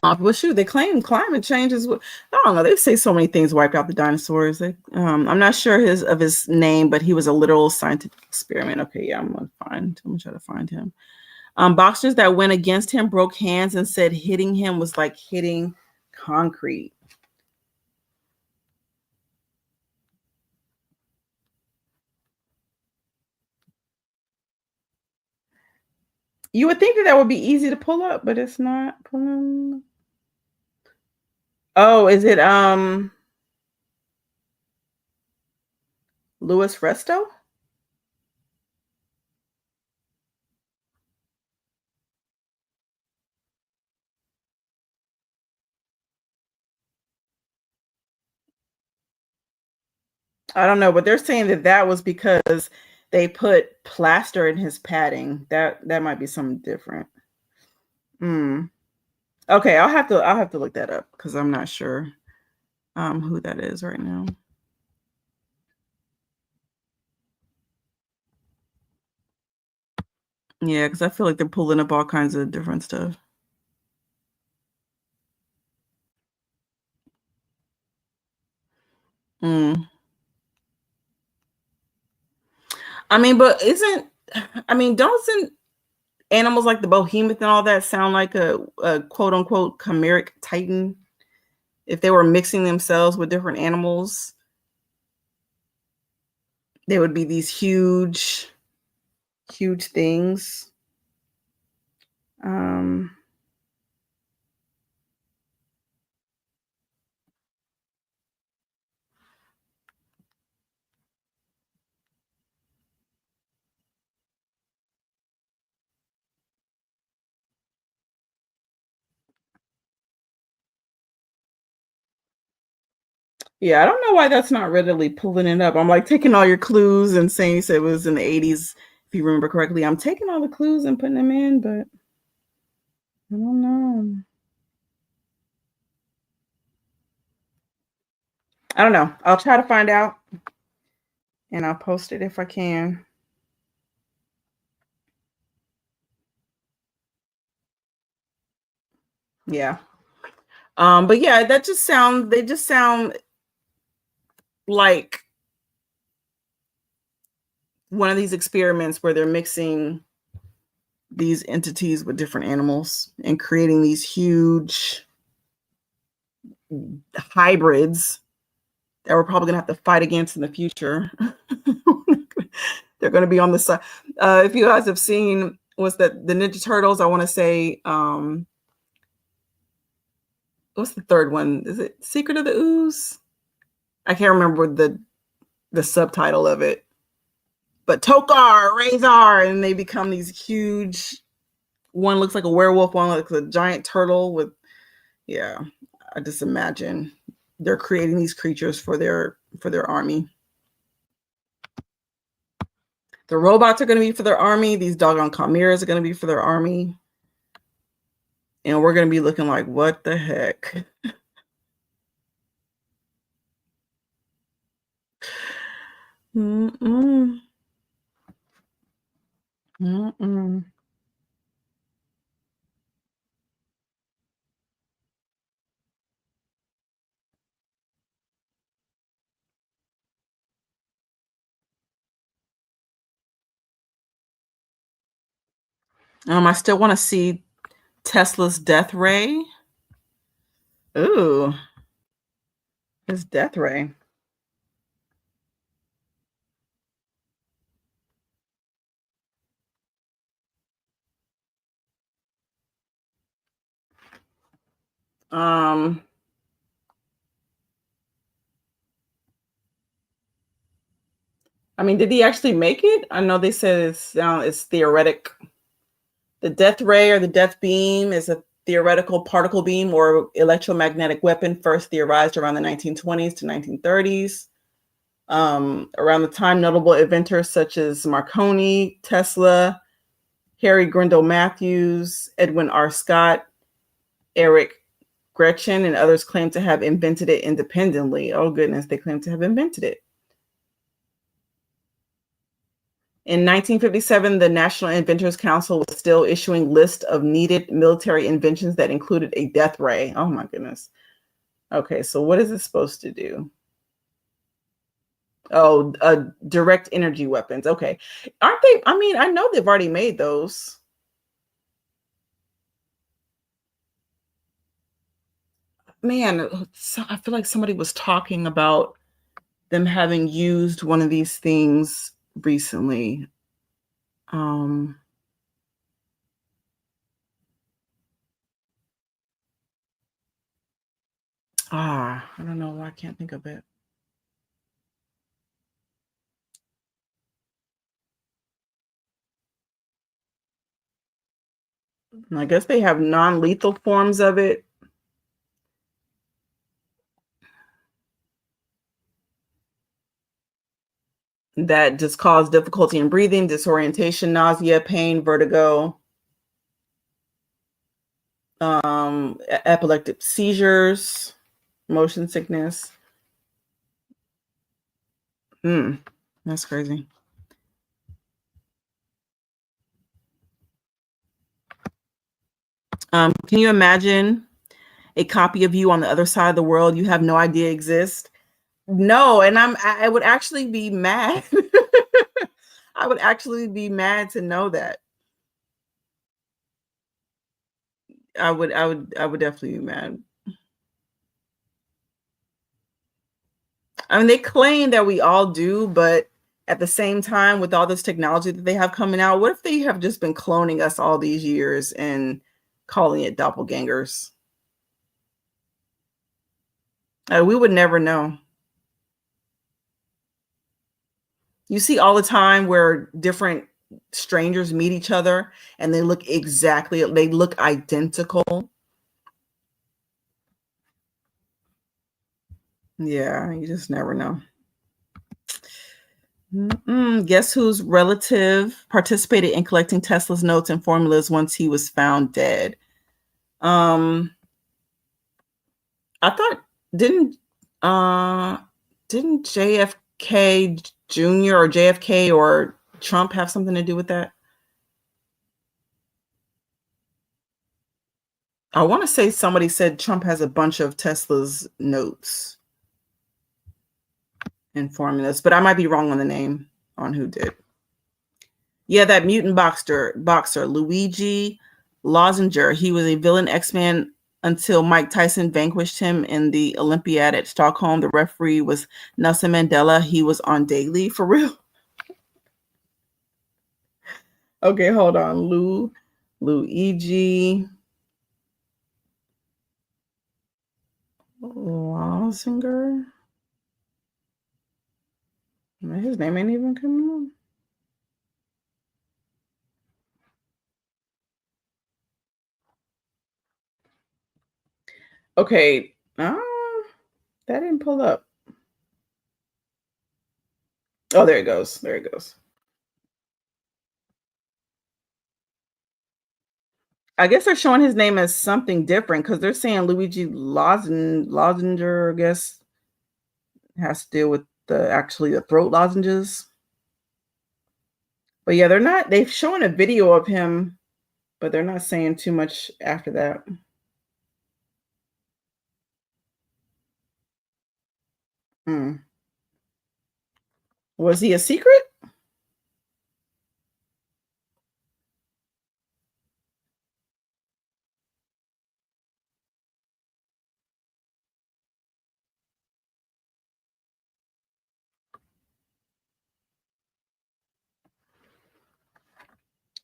Well, shoot, they claim climate change is what, I don't know. They say so many things wiped out the dinosaurs. I'm not sure of his name, but he was a literal scientific experiment. Okay, yeah, I'm gonna try to find him. Boxers that went against him broke hands and said hitting him was like hitting concrete. You would think that would be easy to pull up, but it's not pulling. Oh, is it Louis Resto? I don't know, but they're saying that was because they put plaster in his padding. That might be something different. Okay, I'll have to look that up because I'm not sure who that is right now. Yeah, because I feel like they're pulling up all kinds of different stuff. I mean, but doesn't animals like the behemoth and all that sound like a quote unquote chimeric titan? If they were mixing themselves with different animals, they would be these huge things. Yeah, I don't know why that's not readily pulling it up. I'm like taking all your clues and saying you said it was in the 80s, if you remember correctly. I'm taking all the clues and putting them in, but I don't know. I don't know. I'll try to find out and I'll post it if I can. Yeah. But yeah, they just sound like one of these experiments where they're mixing these entities with different animals and creating these huge hybrids that we're probably gonna have to fight against in the future. They're gonna be on the side. If you guys have seen, what's that? The Ninja Turtles. I want to say, what's the third one? Is it Secret of the Ooze? I can't remember the subtitle of it. But Tokar, Razor, and they become these huge. One looks like a werewolf. One looks like a giant turtle with. Yeah, I just imagine they're creating these creatures for their army. The robots are going to be for their army. These doggone chimeras are going to be for their army. And we're going to be looking like, what the heck? Mm-mm. Mm-mm. I still want to see Tesla's death ray. Ooh, his death ray. I mean, did he actually make it? I know they said it's theoretic. The death ray or the death beam is a theoretical particle beam or electromagnetic weapon first theorized around the 1920s to 1930s. Around the time, notable inventors such as Marconi, Tesla, Harry Grindle Matthews, Edwin R. Scott, Eric Gretchen, and others claim to have invented it independently. Oh, goodness, they claim to have invented it. In 1957, the National Inventors Council was still issuing lists of needed military inventions that included a death ray. Oh my goodness. Okay, so what is it supposed to do? Oh, direct energy weapons. Okay. Aren't they? I mean, I know they've already made those. Man, so I feel like somebody was talking about them having used one of these things recently. I don't know why I can't think of it. I guess they have non-lethal forms of it. That just cause difficulty in breathing, disorientation, nausea, pain, vertigo, epileptic seizures, motion sickness. That's crazy. Can you imagine a copy of you on the other side of the world you have no idea exists? No, and I would actually be mad. I would actually be mad to know that. I would definitely be mad. I mean, they claim that we all do, but at the same time, with all this technology that they have coming out, what if they have just been cloning us all these years and calling it doppelgangers? We would never know. You see all the time where different strangers meet each other and they look identical. Yeah, you just never know. Guess whose relative participated in collecting Tesla's notes and formulas once he was found dead? I thought didn't JFK Jr. or JFK or Trump have something to do with that? I want to say somebody said Trump has a bunch of Tesla's notes and formulas, but I might be wrong on the name on who did. Yeah, that mutant boxer Luigi Lozinger. He was a villain X-Man until Mike Tyson vanquished him in the Olympiad at Stockholm. The referee was Nelson Mandela. He was on daily for real. Okay, hold on. Luigi Lozinger. His name ain't even coming on. Okay. That didn't pull up. Oh, there it goes. There it goes. I guess they're showing his name as something different because they're saying Luigi Lozinger, I guess, has to deal with the throat lozenges. But yeah, they've shown a video of him, but they're not saying too much after that. Was he a secret?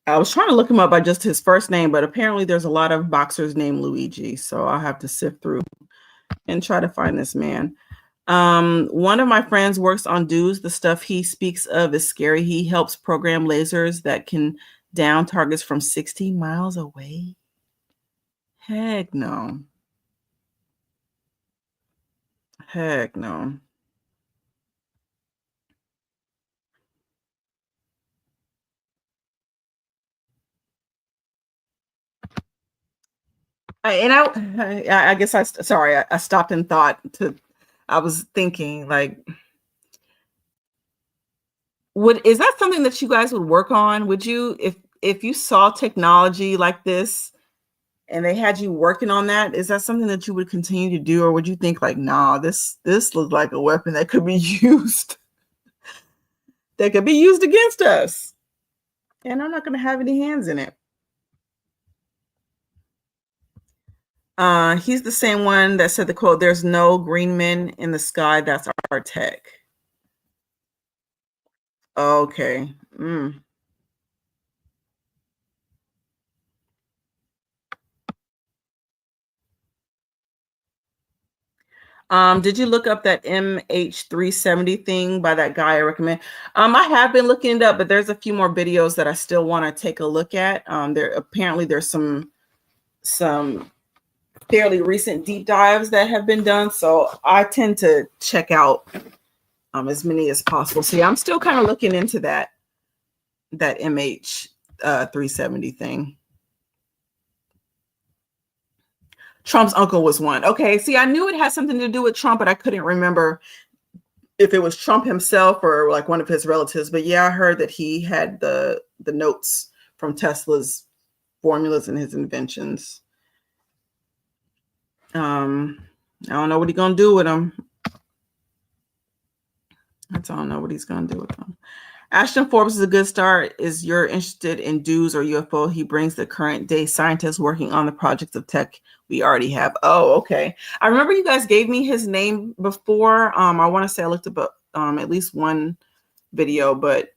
I was trying to look him up by just his first name, but apparently there's a lot of boxers named Luigi, so I'll have to sift through and try to find this man. One of my friends works on Dues. The stuff he speaks of is scary. He helps program lasers that can down targets from 60 miles away. Heck no. Heck no. I guess I stopped and thought I was thinking like, Is that something that you guys would work on? Would you, if you saw technology like this and they had you working on that, is that something that you would continue to do, or would you think like, nah, this looks like a weapon that could be used, that could be used against us, and I'm not going to have any hands in it? He's the same one that said the quote, "There's no green men in the sky. That's our tech." Okay. Did you look up that MH370 thing by that guy I recommend? I have been looking it up, but there's a few more videos that I still want to take a look at. There's some fairly recent deep dives that have been done, so I tend to check out as many as possible. So yeah, I'm still kind of looking into that MH 370 thing. Trump's uncle was one. Okay, see, I knew it had something to do with Trump, but I couldn't remember if it was Trump himself or like one of his relatives. But yeah, I heard that he had the notes from Tesla's formulas and his inventions. I don't know what he's gonna do with them. I don't know what he's gonna do with them. Ashton Forbes is a good start. Is you're interested in DEWs or UFO? He brings the current day scientists working on the projects of tech we already have. Oh, okay. I remember you guys gave me his name before. I want to say I looked up at least one video, but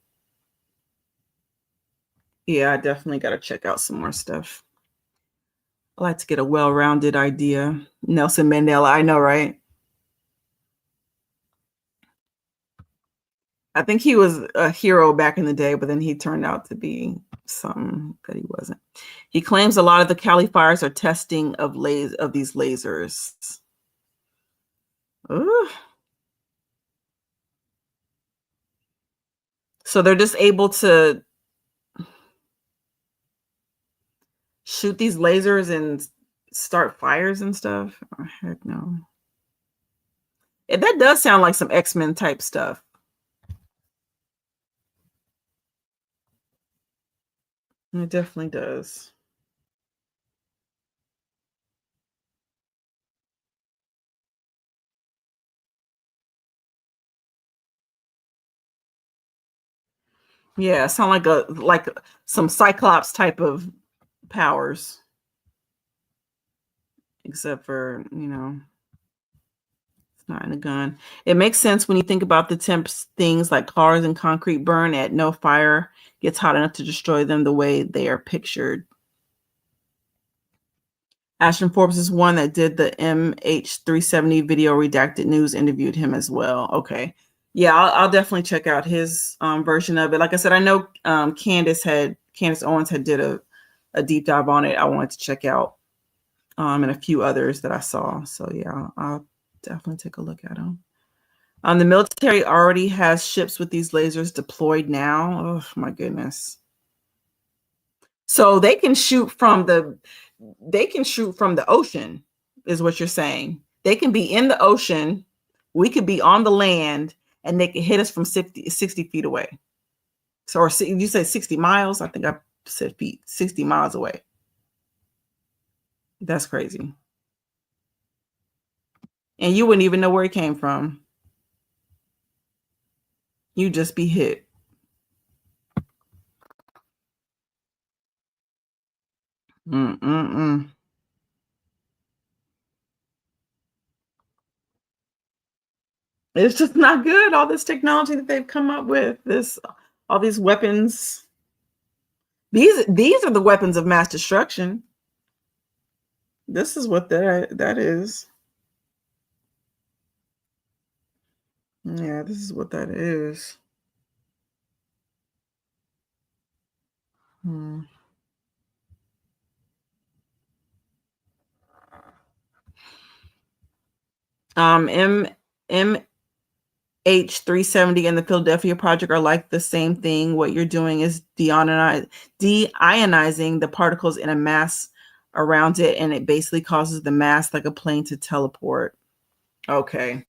yeah, I definitely got to check out some more stuff. I like to get a well-rounded idea. Nelson Mandela, I know, right? I think he was a hero back in the day, but then he turned out to be something that he wasn't. He claims a lot of the Cali fires are testing of these lasers. Ooh. So they're just able to shoot these lasers and start fires and stuff? Oh, heck no. That does sound like some X-Men type stuff. It definitely does. Yeah, sound like some Cyclops type of powers. Except for, it's not in a gun. It makes sense when you think about the temps things like cars and concrete burn at no fire gets hot enough to destroy them the way they are pictured. Ashton Forbes is one that did the MH370 video. Redacted News interviewed him as well. Okay. Yeah, I'll definitely check out his version of it. Like I said, I know Candace Owens had did a deep dive on it. I wanted to check out and a few others that I saw. So yeah, I'll definitely take a look at them. The military already has ships with these lasers deployed now. Oh my goodness. So they can shoot from the ocean, is what you're saying. They can be in the ocean, we could be on the land, and they can hit us from 60 feet away. So, or you say 60 miles? I think I said feet, 60 miles away. That's crazy. And you wouldn't even know where it came from. You'd just be hit. It's just not good. All this technology that they've come up with, all these weapons. These are the weapons of mass destruction. This is what that is. Yeah, this is what that is. MH370 and the Philadelphia Project are like the same thing. What you're doing is deionizing the particles in a mass around it, and it basically causes the mass like a plane to teleport. Okay.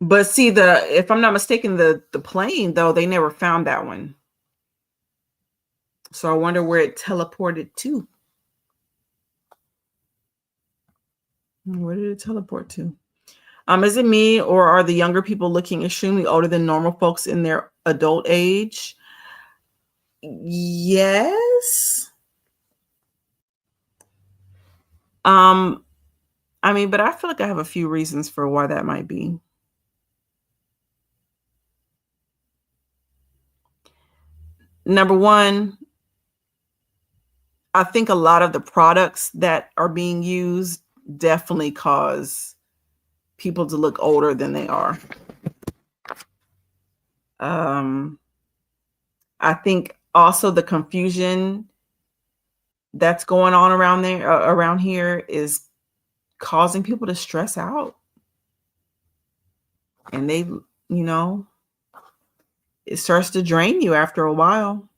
But see, if I'm not mistaken, the plane though, they never found that one. So I wonder where it teleported to. Where did it teleport to? Is it me, or are the younger people looking extremely older than normal folks in their adult age? Yes. I mean, but I feel like I have a few reasons for why that might be. Number one, I think a lot of the products that are being used definitely cause people to look older than they are. I think also the confusion that's going on around here is causing people to stress out. And they, it starts to drain you after a while.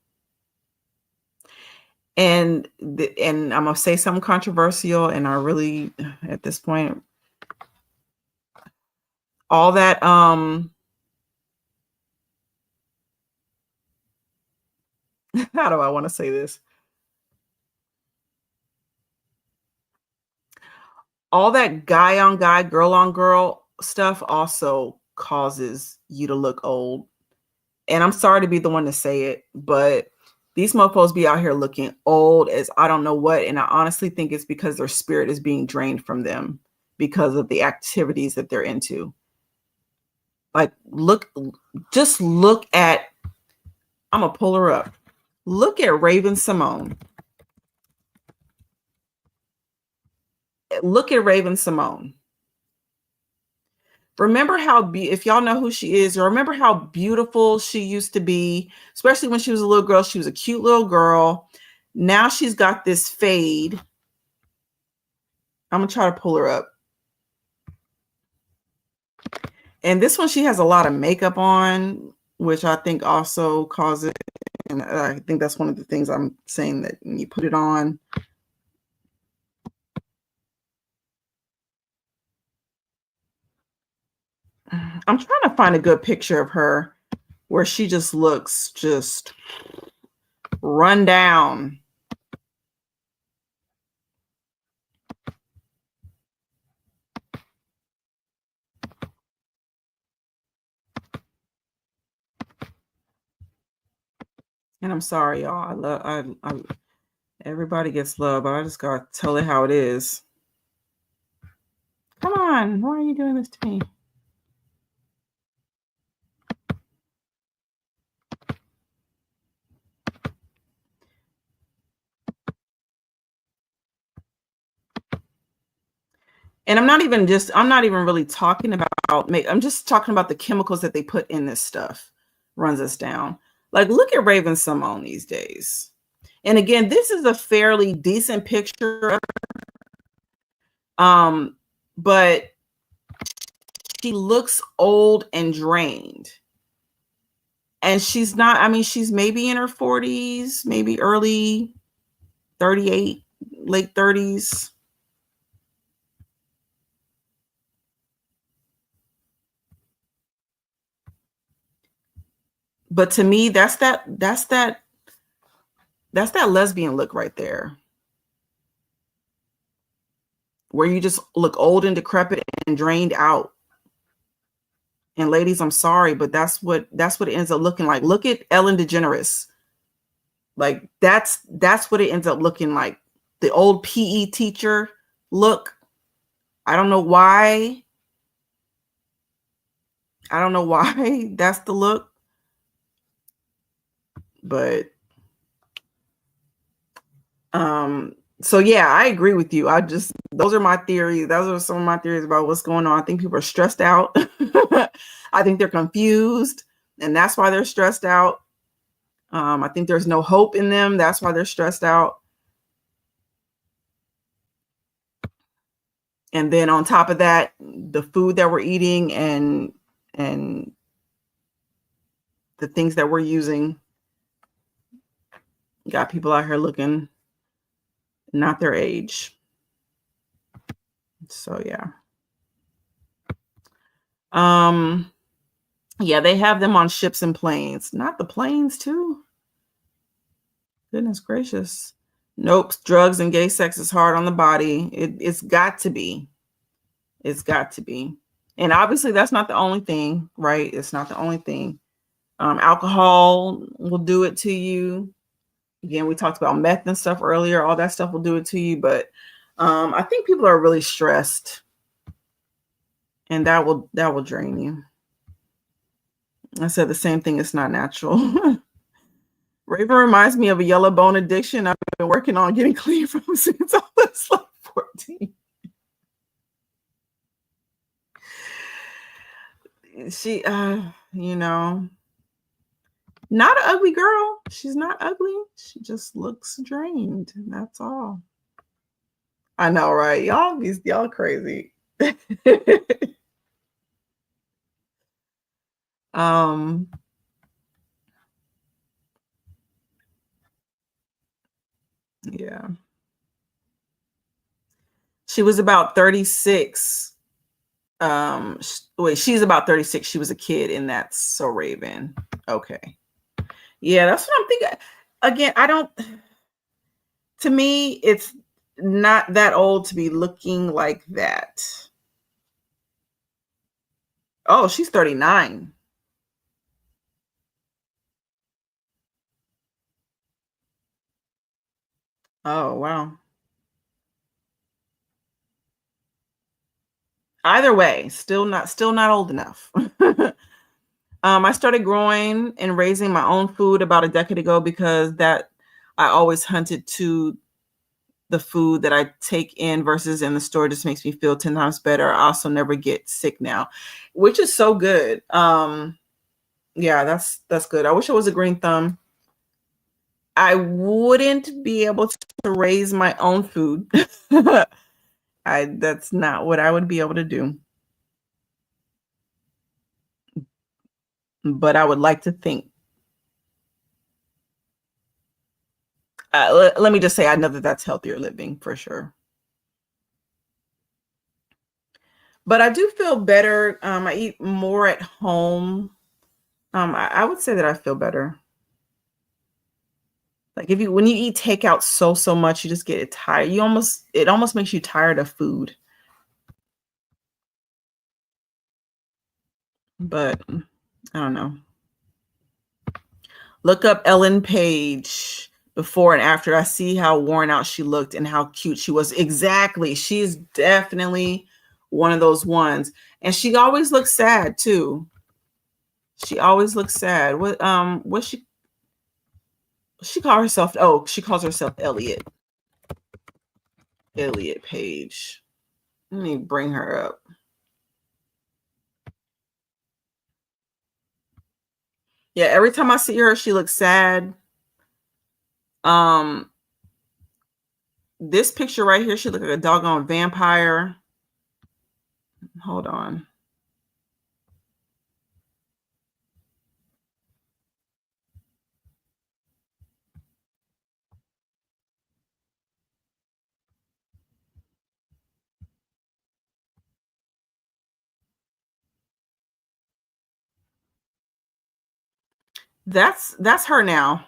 And I'm gonna say something controversial, and I really, at this point, all that how do I want to say this? All that guy on guy, girl on girl stuff also causes you to look old. And I'm sorry to be the one to say it, but these mofos be out here looking old as I don't know what. And I honestly think it's because their spirit is being drained from them because of the activities that they're into. Like, just look at, I'm going to pull her up. Look at Raven Simone. Look at Raven Simone. Remember how, if y'all know who she is, remember how beautiful she used to be, especially when she was a little girl. She was a cute little girl. Now she's got this fade. I'm going to try to pull her up. And this one, she has a lot of makeup on, which I think also causes it. And I think that's one of the things I'm saying, that when you put it on. I'm trying to find a good picture of her where she just looks just run down. And I'm sorry, y'all. I everybody gets love, but I just gotta tell it how it is. Come on, why are you doing this to me? And I'm not even really talking about, I'm just talking about the chemicals that they put in this stuff runs us down. Like, look at Raven Simone these days. And again, this is a fairly decent picture. But she looks old and drained. And she's not, I mean, she's maybe in her 40s, maybe early 38, late 30s. But to me, that's that lesbian look right there, where you just look old and decrepit and drained out. And ladies, I'm sorry, but that's what it ends up looking like. Look at Ellen DeGeneres. Like, that's what it ends up looking like. The old PE teacher look. I don't know why. That's the look. But so yeah, I agree with you. Those are my theories. Those are some of my theories about what's going on. I think people are stressed out. I think they're confused, and that's why they're stressed out. I think there's no hope in them. That's why they're stressed out. And then on top of that, the food that we're eating and the things that we're using got people out here looking not their age. So yeah. Yeah, they have them on ships and planes. Not the planes too. Goodness gracious. Nope. Drugs and gay sex is hard on the body. It's got to be. It's got to be. And obviously that's not the only thing, right? It's not the only thing. Alcohol will do it to you. Again, we talked about meth and stuff earlier. All that stuff will do it to you. But I think people are really stressed. And that will drain you. I said the same thing. It's not natural. Raven reminds me of a yellow bone addiction I've been working on getting clean from since I was like 14. She, you know, not an ugly girl. She's not ugly. She just looks drained. That's all. I know, right? Y'all crazy. Yeah. She was about 36. She's about 36. She was a kid, and that's so Raven. Okay. Yeah, that's what I'm thinking. Again, to me, it's not that old to be looking like that. Oh, she's 39. Oh, wow. Either way, still not old enough. I started growing and raising my own food about a decade ago because I always hunted to the food that I take in versus in the store. Just makes me feel 10 times better. I also never get sick now, which is so good. Yeah, that's good. I wish I was a green thumb. I wouldn't be able to raise my own food. That's not what I would be able to do. But I would like to think. Let me just say, I know that that's healthier living for sure. But I do feel better. I eat more at home. I would say that I feel better. Like when you eat takeout so much, you just get tired. It almost makes you tired of food. But I don't know. Look up Ellen Page before and after. I see how worn out she looked and how cute she was. Exactly. She's definitely one of those ones. And she always looks sad too. She always looks sad. What's she call herself? Oh, she calls herself Elliot. Elliot Page. Let me bring her up. Yeah, every time I see her, she looks sad. This picture right here, she looks like a doggone vampire. Hold on. That's her now.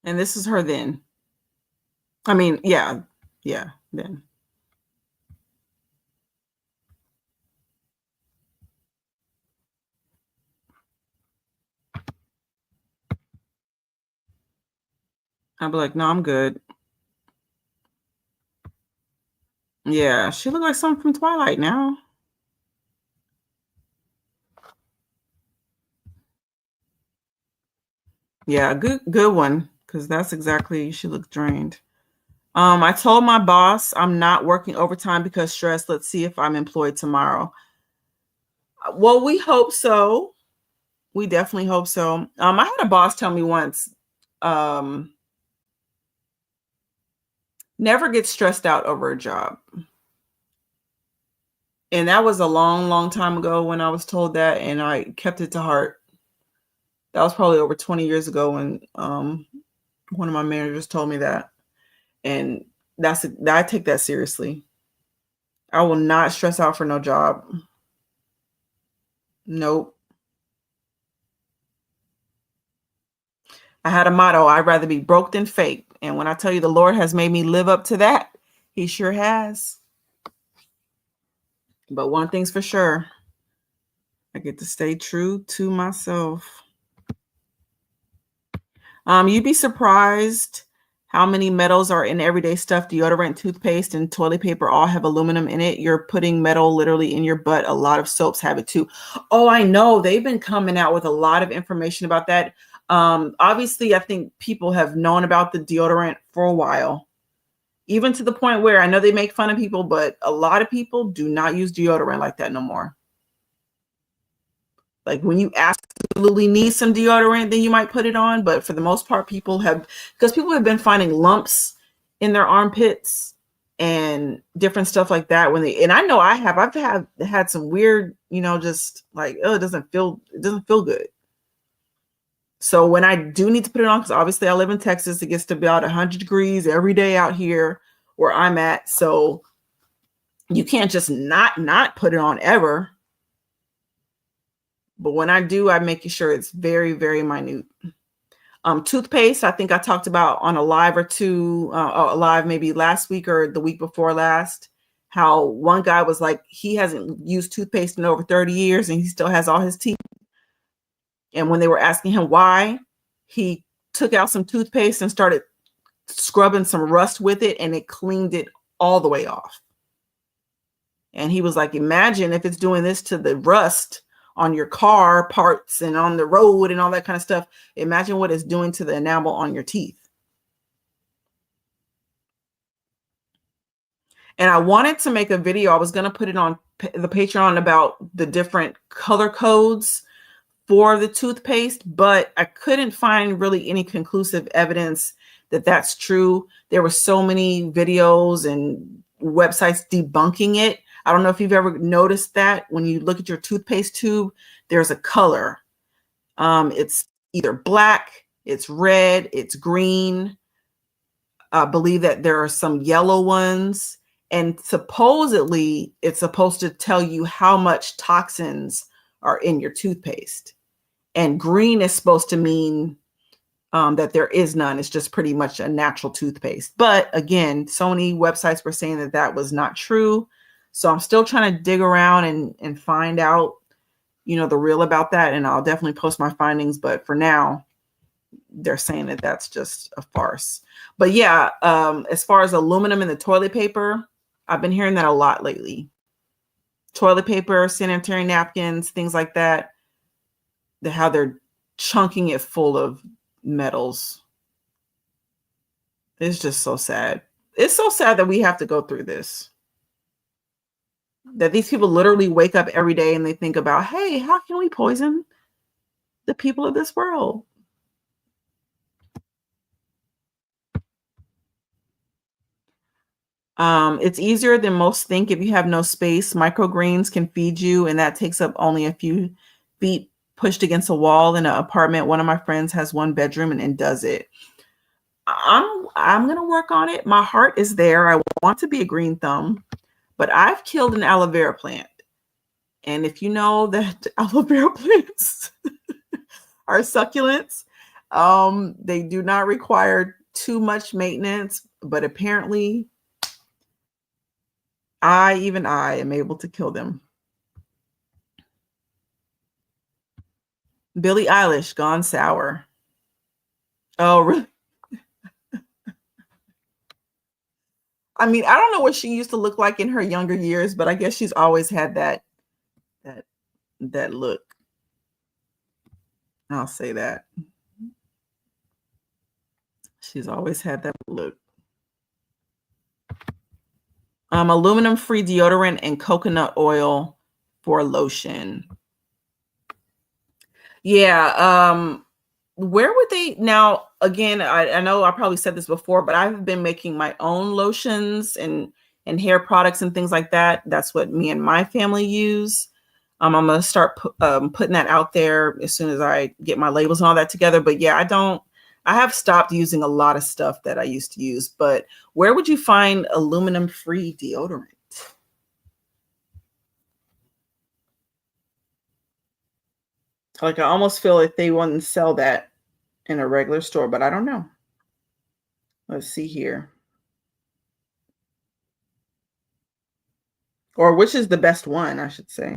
And this is her then. I mean, yeah, then. I'd be like, no, I'm good. Yeah, she looked like something from Twilight now. Yeah, good one, because that's exactly, she looked drained. I told my boss I'm not working overtime because stress. Let's see if I'm employed tomorrow. Well, we hope so. We definitely hope so. I had a boss tell me once, never get stressed out over a job. And that was a long time ago when I was told that, and I kept it to heart. That was probably over 20 years ago when one of my managers told me that. And I take that seriously. I will not stress out for no job. Nope. I had a motto, I'd rather be broke than fake. And when I tell you the Lord has made me live up to that, he sure has. But one thing's for sure, I get to stay true to myself. You'd be surprised how many metals are in everyday stuff. Deodorant, toothpaste, and toilet paper all have aluminum in it. You're putting metal literally in your butt. A lot of soaps have it too. Oh, I know. They've been coming out with a lot of information about that. Obviously, I think people have known about the deodorant for a while, even to the point where I know they make fun of people, but a lot of people do not use deodorant like that no more. Like when you absolutely need some deodorant, then you might put it on. But for the most part, because people have been finding lumps in their armpits and different stuff like that and I know I've had some weird, just like, oh, it doesn't feel good. So when I do need to put it on, because obviously I live in Texas, it gets to about 100 degrees every day out here where I'm at. So you can't just not put it on ever. But when I do, I make sure it's very, very minute. Toothpaste, I think I talked about on a live or two, a live maybe last week or the week before last, how one guy was like, he hasn't used toothpaste in over 30 years and he still has all his teeth. And when they were asking him why, he took out some toothpaste and started scrubbing some rust with it, and it cleaned it all the way off. And he was like, imagine if it's doing this to the rust on your car parts and on the road and all that kind of stuff. Imagine what it's doing to the enamel on your teeth. And I wanted to make a video. I was going to put it on the Patreon about the different color codes for the toothpaste, but I couldn't find really any conclusive evidence that that's true. There were so many videos and websites debunking it. I don't know if you've ever noticed that when you look at your toothpaste tube, there's a color. It's either black, it's red, it's green. I believe that there are some yellow ones, and supposedly it's supposed to tell you how much toxins are in your toothpaste. And green is supposed to mean that there is none. It's just pretty much a natural toothpaste. But again, so many websites were saying that that was not true. So I'm still trying to dig around and find out, the real about that. And I'll definitely post my findings. But for now, they're saying that that's just a farce. But yeah, as far as aluminum in the toilet paper, I've been hearing that a lot lately. Toilet paper, sanitary napkins, things like that. How they're chunking it full of metals. It's just so sad. It's so sad that we have to go through this. That these people literally wake up every day and they think about, hey, how can we poison the people of this world? It's easier than most think. If you have no space, microgreens can feed you, and that takes up only a few feet pushed against a wall in an apartment. One of my friends has one bedroom and does it. I'm gonna work on it. My heart is there. I want to be a green thumb, but I've killed an aloe vera plant. And if you know that aloe vera plants are succulents, they do not require too much maintenance, but apparently I am able to kill them. Billie Eilish gone sour. Oh, really? I mean, I don't know what she used to look like in her younger years, but I guess she's always had that look. I'll say that. She's always had that look. Aluminum-free deodorant and coconut oil for lotion. Yeah. Where would they now? Again, I know I probably said this before, but I've been making my own lotions and hair products and things like that. That's what me and my family use. I'm going to start putting that out there as soon as I get my labels and all that together. But yeah, I have stopped using a lot of stuff that I used to use, but where would you find aluminum-free deodorant? Like, I almost feel like they wouldn't sell that in a regular store, but I don't know. Let's see here. Or which is the best one, I should say.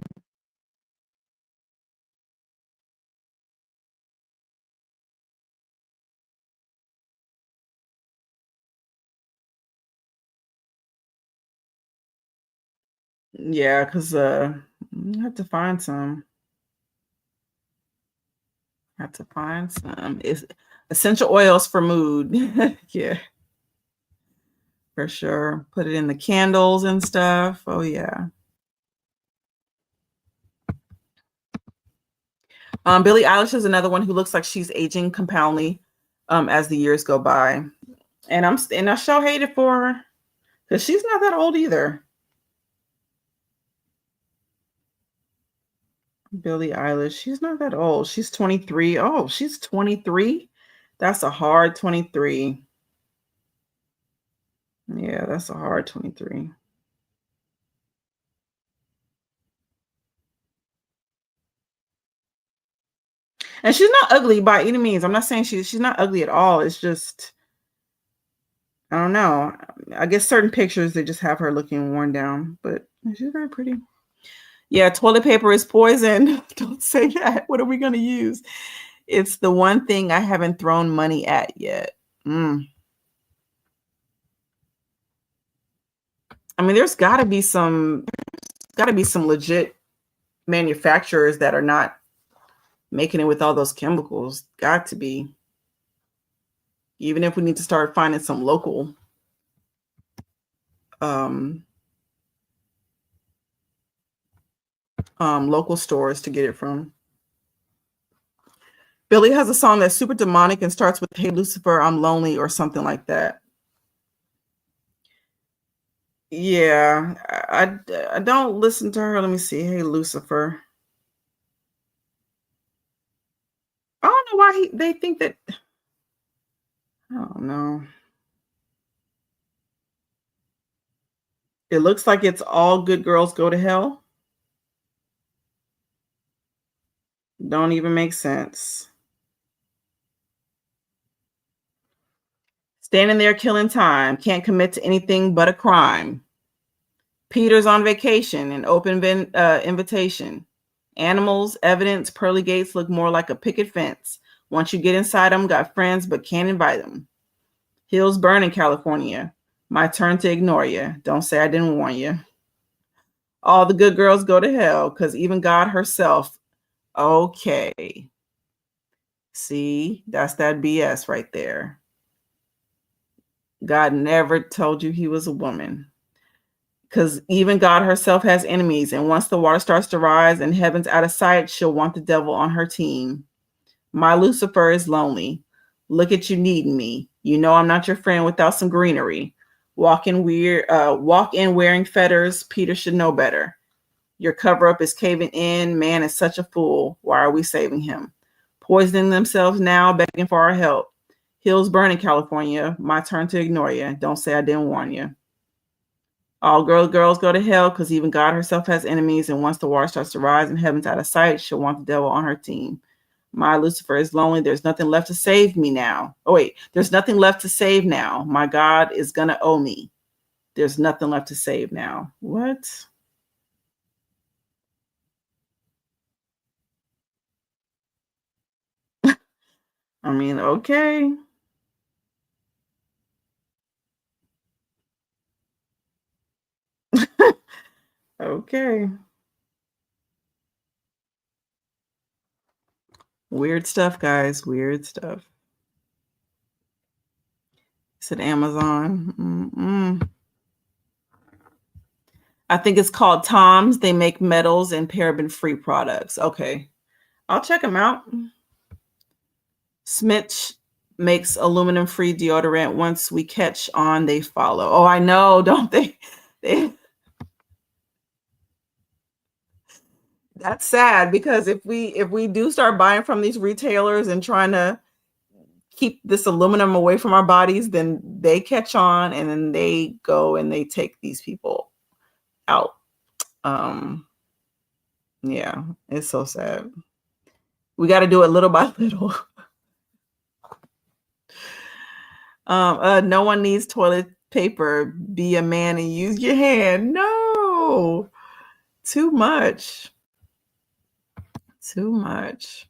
Yeah, because I have to find some. Have to find some. It's essential oils for mood. Yeah, for sure. Put it in the candles and stuff. Oh yeah. Billie Eilish is another one who looks like she's aging compoundly as the years go by. And I so hate it for her because she's not that old either. Billie Eilish, she's not that old. She's 23. Oh, she's 23. That's a hard 23. Yeah, that's a hard 23. And she's not ugly by any means. I'm not saying she's not ugly at all. It's just, I don't know. I guess certain pictures they just have her looking worn down, but she's very pretty. Yeah, toilet paper is poison. Don't say that. What are we going to use? It's the one thing I haven't thrown money at yet. I mean, there's got to be some legit manufacturers that are not making it with all those chemicals. Got to be. Even if we need to start finding some local local stores to get it from. Billy has a song that's super demonic and starts with "Hey Lucifer, I'm lonely" or something like that. Yeah, I don't listen to her. Let me see. Hey Lucifer. I don't know why they think that. I don't know. It looks like it's all good girls go to hell. Don't even make sense. Standing there killing time. Can't commit to anything but a crime. Peter's on vacation. An open invitation. Animals, evidence, pearly gates look more like a picket fence. Once you get inside them, got friends but can't invite them. Hills burn in California. My turn to ignore you. Don't say I didn't warn you. All the good girls go to hell because even God herself. Okay. See, that's that BS right there. God never told you he was a woman. Because even God herself has enemies. And once the water starts to rise and heaven's out of sight, she'll want the devil on her team. My Lucifer is lonely. Look at you needing me. You know I'm not your friend without some greenery. Walk in wearing fetters. Peter should know better. Your cover-up is caving in. Man is such a fool. Why are we saving him? Poisoning themselves now, begging for our help. Hills burn in California. My turn to ignore you. Don't say I didn't warn you. All girls go to hell because even God herself has enemies. And once the water starts to rise and heaven's out of sight, she'll want the devil on her team. My Lucifer is lonely. There's nothing left to save me now. Oh, wait. There's nothing left to save now. My God is going to owe me. There's nothing left to save now. What? I mean, okay. Okay. Weird stuff, guys. Weird stuff. It's at Amazon. I think it's called Tom's. They make metals and paraben-free products. Okay. I'll check them out. Smitch makes aluminum-free deodorant. Once we catch on, they follow. Oh, I know, don't they? That's sad because if we do start buying from these retailers and trying to keep this aluminum away from our bodies, then they catch on and then they go and they take these people out. Yeah, it's so sad. We got to do it little by little. No one needs toilet paper. Be a man and use your hand. No, too much. Too much.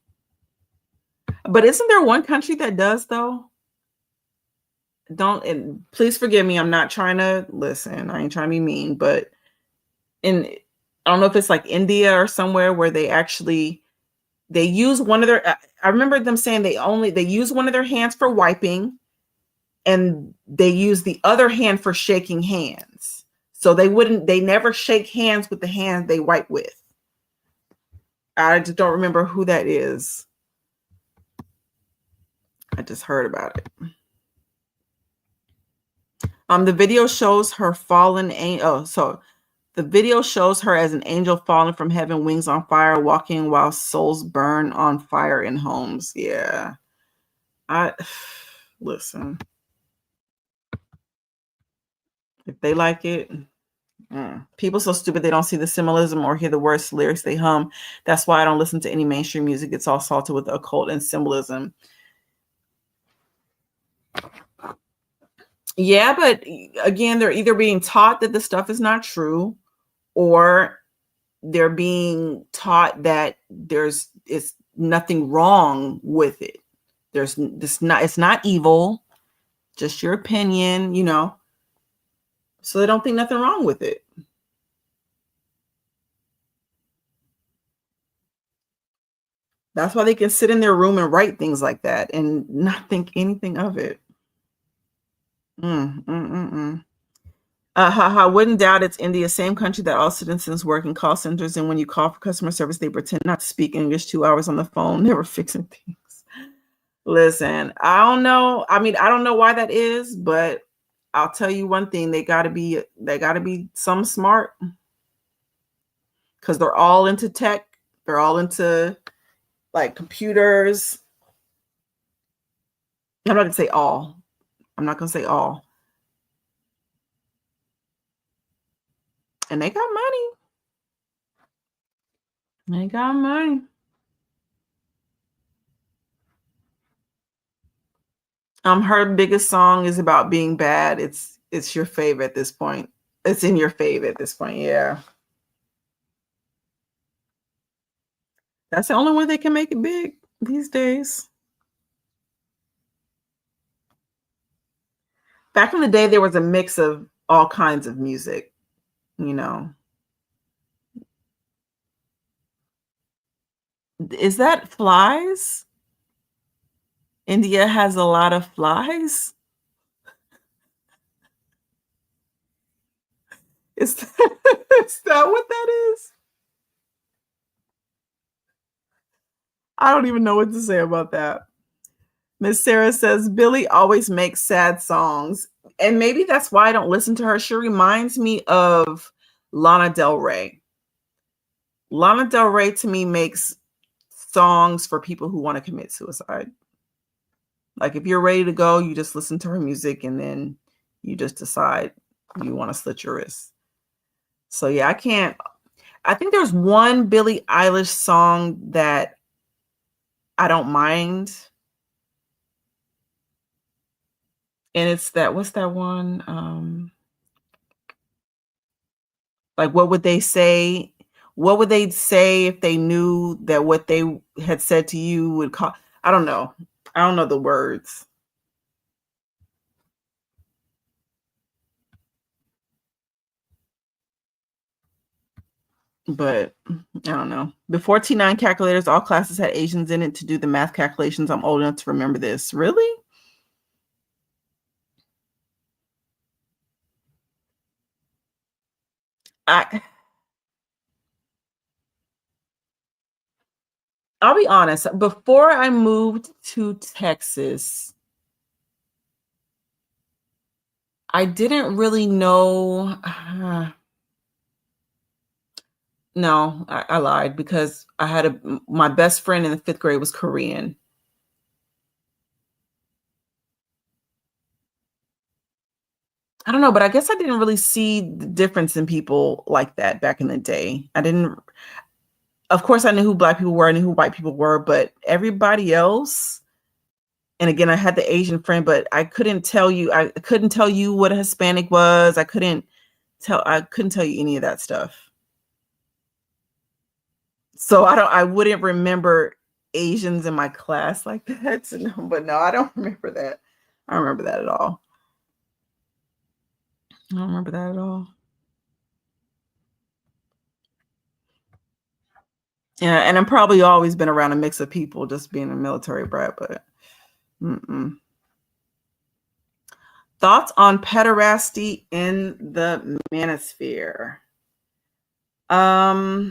But isn't there one country that does though? And please forgive me. I'm not trying to listen. I ain't trying to be mean, but I don't know if it's like India or somewhere where they use one of their, I remember them saying they use one of their hands for wiping and they use the other hand for shaking hands. So they never shake hands with the hand they wipe with. I just don't remember who that is. I just heard about it. The video shows her fallen angel. So the video shows her as an angel falling from heaven, wings on fire, walking while souls burn on fire in homes. Yeah. Listen. If they like it, people so stupid they don't see the symbolism or hear the words lyrics they hum. That's why I don't listen to any mainstream music. It's all salted with occult and symbolism. Yeah, but again, they're either being taught that the stuff is not true, or they're being taught that it's nothing wrong with it. It's not evil, just your opinion, So they don't think nothing wrong with it. That's why they can sit in their room and write things like that and not think anything of it. I wouldn't doubt it's India, same country that all citizens work in call centers, and when you call for customer service, they pretend not to speak English 2 hours on the phone, never fixing things. Listen, I don't know. I mean, I don't know why that is, but I'll tell you one thing: they gotta be some smart, because they're all into tech. They're all into like computers. I'm not gonna say all. And they got money. Her biggest song is about being bad. It's your fave at this point. It's in your fave at this point. Yeah. That's the only way they can make it big these days. Back in the day, there was a mix of all kinds of music, Is that flies? India has a lot of flies. Is that what that is? I don't even know what to say about that. Miss Sarah says, Billie always makes sad songs. And maybe that's why I don't listen to her. She reminds me of Lana Del Rey. Lana Del Rey to me makes songs for people who want to commit suicide. Like if you're ready to go, you just listen to her music and then you just decide you want to slit your wrist. So yeah, I think there's one Billie Eilish song that I don't mind. And it's what's that one? Like, what would they say? What would they say if they knew that what they had said to you would cause? I don't know. I don't know the words. But I don't know. Before T9 calculators, all classes had Asians in it to do the math calculations. I'm old enough to remember this. Really? I'll be honest. Before I moved to Texas, I didn't really know. No, I lied, because I had my best friend in the 5th grade was Korean. I don't know, but I guess I didn't really see the difference in people like that back in the day. I didn't, of course, I knew who Black people were, I knew who white people were, but everybody else, and again, I had the Asian friend, but I couldn't tell you what a Hispanic was. I couldn't tell you any of that stuff. So I wouldn't remember Asians in my class like that. So no, but no, I don't remember that. I don't remember that at all. I don't remember that at all. Yeah, and I've probably always been around a mix of people, just being a military brat, but Thoughts on pederasty in the manosphere? I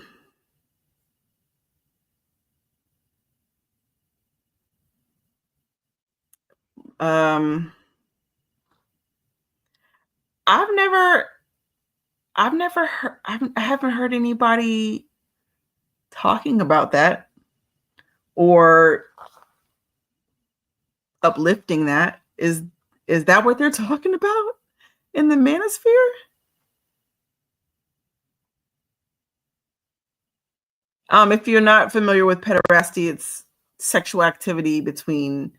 haven't heard anybody talking about that or uplifting that. Is that what they're talking about in the manosphere? If you're not familiar with pederasty, it's sexual activity between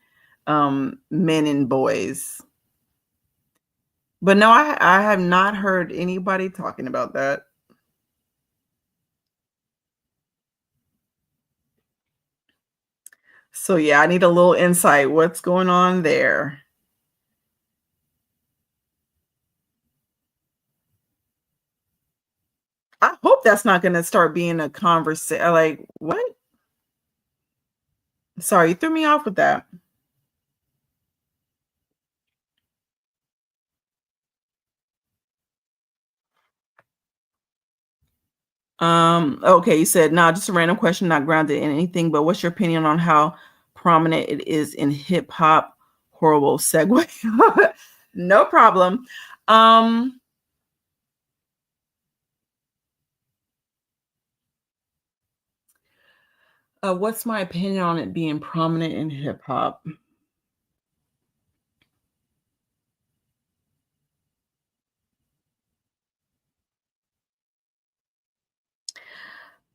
men and boys. But no, I have not heard anybody talking about that. So yeah, I need a little insight. What's going on there? I hope that's not going to start being a conversation. Like, what? Sorry, you threw me off with that. Okay, you said, nah, just a random question, not grounded in anything, but what's your opinion on how prominent it is in hip hop? Horrible segue. No problem. What's my opinion on it being prominent in hip hop?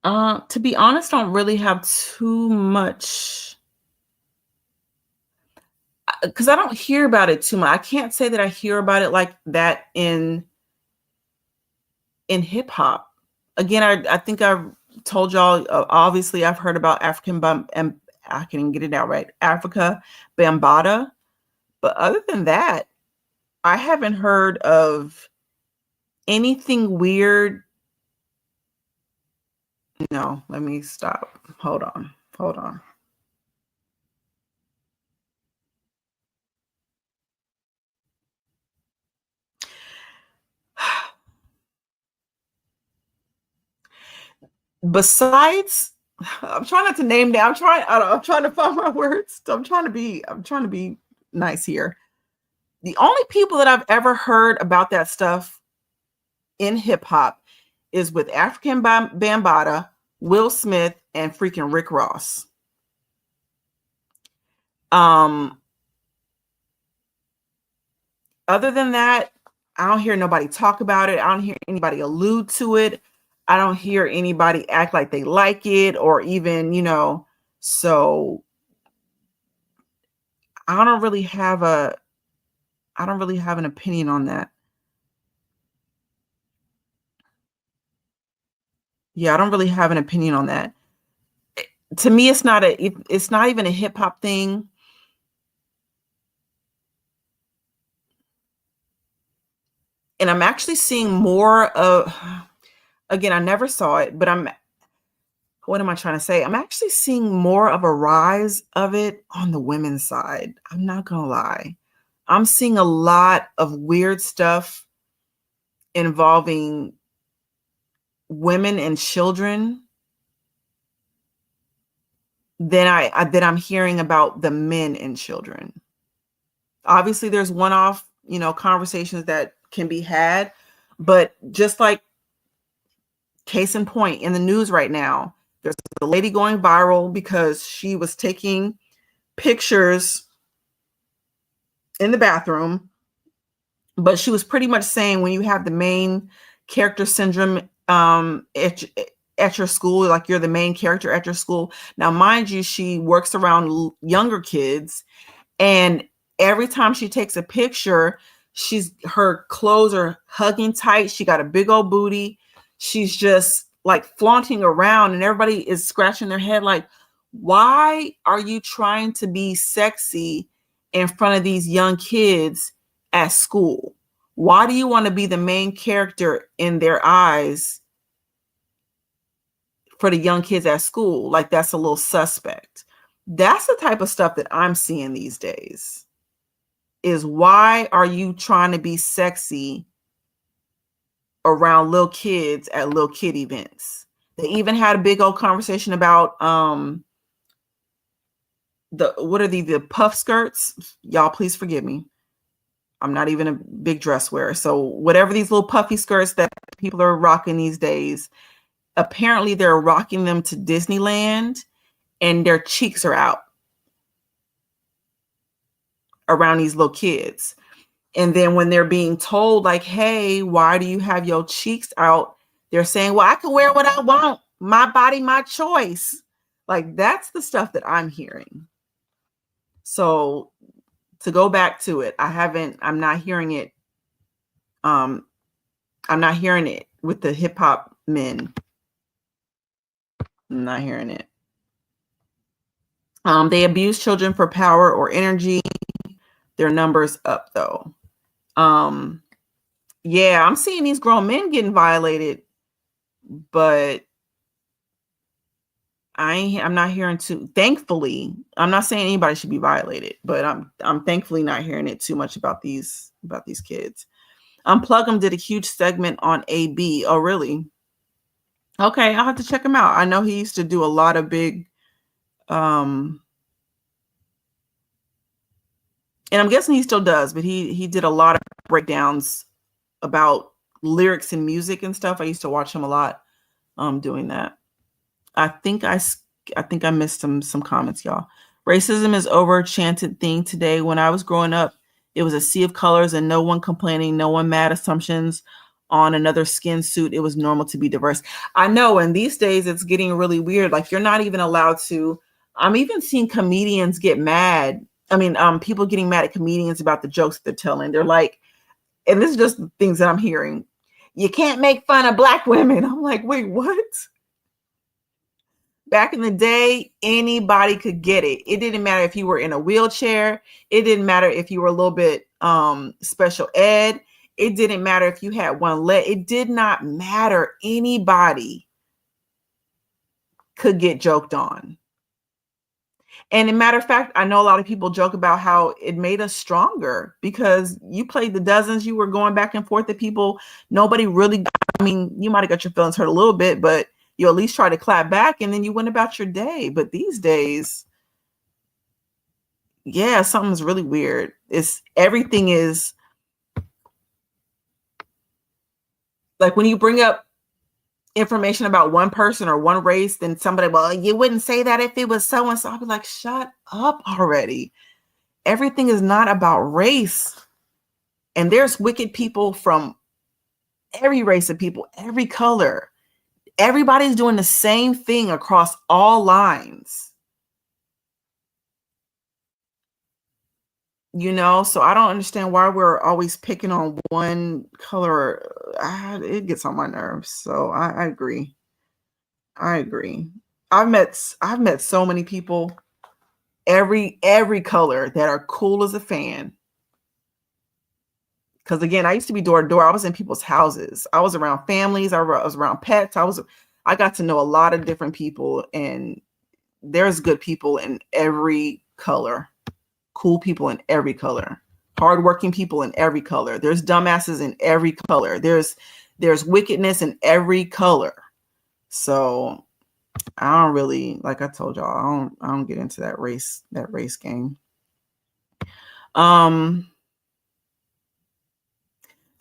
To be honest, I don't really have too much, because I don't hear about it too much. I can't say that I hear about it like that in hip hop. Again, I think I've told y'all, obviously I've heard about African and I can't even get it out right, Africa Bambaataa, but other than that, I haven't heard of anything weird. No, let me stop. Hold on. Besides, I'm trying not to name down. I'm trying to find my words. I'm trying to be nice here. The only people that I've ever heard about that stuff in hip hop is with African Bambaataa, Will Smith, and freaking Rick Ross. Other than that, I don't hear nobody talk about it. I don't hear anybody allude to it. I don't hear anybody act like they like it, or even, so I don't really have an opinion on that. Yeah, I don't really have an opinion on that. To me, it's not even a hip hop thing. And I'm actually seeing more of, again, I never saw it, but what am I trying to say? I'm actually seeing more of a rise of it on the women's side. I'm not going to lie. I'm seeing a lot of weird stuff involving women and children than I'm hearing about the men and children. Obviously, there's one-off, conversations that can be had, but just like case in point, in the news right now, there's a lady going viral because she was taking pictures in the bathroom but she was pretty much saying when you have the main character syndrome at your school, like you're the main character at your school. Now, mind you, she works around younger kids, and every time she takes a picture, her clothes are hugging tight. She got a big old booty. She's just like flaunting around, and everybody is scratching their head like, why are you trying to be sexy in front of these young kids at school? Why do you want to be the main character in their eyes for the young kids at school? Like, that's a little suspect. That's the type of stuff that I'm seeing these days, is why are you trying to be sexy around little kids at little kid events? They even had a big old conversation about the puff skirts. Y'all, please forgive me. I'm not even a big dress wearer. So whatever these little puffy skirts that people are rocking these days, apparently they're rocking them to Disneyland and their cheeks are out around these little kids. And then when they're being told like, hey, why do you have your cheeks out? They're saying, well, I can wear what I want. My body, my choice. Like, that's the stuff that I'm hearing. So to go back to it, I'm not hearing it. I'm not hearing it with the hip hop men. I'm not hearing it. They abuse children for power or energy. Their numbers up though. Yeah, I'm seeing these grown men getting violated, but I'm not hearing thankfully, I'm not saying anybody should be violated, but I'm thankfully not hearing it too much about these kids. Unplug 'em did a huge segment on AB. Oh, really? Okay, I'll have to check him out. I know he used to do a lot of big, and I'm guessing he still does, but he did a lot of breakdowns about lyrics and music and stuff. I used to watch him a lot doing that. I think I missed some comments, y'all. Racism is over chanted thing today. When I was growing up, it was a sea of colors and no one complaining, no one mad assumptions on another skin suit. It was normal to be diverse. I know, and these days it's getting really weird. Like, you're not even allowed to. I'm even seeing comedians get mad. I mean, people getting mad at comedians about the jokes that they're telling. They're like, and this is just things that I'm hearing. You can't make fun of Black women. I'm like, wait, what? Back in the day, anybody could get it. It didn't matter if you were in a wheelchair. It didn't matter if you were a little bit special ed. It didn't matter if you had one leg. It did not matter. Anybody could get joked on. And as a matter of fact, I know a lot of people joke about how it made us stronger because you played the dozens. You were going back and forth to people. Nobody really, I mean, you might have got your feelings hurt a little bit, but you at least try to clap back and then you went about your day. But these days, yeah, something's really weird. Everything is like when you bring up information about one person or one race, then somebody, well, you wouldn't say that if it was so and so. I'll be like, shut up already. Everything is not about race. And there's wicked people from every race of people, every color. Everybody's doing the same thing across all lines. You know, so I don't understand why we're always picking on one color. It gets on my nerves. So I agree. I've met so many people, every color, that are cool as a fan. Because again, I used to be door to door. I was in people's houses. I was around families. I was around pets. I got to know a lot of different people, and there's good people in every color, cool people in every color, hardworking people in every color. There's dumbasses in every color. There's wickedness in every color. So I don't really, like I told y'all, I don't get into that race game.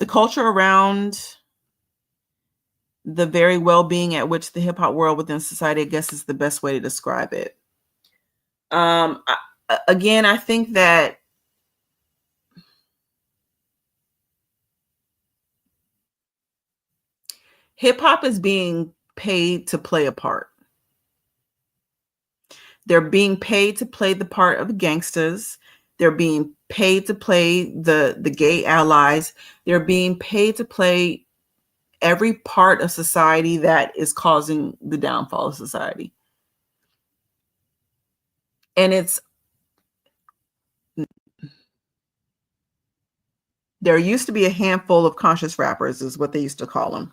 The culture around the very well-being at which the hip hop world within society, I guess, is the best way to describe it. Again, I think that Hip hop is being paid to play a part. They're being paid to play the part of the gangsters. They're being paid to play the gay allies. They're being paid to play every part of society that is causing the downfall of society. And there used to be a handful of conscious rappers, is what they used to call them.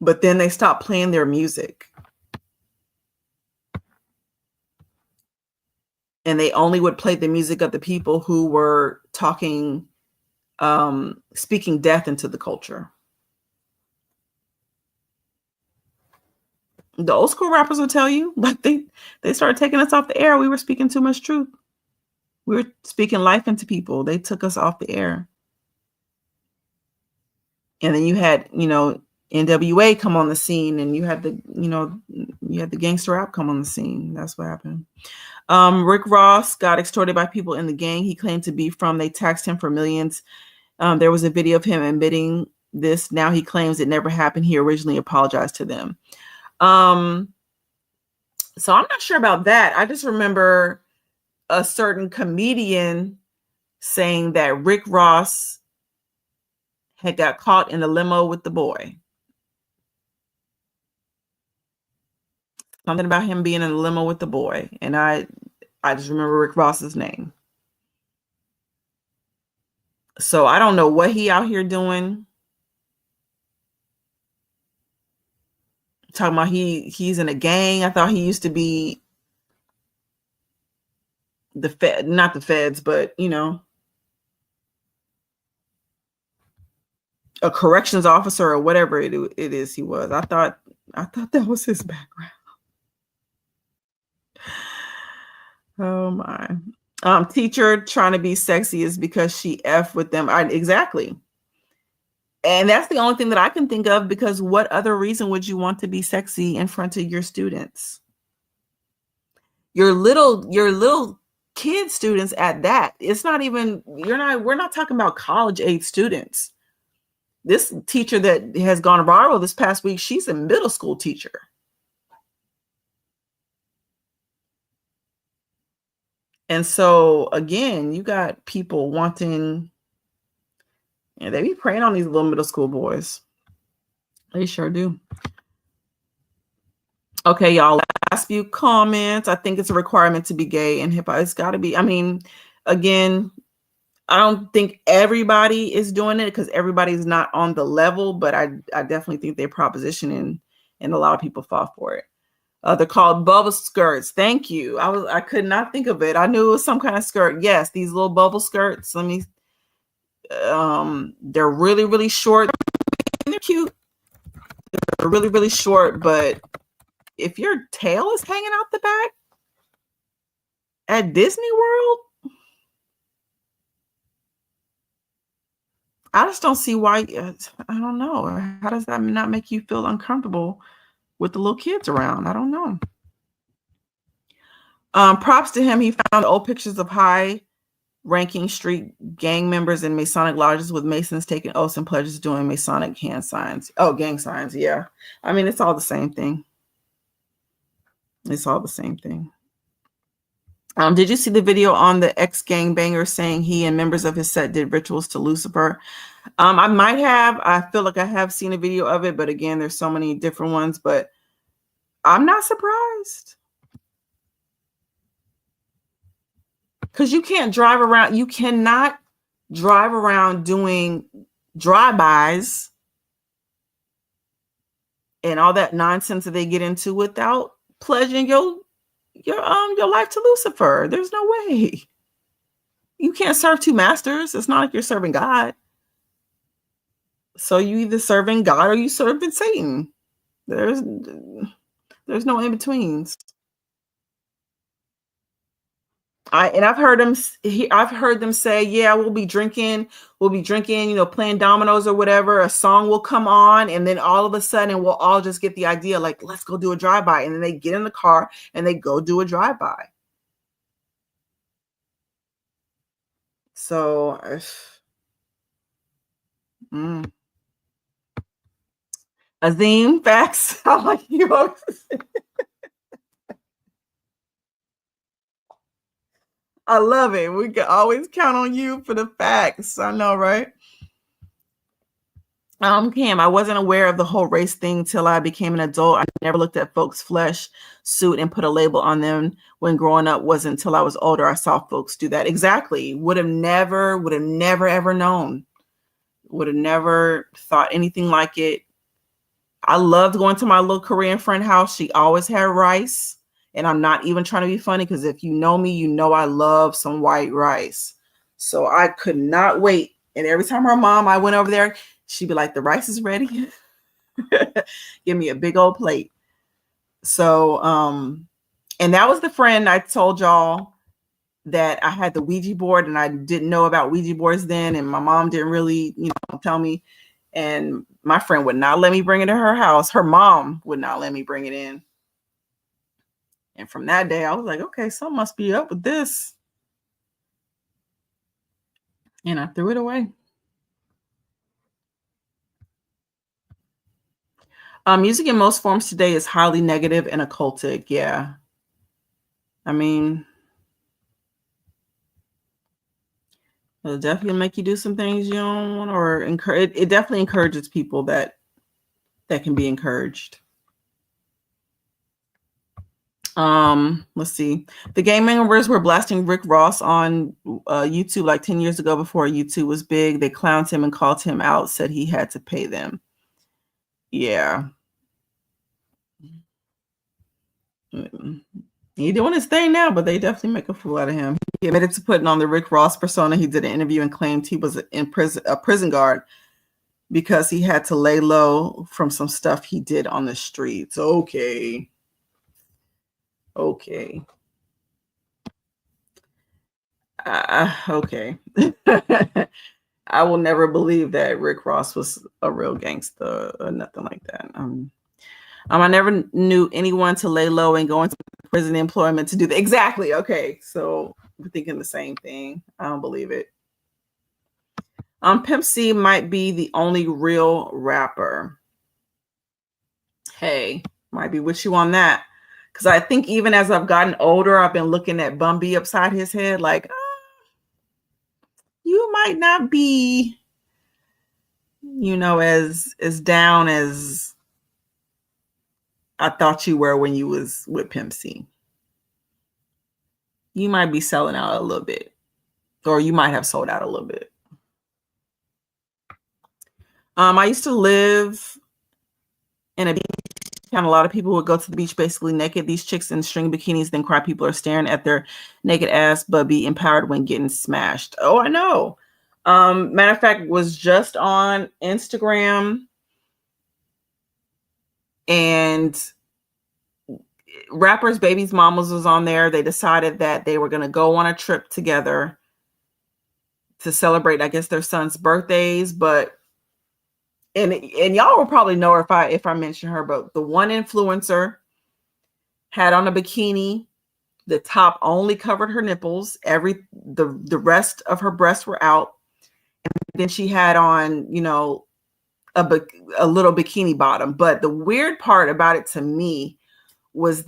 But then they stopped playing their music. And they only would play the music of the people who were talking, speaking death into the culture. The old school rappers will tell you, like they started taking us off the air. We were speaking too much truth. We were speaking life into people. They took us off the air. And then you had, NWA come on the scene, and you had the gangster rap come on the scene. That's what happened. Rick Ross got extorted by people in the gang he claimed to be from. They taxed him for millions. There was a video of him admitting this. Now he claims it never happened. He originally apologized to them. So I'm not sure about that. I just remember a certain comedian saying that Rick Ross had got caught in a limo with the boy. Something about him being in a limo with the boy. And I just remember Rick Ross's name. So I don't know what he out here doing. Talking about he's in a gang. I thought he used to be not the feds, but a corrections officer or whatever it is he was. I thought that was his background. Oh my. Teacher trying to be sexy is because she F with them. Exactly. And that's the only thing that I can think of, because what other reason would you want to be sexy in front of your students? Your little kid students at that. It's not even, we're not talking about college age students. This teacher that has gone viral this past week, she's a middle school teacher. And so again, you got people wanting, they be preying on these little middle school boys. They sure do. Okay, y'all, last few comments. I think it's a requirement to be gay in hip hop. It's got to be. I mean, again, I don't think everybody is doing it because everybody's not on the level, but I definitely think they're propositioning, and a lot of people fall for it. They're called bubble skirts. Thank you. I could not think of it. I knew it was some kind of skirt. Yes, these little bubble skirts. They're really, really short. They're cute. They're really, really short, but if your tail is hanging out the back at Disney World, I just don't see why. I don't know. How does that not make you feel uncomfortable with the little kids around? I don't know. Props to him. He found old pictures of high-ranking street gang members in Masonic lodges with Masons taking oaths and pledges doing Masonic hand signs. Oh, gang signs. Yeah. I mean, it's all the same thing. It's all the same thing. Did you see the video on the ex-gangbanger saying he and members of his set did rituals to Lucifer? I might have. I feel like I have seen a video of it, but again, there's so many different ones, but I'm not surprised. Because you can't drive around. You cannot drive around doing drive-bys and all that nonsense that they get into without pledging your life to Lucifer. There's no way. You can't serve two masters. It's not like you're serving God. So you either serving God or you serving Satan. There's no in betweens. I've heard them say, yeah, we'll be drinking, playing dominoes or whatever. A song will come on, and then all of a sudden we'll all just get the idea, like, let's go do a drive-by. And then they get in the car and they go do a drive-by. So, Azim, facts. I like you. I love it. We can always count on you for the facts. I know, right? Cam, I wasn't aware of the whole race thing till I became an adult. I never looked at folks' flesh suit and put a label on them when growing up. Wasn't until I was older I saw folks do that. Exactly. Would have never ever known. Would have never thought anything like it. I loved going to my little Korean friend house. She always had rice. And I'm not even trying to be funny, because if you know me, you know I love some white rice. So I could not wait. And every time I went over there, she'd be like, the rice is ready. Give me a big old plate. So, and that was the friend I told y'all that I had the Ouija board, and I didn't know about Ouija boards then. And my mom didn't really, tell me. And my friend would not let me bring it to her house. Her mom would not let me bring it in. And from that day, I was like, okay, something must be up with this. And I threw it away. Music in most forms today is highly negative and occultic. Yeah. I mean, it'll definitely make you do some things you don't want, or encourage. It definitely encourages people that can be encouraged. Let's see. The gang members were blasting Rick Ross on YouTube like 10 years ago before YouTube was big. They clowned him and called him out, said he had to pay them. Yeah. He's doing his thing now, but they definitely make a fool out of him. He admitted to putting on the Rick Ross persona. He did an interview and claimed he was a prison guard because he had to lay low from some stuff he did on the streets. Okay. Okay. I will never believe that Rick Ross was a real gangster or nothing like that. I never knew anyone to lay low and go into prison employment to do that. Exactly. Okay. So we're thinking the same thing. I don't believe it. Pimp C might be the only real rapper. Hey, might be with you on that. Because I think even as I've gotten older, I've been looking at Bun B upside his head like, you might not be, as down as I thought you were when you was with Pimp C. You might be selling out a little bit, or you might have sold out a little bit. I used to live in a beach town. A lot of people would go to the beach basically naked. These chicks in string bikinis then cry. People are staring at their naked ass, but be empowered when getting smashed. Oh, I know. Matter of fact, was just on Instagram, and rappers Baby's Mamas was on there. They decided that they were going to go on a trip together to celebrate, I guess, their son's birthdays. But and y'all will probably know her if I mention her, but the one influencer had on a bikini. The top only covered her nipples. The rest of her breasts were out. And then she had on, a little bikini bottom. But the weird part about it to me was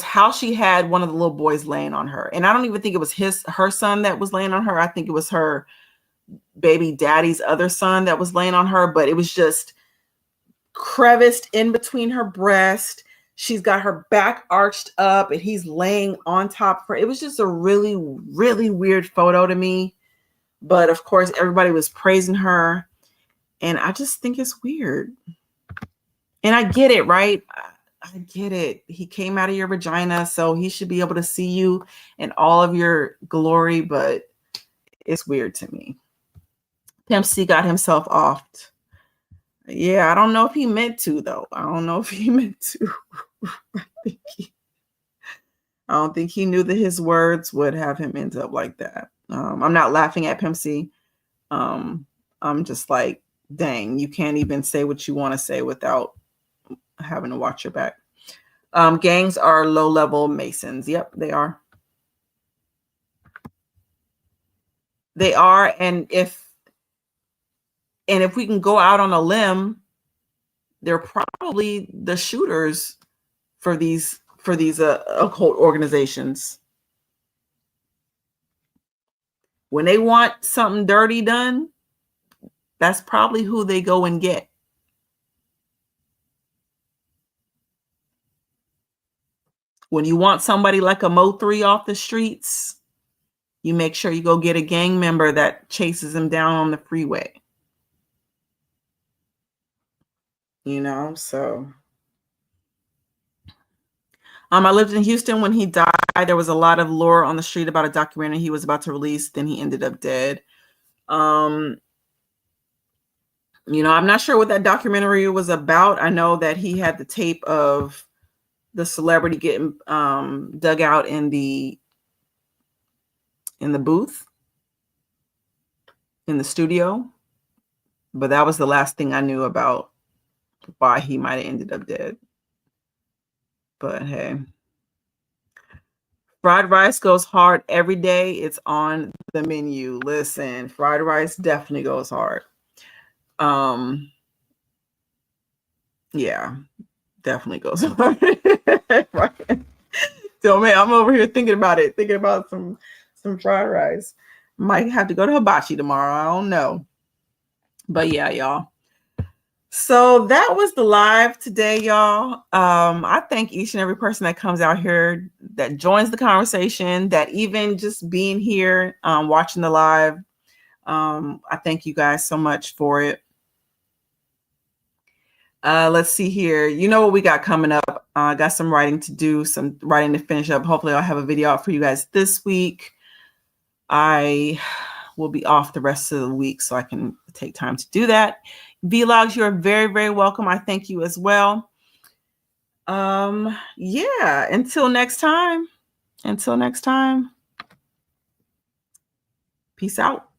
how she had one of the little boys laying on her. And I don't even think it was her son that was laying on her. I think it was her baby daddy's other son that was laying on her, but it was just creviced in between her breast. She's got her back arched up and he's laying on top of her. It was just a really, really weird photo to me. But of course, everybody was praising her. And I just think it's weird. And I get it, right? I get it. He came out of your vagina, so he should be able to see you in all of your glory, but it's weird to me. Pimp C got himself offed. Yeah, I don't know if he meant to, though. I don't know if he meant to. I don't think he knew that his words would have him end up like that. I'm not laughing at Pimp C. I'm just like, dang, you can't even say what you want to say without having to watch your back. Gangs are low-level Masons. Yep, they are. They are, and if And if we can go out on a limb, they're probably the shooters for these occult organizations. When they want something dirty done, that's probably who they go and get. When you want somebody like a Mo3 off the streets, you make sure you go get a gang member that chases him down on the freeway. You know, so. I lived in Houston when he died. There was a lot of lore on the street about a documentary he was about to release. Then he ended up dead. You know, I'm not sure what that documentary was about. I know that he had the tape of the celebrity getting dug out in the booth, in the studio. But that was the last thing I knew about why he might have ended up dead. But hey, fried rice goes hard every day. It's on the menu. Listen, fried rice definitely goes hard. Yeah, definitely goes hard. Right. So man, I'm over here thinking about some fried rice. Might have to go to Hibachi tomorrow. I don't know. But yeah, y'all. So that was the live today, y'all. I thank each and every person that comes out here, that joins the conversation, that even just being here, watching the live. I thank you guys so much for it. Let's see here. You know what we got coming up? I got some writing to do, some writing to finish up. Hopefully I'll have a video out for you guys this week. I will be off the rest of the week, so I can take time to do that. Vlogs, you're very, very welcome. I thank you as well. Yeah, until next time. Peace out.